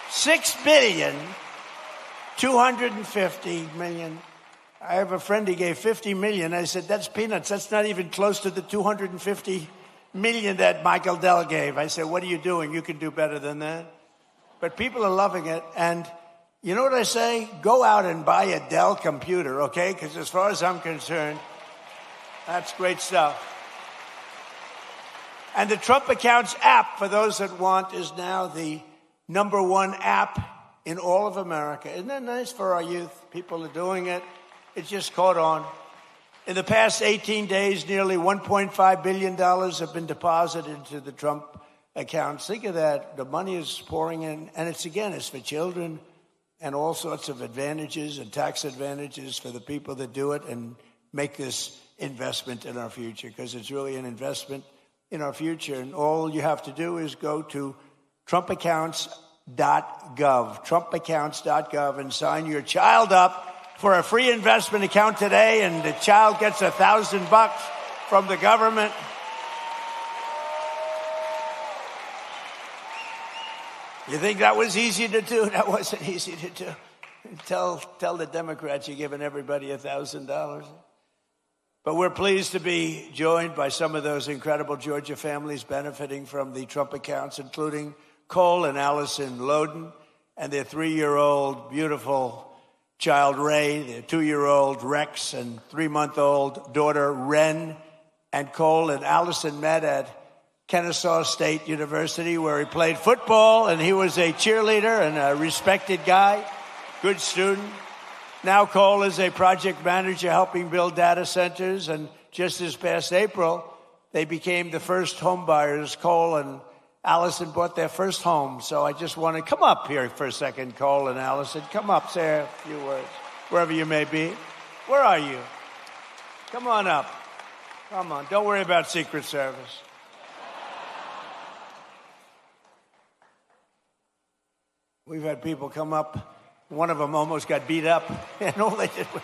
$6.25 billion. I have a friend, he gave $50 million. I said, that's peanuts. That's not even close to the $250 million that Michael Dell gave. I said, what are you doing? You can do better than that. But people are loving it. And you know what I say? Go out and buy a Dell computer, okay? Because as far as I'm concerned, that's great stuff. And the Trump Accounts app, for those that want, is now the #1 app in all of America. Isn't that nice for our youth? People are doing it. It just caught on. In the past 18 days, nearly $1.5 billion have been deposited into the Trump accounts. Think of that. The money is pouring in. And it's for children and all sorts of advantages and tax advantages for the people that do it and make this investment in our future, because it's really an investment in our future. And all you have to do is go to trumpaccounts.gov, and sign your child up for a free investment account today, and the child gets $1,000 from the government. You think that was easy to do? That wasn't easy to do. Tell the Democrats you're giving everybody $1,000. But we're pleased to be joined by some of those incredible Georgia families benefiting from the Trump accounts, including Cole and Allison Loden and their 3-year-old beautiful child Ray, their 2-year-old Rex, and 3-month-old daughter Ren. And Cole and Allison met at Kennesaw State University, where he played football, and he was a cheerleader and a respected guy, good student. Now Cole is a project manager helping build data centers, and just this past April, they became the first home buyers. Cole and Allison bought their first home. So I just want to come up here for a second, Cole and Allison. Come up, say a few words, wherever you may be. Where are you? Come on up. Come on. Don't worry about Secret Service. We've had people come up. One of them almost got beat up, and all they did was,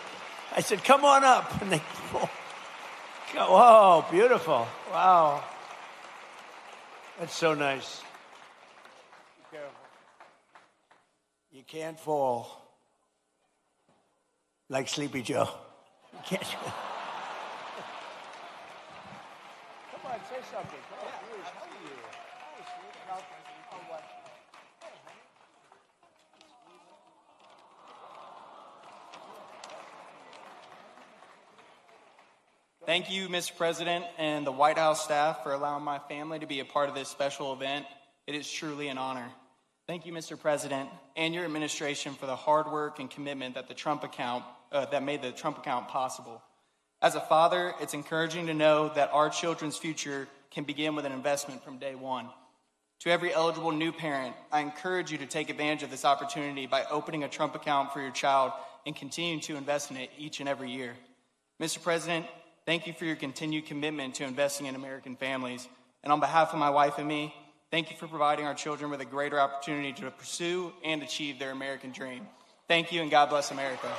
I said, come on up. And they, oh, beautiful. Wow. That's so nice. Be careful. You can't fall like Sleepy Joe. You can't. Come on, say something. Come on, how are you? Hi, sweet. Oh, what? Thank you, Mr. President, and the White House staff for allowing my family to be a part of this special event. It is truly an honor. Thank you, Mr. President, and your administration for the hard work and commitment that that made the Trump account possible. As a father, it's encouraging to know that our children's future can begin with an investment from day one. To every eligible new parent, I encourage you to take advantage of this opportunity by opening a Trump account for your child and continuing to invest in it each and every year. Mr. President, thank you for your continued commitment to investing in American families. And on behalf of my wife and me, thank you for providing our children with a greater opportunity to pursue and achieve their American dream. Thank you, and God bless America.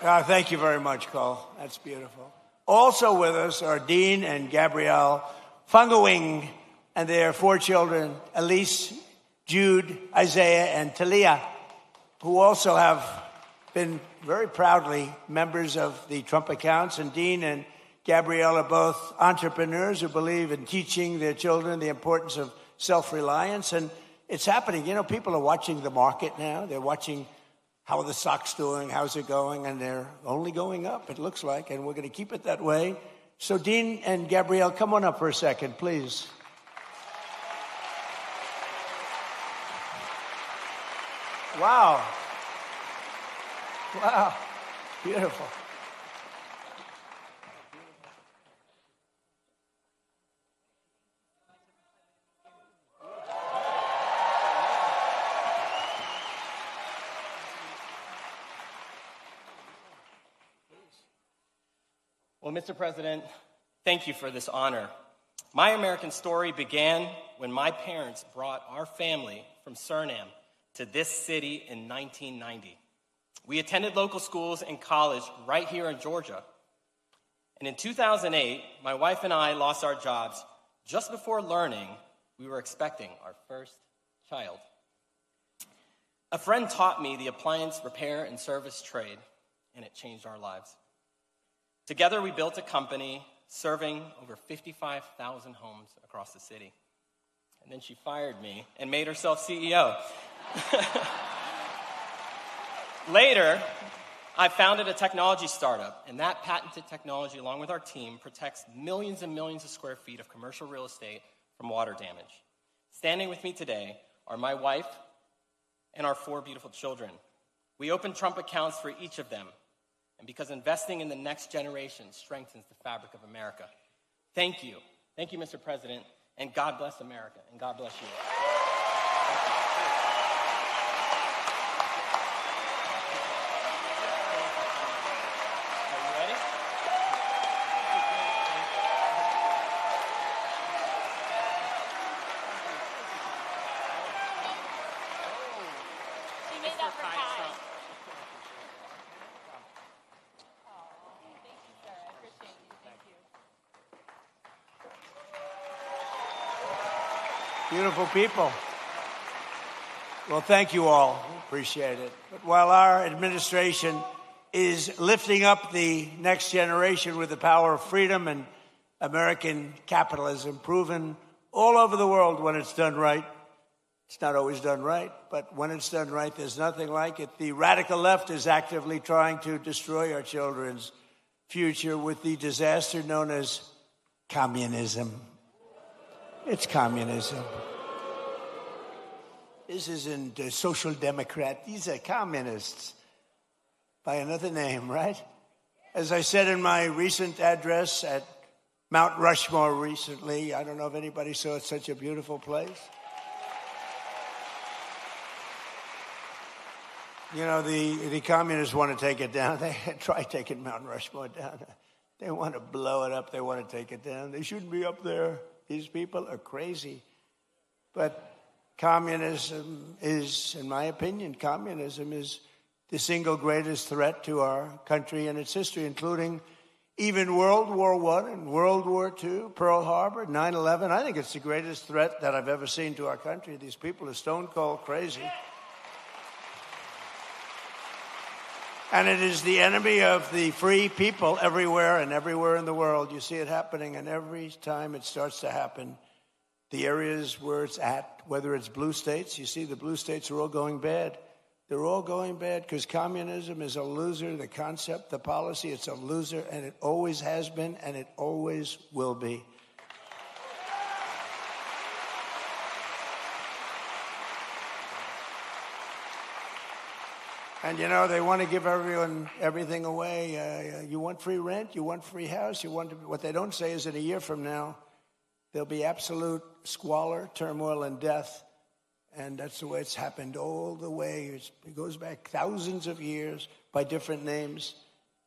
Thank you very much, Cole. That's beautiful. Also with us are Dean and Gabrielle Fungawing and their 4 children, Elise, Jude, Isaiah, and Talia, who also have been very proudly members of the Trump accounts. And Dean and Gabrielle are both entrepreneurs who believe in teaching their children the importance of self-reliance. And it's happening. You know, people are watching the market now. They're watching how are the stocks doing, how's it going, and they're only going up, it looks like, and we're going to keep it that way. So Dean and Gabrielle, come on up for a second, please. Wow. Wow. Beautiful. Well, Mr. President, thank you for this honor. My American story began when my parents brought our family from Suriname to this city in 1990. We attended local schools and college right here in Georgia. And in 2008, my wife and I lost our jobs just before learning we were expecting our first child. A friend taught me the appliance repair and service trade, and it changed our lives. Together, we built a company serving over 55,000 homes across the city. And then she fired me and made herself CEO. Later, I founded a technology startup, and that patented technology, along with our team, protects millions and millions of square feet of commercial real estate from water damage. Standing with me today are my wife and our 4 beautiful children. We opened Trump accounts for each of them, and because investing in the next generation strengthens the fabric of America. Thank you. Thank you, Mr. President, and God bless America, and God bless you. Are you ready? She made that for Kai. Beautiful people. Well, thank you all. Appreciate it. But while our administration is lifting up the next generation with the power of freedom and American capitalism, proven all over the world when it's done right, it's not always done right, but when it's done right, there's nothing like it. The radical left is actively trying to destroy our children's future with the disaster known as communism. It's communism. This isn't a social democrat. These are communists by another name, right? As I said in my recent address at Mount Rushmore recently, I don't know if anybody saw it, such a beautiful place. You know, the communists want to take it down. They try taking Mount Rushmore down. They want to blow it up. They want to take it down. They shouldn't be up there. These people are crazy. But communism is, in my opinion, communism is the single greatest threat to our country and its history, including even World War I and World War II, Pearl Harbor, 9/11. I think it's the greatest threat that I've ever seen to our country. These people are stone cold crazy. And it is the enemy of the free people everywhere and everywhere in the world. You see it happening, and every time it starts to happen, the areas where it's at, whether it's blue states, you see the blue states are all going bad. They're all going bad because communism is a loser. The concept, the policy, it's a loser, and it always has been, and it always will be. And, you know, they want to give everyone everything away. You want free rent? You want free house? What they don't say is that a year from now, there'll be absolute squalor, turmoil, and death. And that's the way it's happened all the way. It goes back thousands of years by different names.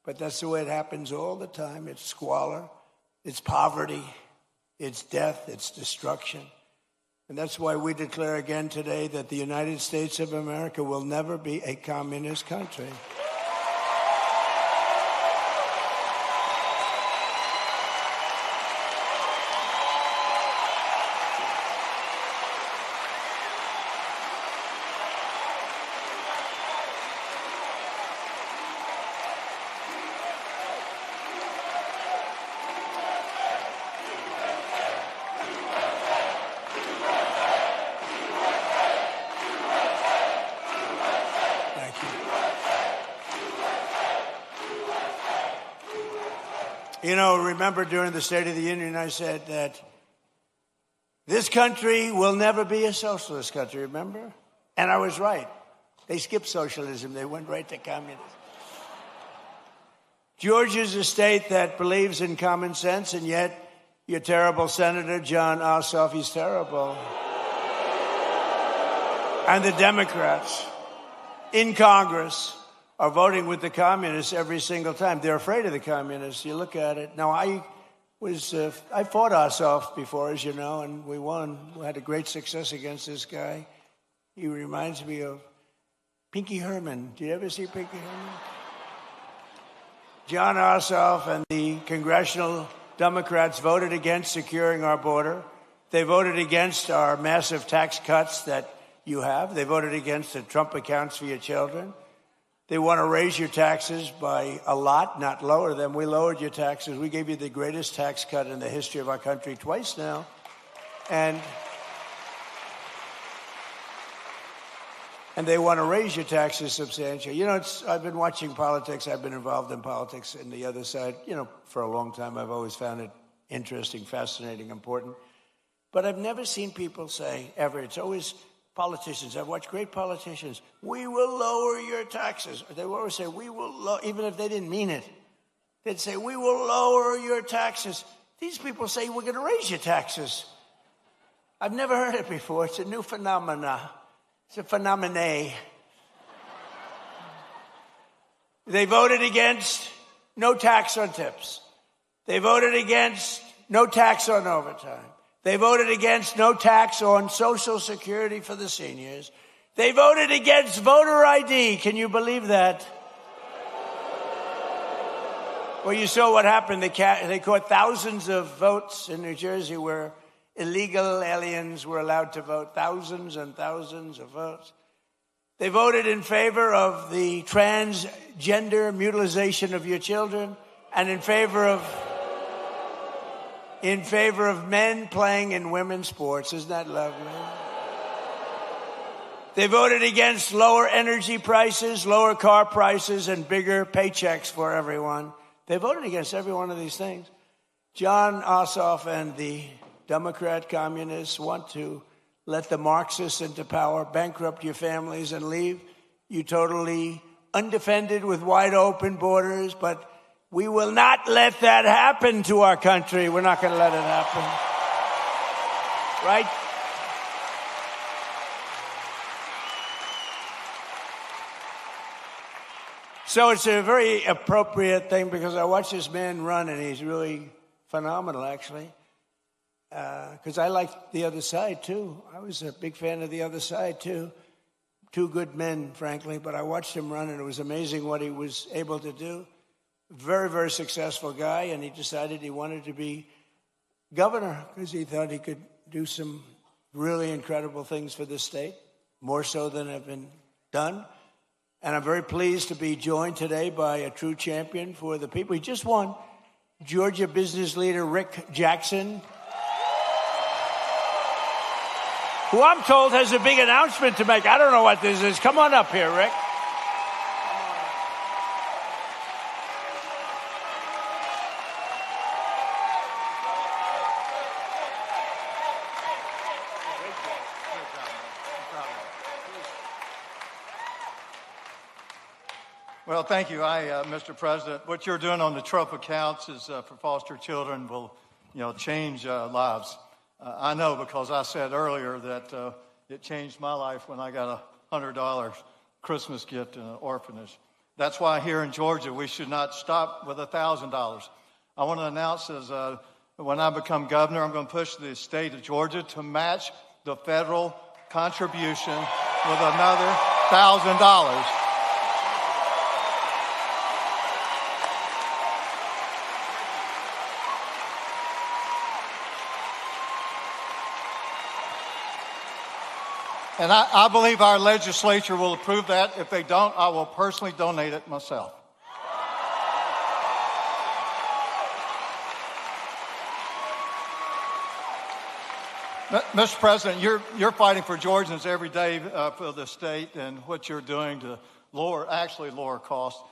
But that's the way it happens all the time. It's squalor, it's poverty, it's death, it's destruction. And that's why we declare again today that the United States of America will never be a communist country. You know, remember during the State of the Union, I said that this country will never be a socialist country, remember? And I was right. They skipped socialism. They went right to communism. Georgia's a state that believes in common sense, and yet your terrible Senator, John Ossoff, he's terrible. And the Democrats in Congress are voting with the communists every single time. They're afraid of the communists. You look at it. Now, I fought Ossoff before, as you know, and we won. We had a great success against this guy. He reminds me of Pinky Herman. Did you ever see Pinky Herman? John Ossoff and the congressional Democrats voted against securing our border. They voted against our massive tax cuts that you have. They voted against the Trump accounts for your children. They want to raise your taxes by a lot, not lower them. We lowered your taxes. We gave you the greatest tax cut in the history of our country twice now. And they want to raise your taxes substantially. You know, I've been watching politics. I've been involved in politics in the other side, you know, for a long time. I've always found it interesting, fascinating, important. But I've never seen people say, ever, it's always politicians. I've watched great politicians. We will lower your taxes. They will always say, we will, even if they didn't mean it. They'd say, we will lower your taxes. These people say, we're going to raise your taxes. I've never heard it before. It's a new phenomena. It's a phenomenon. They voted against no tax on tips. They voted against no tax on overtime. They voted against no tax on Social Security for the seniors. They voted against voter ID. Can you believe that? Well, you saw what happened. They caught thousands of votes in New Jersey where illegal aliens were allowed to vote. Thousands and thousands of votes. They voted in favor of the transgender mutilization of your children and in favor of men playing in women's sports. Isn't that lovely? They voted against lower energy prices, lower car prices, and bigger paychecks for everyone. They voted against every one of these things. John Ossoff and the Democrat communists want to let the Marxists into power, bankrupt your families, and leave you totally undefended with wide open borders, but we will not let that happen to our country. We're not going to let it happen. Right? So it's a very appropriate thing because I watch this man run and he's really phenomenal, actually. Because I like the other side, too. I was a big fan of the other side, too. Two good men, frankly, but I watched him run and it was amazing what he was able to do. Very, very successful guy, and he decided he wanted to be governor because he thought he could do some really incredible things for this state, more so than have been done. And I'm very pleased to be joined today by a true champion for the people. He just won, Georgia business leader Rick Jackson, who I'm told has a big announcement to make. I don't know what this is. Come on up here, Rick. Well, thank you, Mr. President. What you're doing on the Trump accounts is for foster children will, change lives. I know because I said earlier that it changed my life when I got a $100 Christmas gift in an orphanage. That's why here in Georgia we should not stop with $1,000. I want to announce when I become governor, I'm going to push the state of Georgia to match the federal contribution with another $1,000. And I believe our legislature will approve that. If they don't, I will personally donate it myself. Mr. President, you're fighting for Georgians every day for the state and what you're doing to lower costs.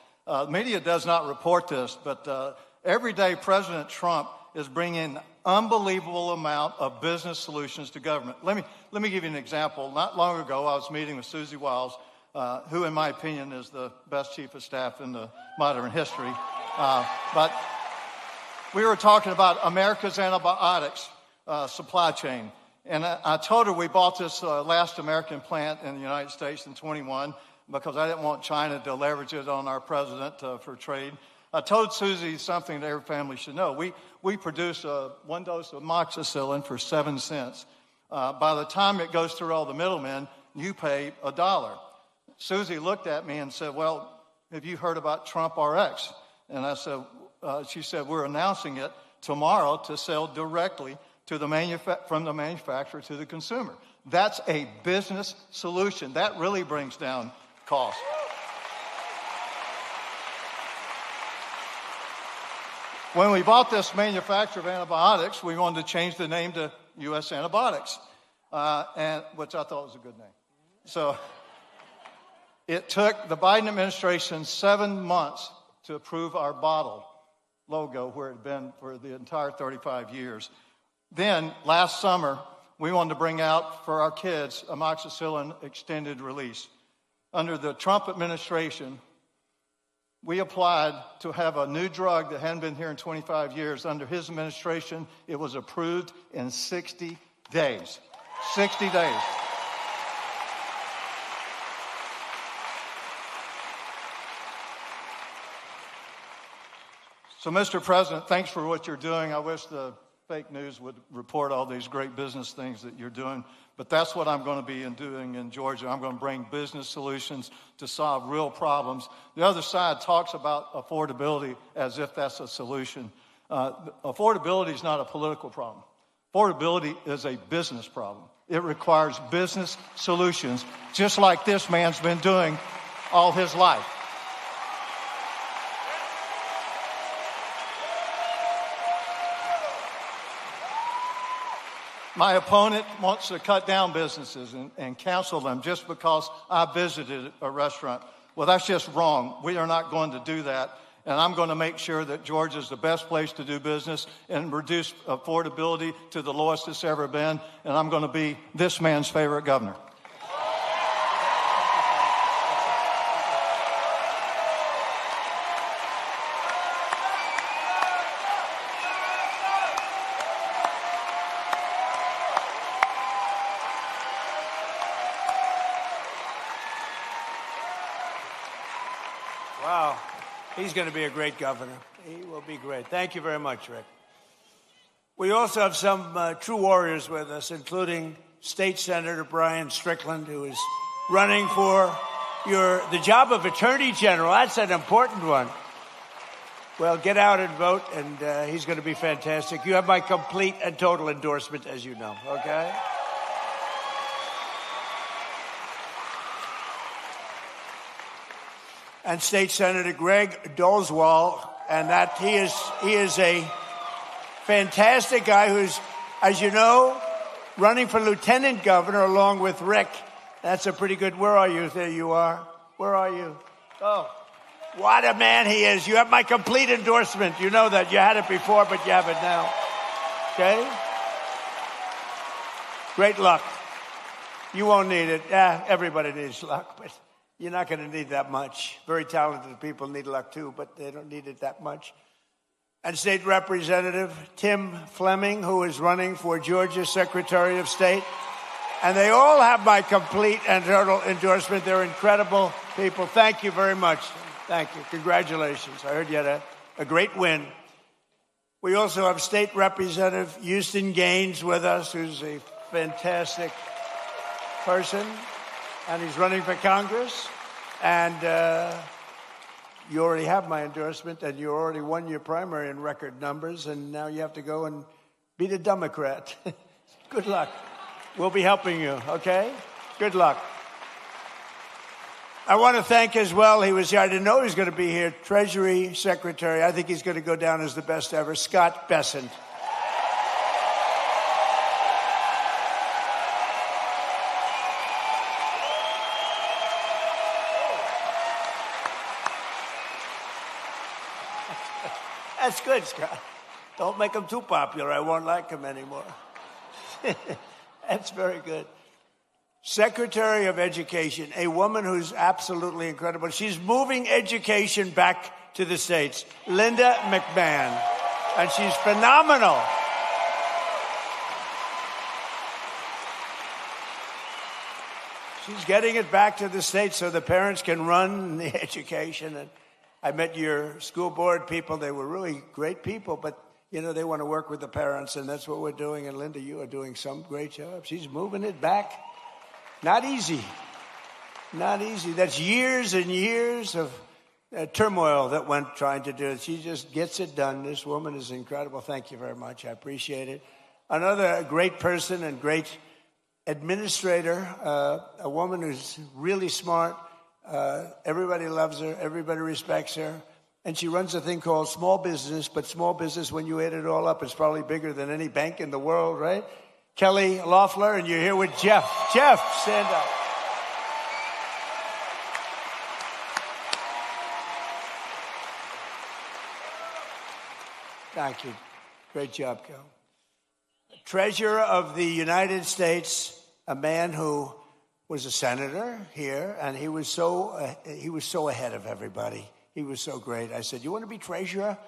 Media does not report this, but Every day, President Trump is bringing unbelievable amount of business solutions to government. Let me give you an example. Not long ago, I was meeting with Susie Wiles, who, in my opinion, is the best chief of staff in the modern history. But we were talking about America's antibiotics supply chain. And I told her we bought this last American plant in the United States in 21 because I didn't want China to leverage it on our president for trade. I told Susie something that every family should know. We produce one dose of amoxicillin for 7 cents. By the time it goes through all the middlemen, you pay $1. Susie looked at me and said, well, have you heard about Trump RX? And I said, she said, we're announcing it tomorrow to sell directly to from the manufacturer to the consumer. That's a business solution. That really brings down costs. When we bought this manufacturer of antibiotics, we wanted to change the name to U.S. Antibiotics, which I thought was a good name. So it took the Biden administration 7 months to approve our bottle logo where it had been for the entire 35 years. Then, last summer, we wanted to bring out for our kids amoxicillin extended release. Under the Trump administration, we applied to have a new drug that hadn't been here in 25 years. Under his administration, it was approved in 60 days. 60 days. So, Mr. President, thanks for what you're doing. I wish the fake news would report all these great business things that you're doing. But that's what I'm going to be doing in Georgia. I'm going to bring business solutions to solve real problems. The other side talks about affordability as if that's a solution. Affordability is not a political problem. Affordability is a business problem. It requires business solutions, just like this man's been doing all his life. My opponent wants to cut down businesses and cancel them just because I visited a restaurant. Well, that's just wrong. We are not going to do that. And I'm going to make sure that Georgia is the best place to do business and reduce affordability to the lowest it's ever been. And I'm going to be this man's favorite governor. Wow. He's going to be a great governor. He will be great. Thank you very much, Rick. We also have some true warriors with us, including State Senator Brian Strickland, who is running for the job of Attorney General. That's an important one. Well, get out and vote, and he's going to be fantastic. You have my complete and total endorsement, as you know, okay? And State Senator Greg Dolezal, and that he is a fantastic guy who's, as you know, running for lieutenant governor along with Rick. That's a pretty good. Where are you? There you are. Where are you? Oh, what a man he is! You have my complete endorsement. You know that. You had it before, but you have it now. Okay. Great luck. You won't need it. Yeah, everybody needs luck, but you're not going to need that much. Very talented people need luck too, but they don't need it that much. And State Representative Tim Fleming, who is running for Georgia Secretary of State. And they all have my complete and total endorsement. They're incredible people. Thank you very much. Thank you. Congratulations. I heard you had a great win. We also have State Representative Houston Gaines with us, who's a fantastic person. And he's running for Congress. And you already have my endorsement, and you already won your primary in record numbers, and now you have to go and beat a Democrat. Good luck. We'll be helping you, okay? Good luck. I want to thank as well, he was here, I didn't know he was going to be here, Treasury Secretary, I think he's going to go down as the best ever, Scott Bessent. That's good, Scott. Don't make him too popular. I won't like him anymore. That's very good. Secretary of Education, a woman who's absolutely incredible. She's moving education back to the States. Linda McMahon. And she's phenomenal. She's getting it back to the States so the parents can run the education. And I met your school board people. They were really great people, but, you know, they want to work with the parents, and that's what we're doing. And, Linda, you are doing some great job. She's moving it back. Not easy. Not easy. That's years and years of turmoil that went trying to do it. She just gets it done. This woman is incredible. Thank you very much. I appreciate it. Another great person and great administrator, a woman who's really smart. Everybody loves her. Everybody respects her. And she runs a thing called small business, but small business, when you add it all up, is probably bigger than any bank in the world, right? Kelly Loeffler, and you're here with Jeff. Jeff, stand up. Thank you. Great job, Kel. Treasurer of the United States, a man who was a senator here, and he was so ahead of everybody. He was so great. I said, "You want to be treasurer?"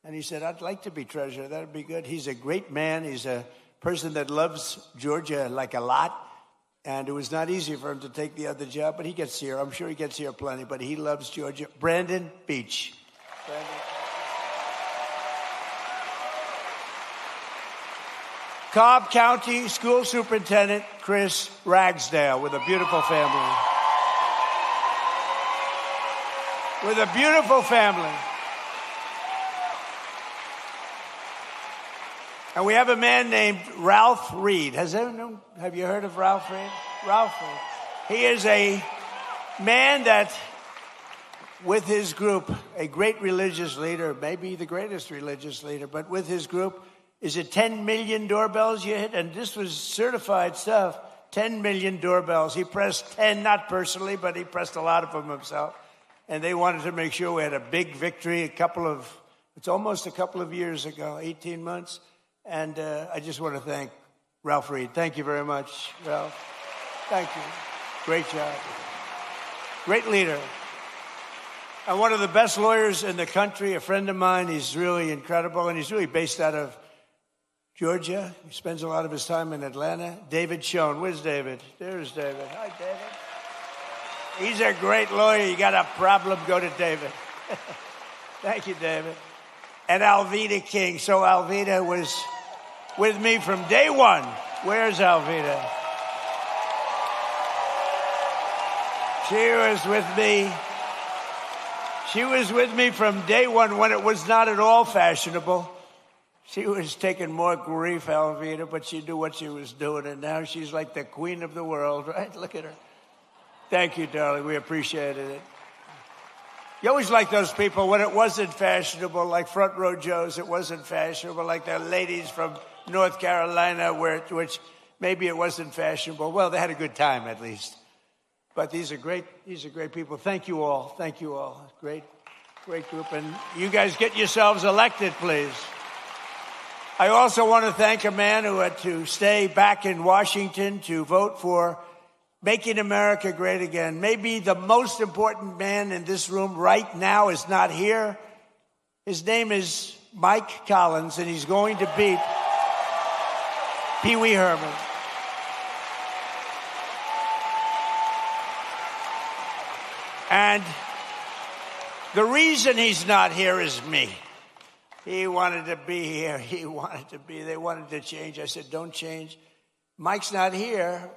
And he said, "I'd like to be treasurer. That'd be good." He's a great man. He's a person that loves Georgia like a lot. And it was not easy for him to take the other job, but he gets here. I'm sure he gets here plenty, but he loves Georgia. Brandon Beach. Brandon. Cobb County School Superintendent Chris Ragsdale with a beautiful family. With a beautiful family. And we have a man named Ralph Reed. Have you heard of Ralph Reed? Ralph Reed. He is a man that, with his group, a great religious leader, maybe the greatest religious leader, but with his group, is it 10 million doorbells you hit? And this was certified stuff. 10 million doorbells. He pressed 10, not personally, but he pressed a lot of them himself. And they wanted to make sure we had a big victory it's almost a couple of years ago, 18 months. And I just want to thank Ralph Reed. Thank you very much, Ralph. Thank you. Great job. Great leader. And one of the best lawyers in the country, a friend of mine. He's really incredible, and he's really based out of Georgia. He spends a lot of his time in Atlanta. David Schoen. Where's David? There's David. Hi, David. He's a great lawyer. You got a problem, go to David. Thank you, David. And Alveda King. So Alveda was with me from day one. Where's Alveda? She was with me. She was with me from day one when it was not at all fashionable. She was taking more grief, Alveda, but she knew what she was doing, and now she's like the queen of the world, right? Look at her. Thank you, darling. We appreciated it. You always like those people when it wasn't fashionable, like Front Row Joe's. It wasn't fashionable, like the ladies from North Carolina, which maybe it wasn't fashionable. Well, they had a good time at least. But these are great people. Thank you all. Thank you all. Great group. And you guys get yourselves elected, please. I also want to thank a man who had to stay back in Washington to vote for Making America Great Again. Maybe the most important man in this room right now is not here. His name is Mike Collins, and he's going to beat Pee Wee Herman. And the reason he's not here is me. He wanted to be here. They wanted to change. I said, don't change. Mike's not here,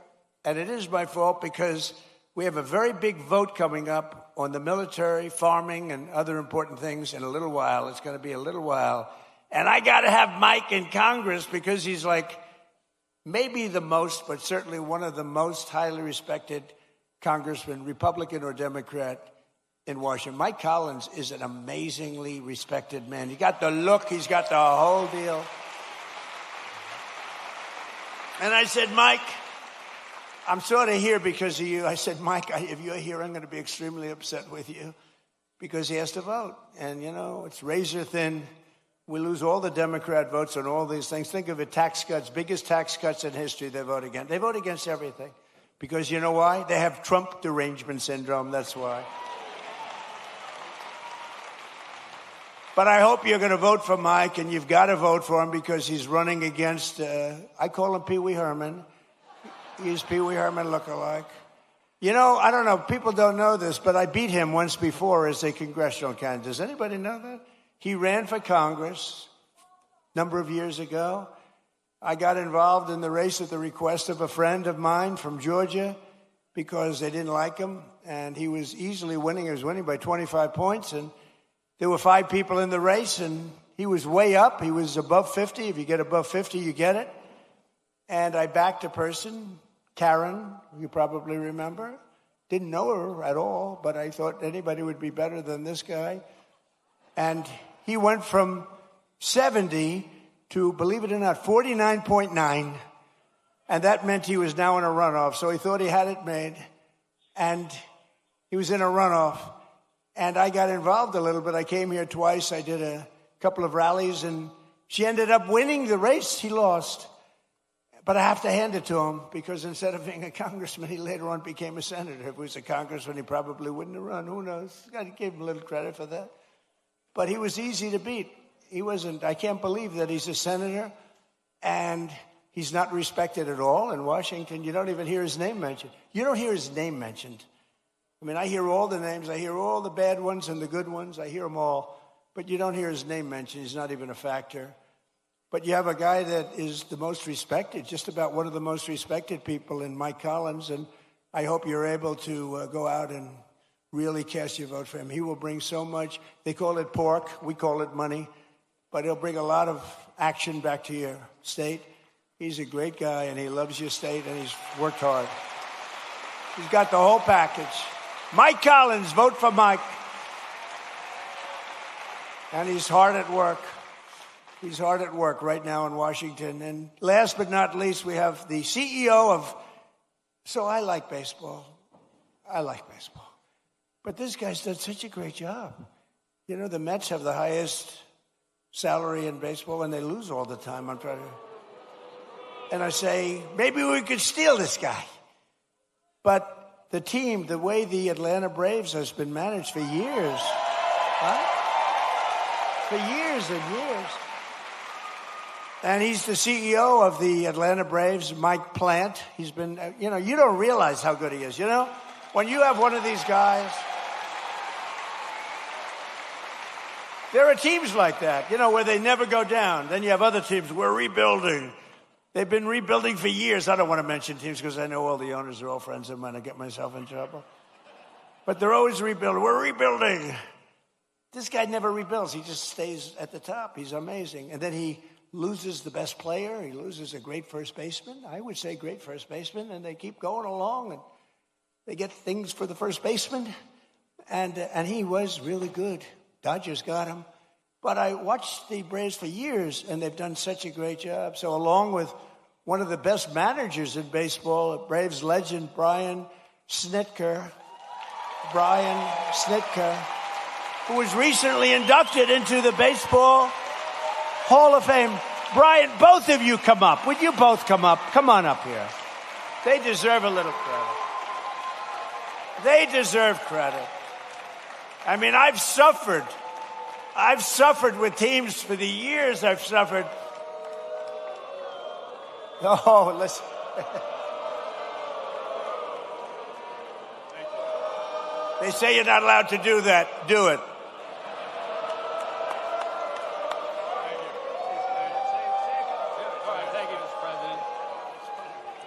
and it is my fault because we have a very big vote coming up on the military, farming, and other important things in a little while. It's going to be a little while. And I got to have Mike in Congress because he's like maybe the most, but certainly one of the most highly respected congressman, Republican or Democrat, in Washington. Mike Collins is an amazingly respected man. He got the look. He's got the whole deal. And I said, Mike, I'm sort of here because of you. I said, Mike, if you're here, I'm going to be extremely upset with you because he has to vote. And, you know, it's razor thin We lose all the Democrat votes on all these things. Think of it, tax cuts, biggest tax cuts in history they vote against. They vote against everything. Because you know why? They have Trump derangement syndrome, that's why. But I hope you're going to vote for Mike, and you've got to vote for him because he's running against, I call him Pee Wee Herman. He's Pee Wee Herman lookalike. You know, I don't know, people don't know this, but I beat him once before as a congressional candidate. Does anybody know that? He ran for Congress a number of years ago. I got involved in the race at the request of a friend of mine from Georgia because they didn't like him, and he was easily winning. He was winning by 25 points, and there were 5 people in the race, and he was way up. He was above 50. If you get above 50, you get it. And I backed a person, Karen, you probably remember. Didn't know her at all, but I thought anybody would be better than this guy. And he went from 70 to, believe it or not, 49.9. And that meant he was now in a runoff. So he thought he had it made. And he was in a runoff. And I got involved a little bit. I came here twice. I did a couple of rallies. And she ended up winning the race. He lost. But I have to hand it to him because instead of being a congressman, he later on became a senator. If he was a congressman, he probably wouldn't have run. Who knows? I gave him a little credit for that. But he was easy to beat. He wasn't. I can't believe that he's a senator and he's not respected at all in Washington. You don't even hear his name mentioned. You don't hear his name mentioned. I mean, I hear all the names. I hear all the bad ones and the good ones. I hear them all. But you don't hear his name mentioned. He's not even a factor. But you have a guy that is the most respected, just about one of the most respected people in Mike Collins. And I hope you're able to go out and really cast your vote for him. He will bring so much. They call it pork. We call it money. But he'll bring a lot of action back to your state. He's a great guy, and he loves your state, and he's worked hard. He's got the whole package. Mike Collins, vote for Mike. And he's hard at work. He's hard at work right now in Washington. And last but not least, we have the CEO of... So I like baseball. I like baseball. But this guy's done such a great job. You know, the Mets have the highest salary in baseball, and they lose all the time. I'm trying to... And I say, maybe we could steal this guy. But the team, the way the Atlanta Braves has been managed for years, for years and years. And he's the CEO of the Atlanta Braves, Mike Plant. He's been, you know, you don't realize how good he is, you know? When you have one of these guys, there are teams like that, you know, where they never go down. Then you have other teams, we're rebuilding. They've been rebuilding for years. I don't want to mention teams because I know all the owners are all friends of mine. I get myself in trouble. But they're always rebuilding. We're rebuilding. This guy never rebuilds. He just stays at the top. He's amazing. And then he loses the best player. He loses a great first baseman. I would say great first baseman. And they keep going along. And they get things for the first baseman. And he was really good. Dodgers got him. But I watched the Braves for years, and they've done such a great job. So along with one of the best managers in baseball, Braves legend Brian Snitker, who was recently inducted into the Baseball Hall of Fame. Brian, both of you come up. Would you both come up? Come on up here. They deserve a little credit. They deserve credit. I mean, I've suffered with teams for the years I've suffered. Oh, listen. They say you're not allowed to do that. Do it.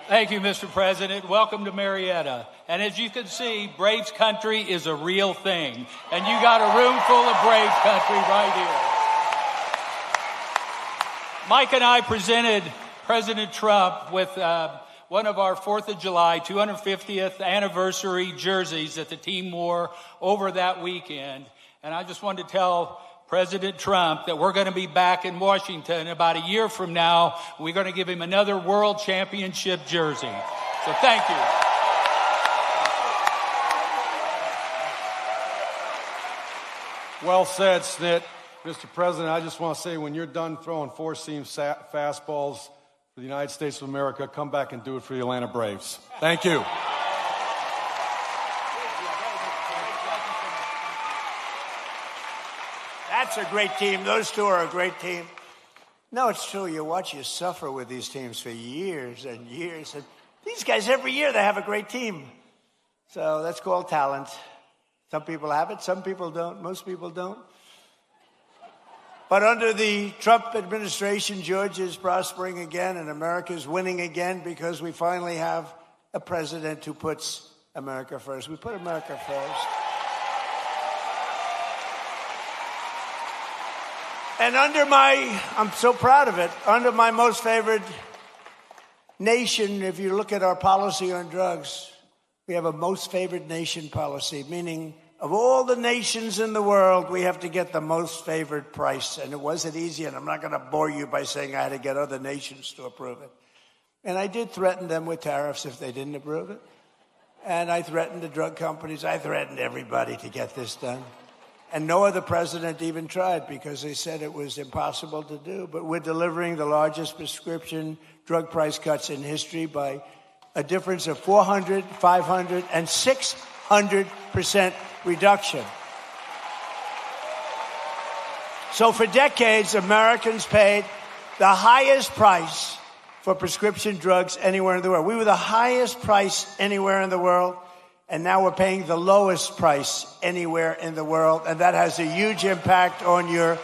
Thank you, Mr. President. Welcome to Marietta. And as you can see, Braves country is a real thing. And you got a room full of Braves country right here. Mike and I presented President Trump with one of our 4th of July 250th anniversary jerseys that the team wore over that weekend. And I just wanted to tell President Trump that we're going to be back in Washington about a year from now. We're going to give him another World Championship jersey. So thank you. Well said, Snit. Mr. President, I just want to say when you're done throwing four-seam fastballs for the United States of America, come back and do it for the Atlanta Braves. Thank you. That's a great team. Those two are a great team. No, it's true. You watch you suffer with these teams for years and years. And these guys, every year, they have a great team. So that's called talent. Some people have it, some people don't. Most people don't. But under the Trump administration, Georgia is prospering again and America is winning again because we finally have a president who puts America first. We put America first. And I'm so proud of it, under my most favored nation, if you look at our policy on drugs, we have a most favored nation policy, meaning of all the nations in the world, we have to get the most favored price. And it wasn't easy, and I'm not going to bore you by saying I had to get other nations to approve it. And I did threaten them with tariffs if they didn't approve it. And I threatened the drug companies. I threatened everybody to get this done. And no other president even tried because they said it was impossible to do. But we're delivering the largest prescription drug price cuts in history by a difference of 400, 500, and 600% reduction. So for decades, Americans paid the highest price for prescription drugs anywhere in the world. We were the highest price anywhere in the world. And now we're paying the lowest price anywhere in the world. And that has a huge impact on your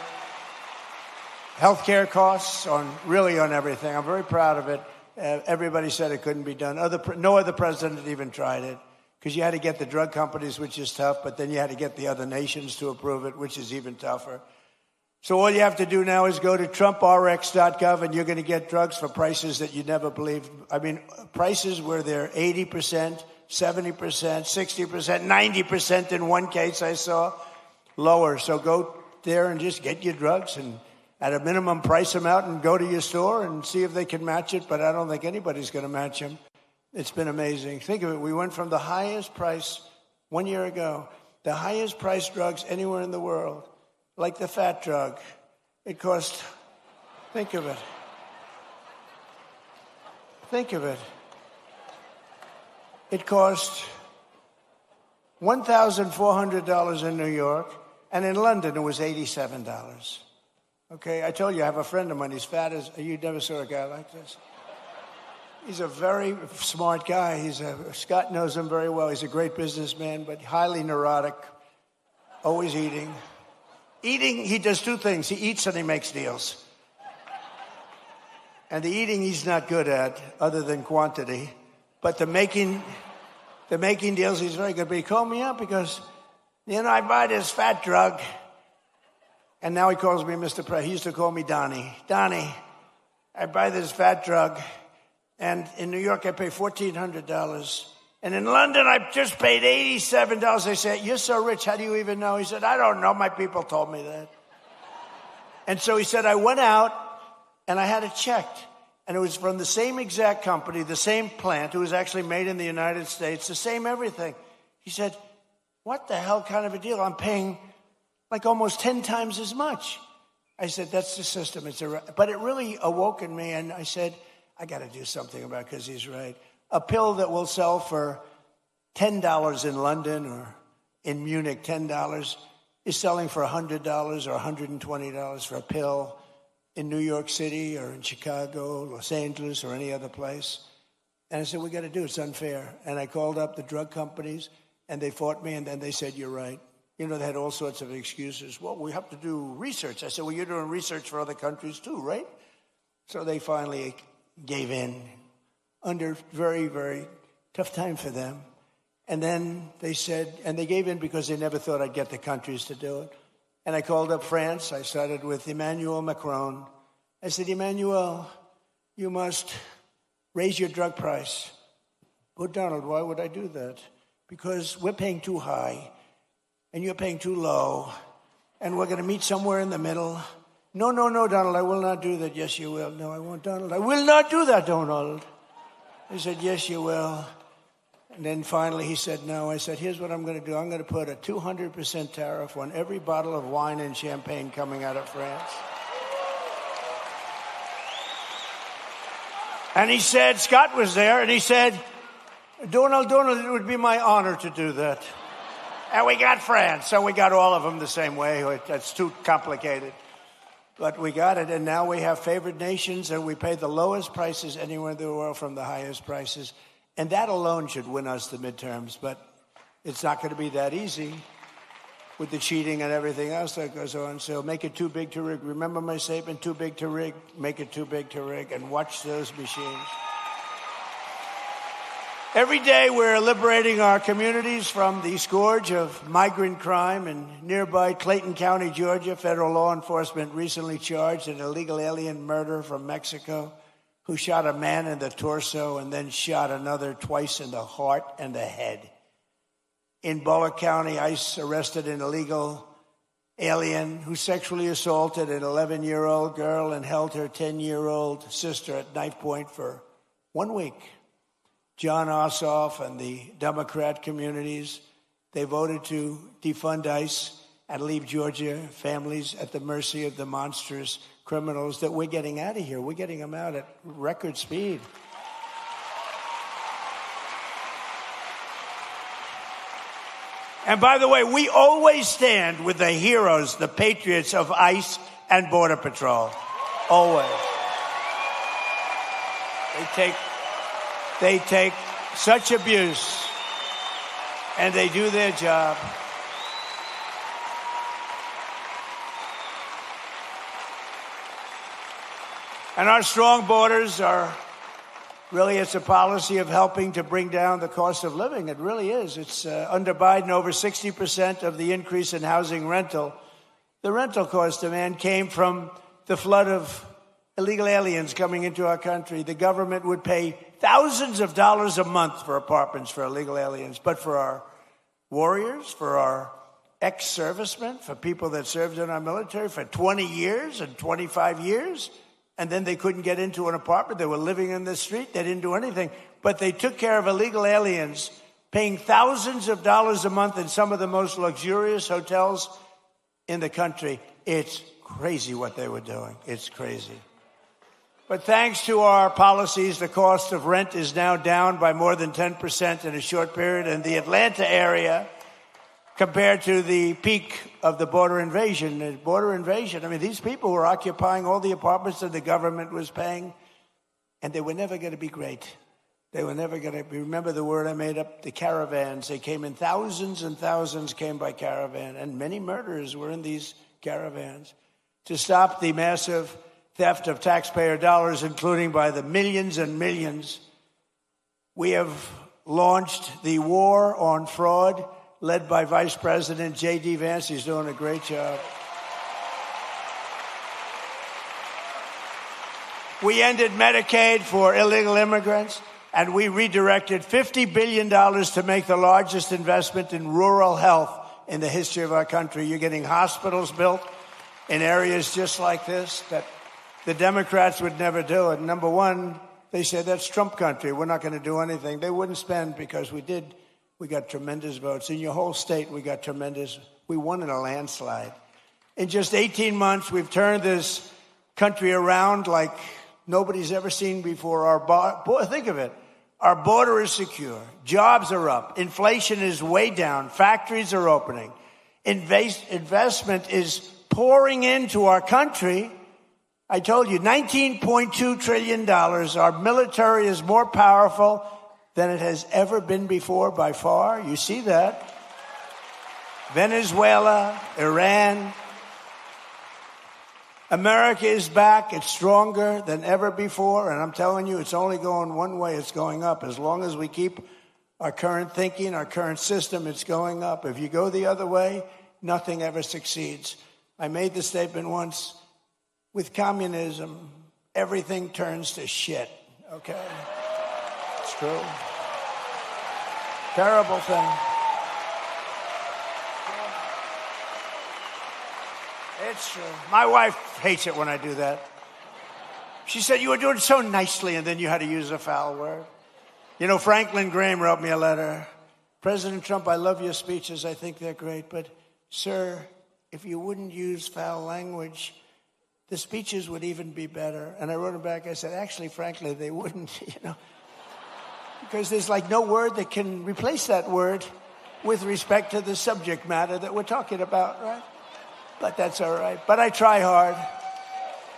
healthcare costs, on everything. I'm very proud of it. Everybody said it couldn't be done. No other president even tried it because you had to get the drug companies, which is tough, but then you had to get the other nations to approve it, which is even tougher. So all you have to do now is go to TrumpRx.gov and you're going to get drugs for prices that you never believed. I mean, prices where they're 80%, 70%, 60%, 90% in one case I saw, lower. So go there and just get your drugs and at a minimum price them out and go to your store and see if they can match it. But I don't think anybody's going to match them. It's been amazing. Think of it. We went from the highest price 1 year ago, the highest price drugs anywhere in the world, like the fat drug. It cost, think of it. Think of it. It cost $1,400 in New York, and in London it was $87. Okay, I told you I have a friend of mine. He's fat as you never saw a guy like this. He's a very smart guy. Scott knows him very well. He's a great businessman, but highly neurotic, always eating. Eating, he does two things. He eats and he makes deals. And the eating he's not good at, other than quantity. But the making deals, he's very good. But he called me up because, I buy this fat drug. And now he calls me Mr. President. He used to call me Donnie. Donnie, I buy this fat drug. And in New York, I pay $1,400. And in London, I just paid $87. They said, you're so rich. How do you even know? He said, I don't know. My people told me that. And so he said, I went out and I had it checked. And it was from the same exact company, the same plant. It was actually made in the United States, the same everything. He said, what the hell kind of a deal? I'm paying like almost 10 times as much. I said, that's the system. But it really awoke in me. And I said, I got to do something about it because he's right. A pill that will sell for $10 in London or in Munich, $10, is selling for $100 or $120 for a pill in New York City or in Chicago, Los Angeles, or any other place. And I said, we got to do it. It's unfair. And I called up the drug companies, and they fought me, and then they said, you're right. They had all sorts of excuses. Well, we have to do research. I said, well, you're doing research for other countries too, right? So they finally gave in under very, very tough time for them. And then they said, and they gave in because they never thought I'd get the countries to do it. And I called up France. I started with Emmanuel Macron. I said, Emmanuel, you must raise your drug price. Well, Donald, why would I do that? Because we're paying too high, and you're paying too low, and we're going to meet somewhere in the middle. No, Donald, I will not do that. Yes, you will. No, I won't, Donald. I will not do that, Donald. I said, yes, you will. And then finally he said no. I said, here's what I'm going to do. I'm going to put a 200% tariff on every bottle of wine and champagne coming out of France. And he said, Scott was there, and he said, Donald, it would be my honor to do that. And we got France, so we got all of them the same way. That's too complicated. But we got it, and now we have favored nations, and we pay the lowest prices anywhere in the world from the highest prices. And that alone should win us the midterms, but it's not going to be that easy with the cheating and everything else that goes on. So make it too big to rig. Remember my statement, too big to rig, make it too big to rig, and watch those machines. Every day we're liberating our communities from the scourge of migrant crime. In nearby Clayton County, Georgia, federal law enforcement recently charged an illegal alien murderer from Mexico who shot a man in the torso and then shot another twice in the heart and the head. In Bullock County, ICE arrested an illegal alien who sexually assaulted an 11-year-old girl and held her 10-year-old sister at knife point for 1 week. John Ossoff and the Democrat communities, they voted to defund ICE and leave Georgia families at the mercy of the monstrous criminals that we're getting out of here. We're getting them out at record speed. And by the way, we always stand with the heroes, the patriots of ICE and Border Patrol. Always. They take such abuse, and they do their job. And our strong borders are really, it's a policy of helping to bring down the cost of living. It really is. It's under Biden, over 60% of the increase in housing rental. The rental cost demand came from the flood of illegal aliens coming into our country. The government would pay thousands of dollars a month for apartments for illegal aliens. But for our warriors, for our ex-servicemen, for people that served in our military for 20 years and 25 years, and then they couldn't get into an apartment. They were living in the street. They didn't do anything. But they took care of illegal aliens, paying thousands of dollars a month in some of the most luxurious hotels in the country. It's crazy what they were doing. It's crazy. But thanks to our policies, the cost of rent is now down by more than 10% in a short period in the Atlanta area compared to the peak of the border invasion. I mean, these people were occupying all the apartments that the government was paying, and they were never going to be great. They were never going to be, remember the word I made up, the caravans. They came in thousands and thousands came by caravan, and many murderers were in these caravans. To stop the massive theft of taxpayer dollars, including by the millions and millions, we have launched the war on fraud, led by Vice President J.D. Vance. He's doing a great job. We ended Medicaid for illegal immigrants, and we redirected $50 billion to make the largest investment in rural health in the history of our country. You're getting hospitals built in areas just like this that the Democrats would never do it. Number one, they said that's Trump country. We're not going to do anything. They wouldn't spend because we did. We got tremendous votes. In your whole state, we got tremendous. We won in a landslide. In just 18 months, we've turned this country around like nobody's ever seen before. Think of it. Our border is secure. Jobs are up. Inflation is way down. Factories are opening. Investment is pouring into our country. I told you, $19.2 trillion. Our military is more powerful than it has ever been before by far. You see that. Venezuela, Iran. America is back. It's stronger than ever before. And I'm telling you, it's only going one way. It's going up. As long as we keep our current thinking, our current system, it's going up. If you go the other way, nothing ever succeeds. I made the statement once, with communism, everything turns to shit, okay? It's true. Terrible thing. It's true. My wife hates it when I do that. She said, you were doing so nicely, and then you had to use a foul word. You know, Franklin Graham wrote me a letter. President Trump, I love your speeches. I think they're great. But, sir, if you wouldn't use foul language, the speeches would even be better. And I wrote him back. I said, actually, frankly, they wouldn't, because there's like no word that can replace that word with respect to the subject matter that we're talking about, right? But that's all right. But I try hard.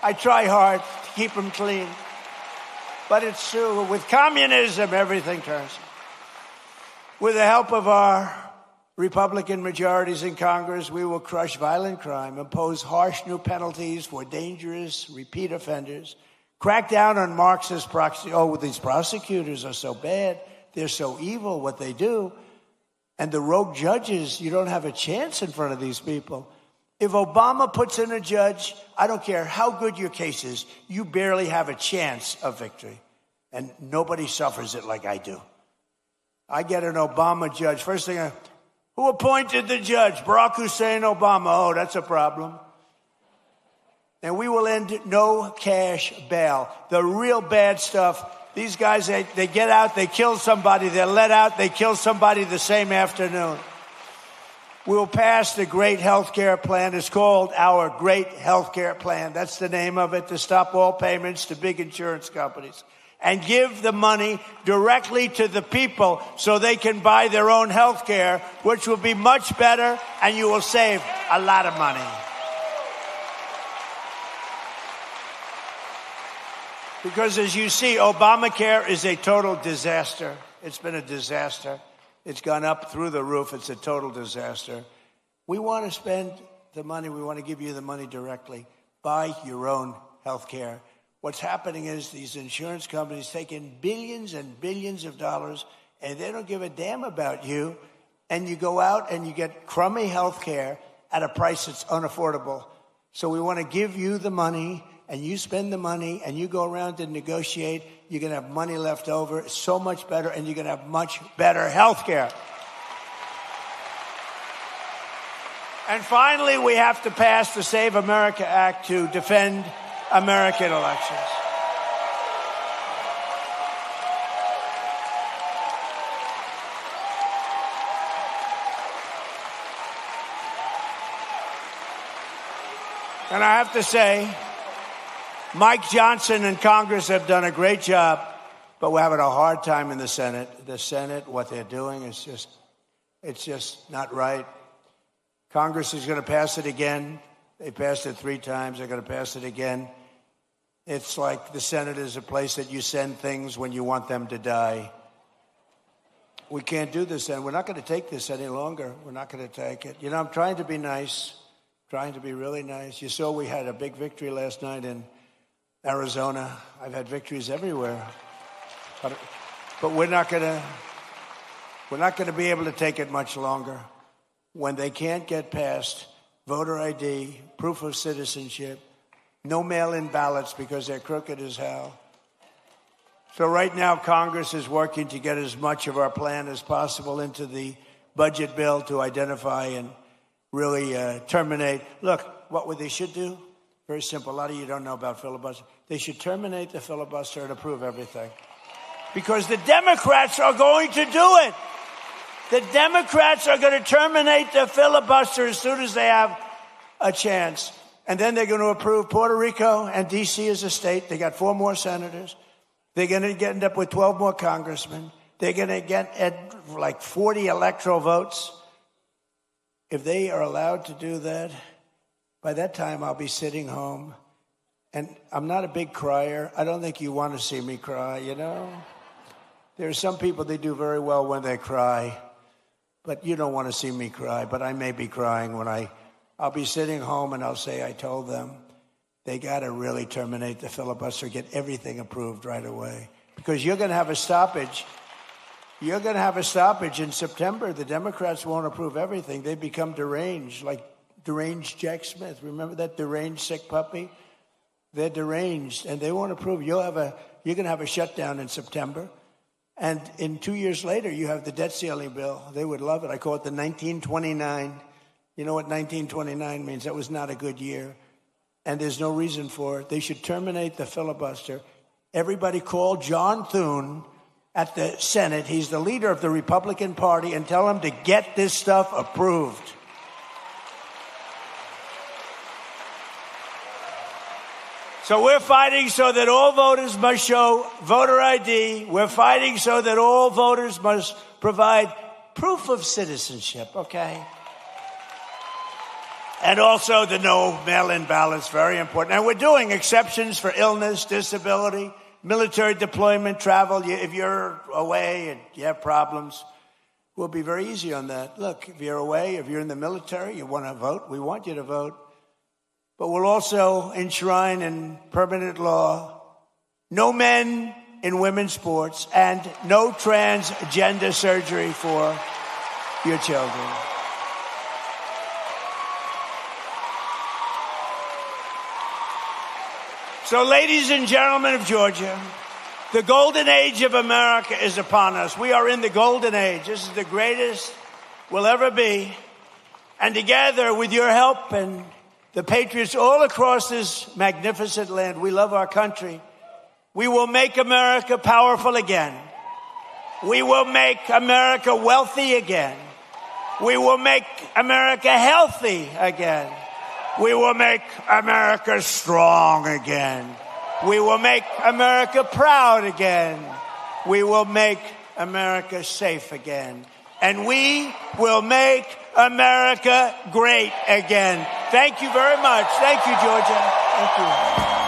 I try hard to keep them clean. But it's true. With communism, everything turns. With the help of our Republican majorities in Congress, we will crush violent crime, impose harsh new penalties for dangerous repeat offenders, crack down on Marxist these prosecutors are so bad, they're so evil, what they do. And the rogue judges, you don't have a chance in front of these people. If Obama puts in a judge, I don't care how good your case is, you barely have a chance of victory. And nobody suffers it like I do. I get an Obama judge. First thing, who appointed the judge? Barack Hussein Obama. Oh, that's a problem. And we will end no cash bail. The real bad stuff, these guys, they get out, they kill somebody, they're let out, they kill somebody the same afternoon. We'll pass the Great Health Care Plan. It's called our Great Health Care Plan. That's the name of it, to stop all payments to big insurance companies and give the money directly to the people so they can buy their own health care, which will be much better, and you will save a lot of money. Because as you see, Obamacare is a total disaster. It's been a disaster. It's gone up through the roof. It's a total disaster. We want to spend the money. We want to give you the money directly. Buy your own health care. What's happening is these insurance companies take in billions and billions of dollars, and they don't give a damn about you. And you go out and you get crummy health care at a price that's unaffordable. So we want to give you the money, and you spend the money, and you go around and negotiate. You're going to have money left over. It's so much better, and you're going to have much better health care. And finally, we have to pass the Save America Act to defend American elections. And I have to say, Mike Johnson and Congress have done a great job, but we're having a hard time in the Senate. The Senate, what they're doing is just not right. Congress is going to pass it again. They passed it 3 times. They're going to pass it again. It's like the Senate is a place that you send things when you want them to die. We can't do this, and we're not going to take this any longer. We're not going to take it. You know, I'm trying to be nice, trying to be really nice. You saw we had a big victory last night in Arizona. I've had victories everywhere. But we're not going to be able to take it much longer. When they can't get past voter ID, proof of citizenship, no mail-in ballots because they're crooked as hell. So right now, Congress is working to get as much of our plan as possible into the budget bill to identify and really terminate. Look, what they should do? Very simple. A lot of you don't know about filibuster. They should terminate the filibuster and approve everything. Because the Democrats are going to do it. The Democrats are going to terminate the filibuster as soon as they have a chance. And then they're going to approve Puerto Rico and D.C. as a state. They got 4 more senators. They're going to end up with 12 more congressmen. They're going to get like 40 electoral votes. If they are allowed to do that, by that time I'll be sitting home. And I'm not a big crier. I don't think you want to see me cry, you know? There are some people, they do very well when they cry. But you don't want to see me cry. But I may be crying when I'll be sitting home and I'll say I told them. They got to really terminate the filibuster, get everything approved right away. Because you're going to have a stoppage. You're going to have a stoppage in September. The Democrats won't approve everything. They become deranged, like deranged Jack Smith. Remember that deranged sick puppy? They're deranged, and they won't approve. You're going to have a shutdown in September. And in 2 years later, you have the debt ceiling bill. They would love it. I call it the 1929. You know what 1929 means? That was not a good year. And there's no reason for it. They should terminate the filibuster. Everybody call John Thune at the Senate. He's the leader of the Republican Party, and tell him to get this stuff approved. So we're fighting so that all voters must show voter ID. We're fighting so that all voters must provide proof of citizenship, okay? And also the no mail-in ballots, very important. And we're doing exceptions for illness, disability, military deployment, travel. If you're away and you have problems, we'll be very easy on that. Look, if you're away, if you're in the military, you want to vote, we want you to vote. But we'll also enshrine in permanent law no men in women's sports and no transgender surgery for your children. So, ladies and gentlemen of Georgia, the golden age of America is upon us. We are in the golden age. This is the greatest we'll ever be. And together, with your help and the patriots all across this magnificent land, we love our country. We will make America powerful again. We will make America wealthy again. We will make America healthy again. We will make America strong again. We will make America proud again. We will make America safe again. And we will make America great again. Thank you very much. Thank you, Georgia. Thank you.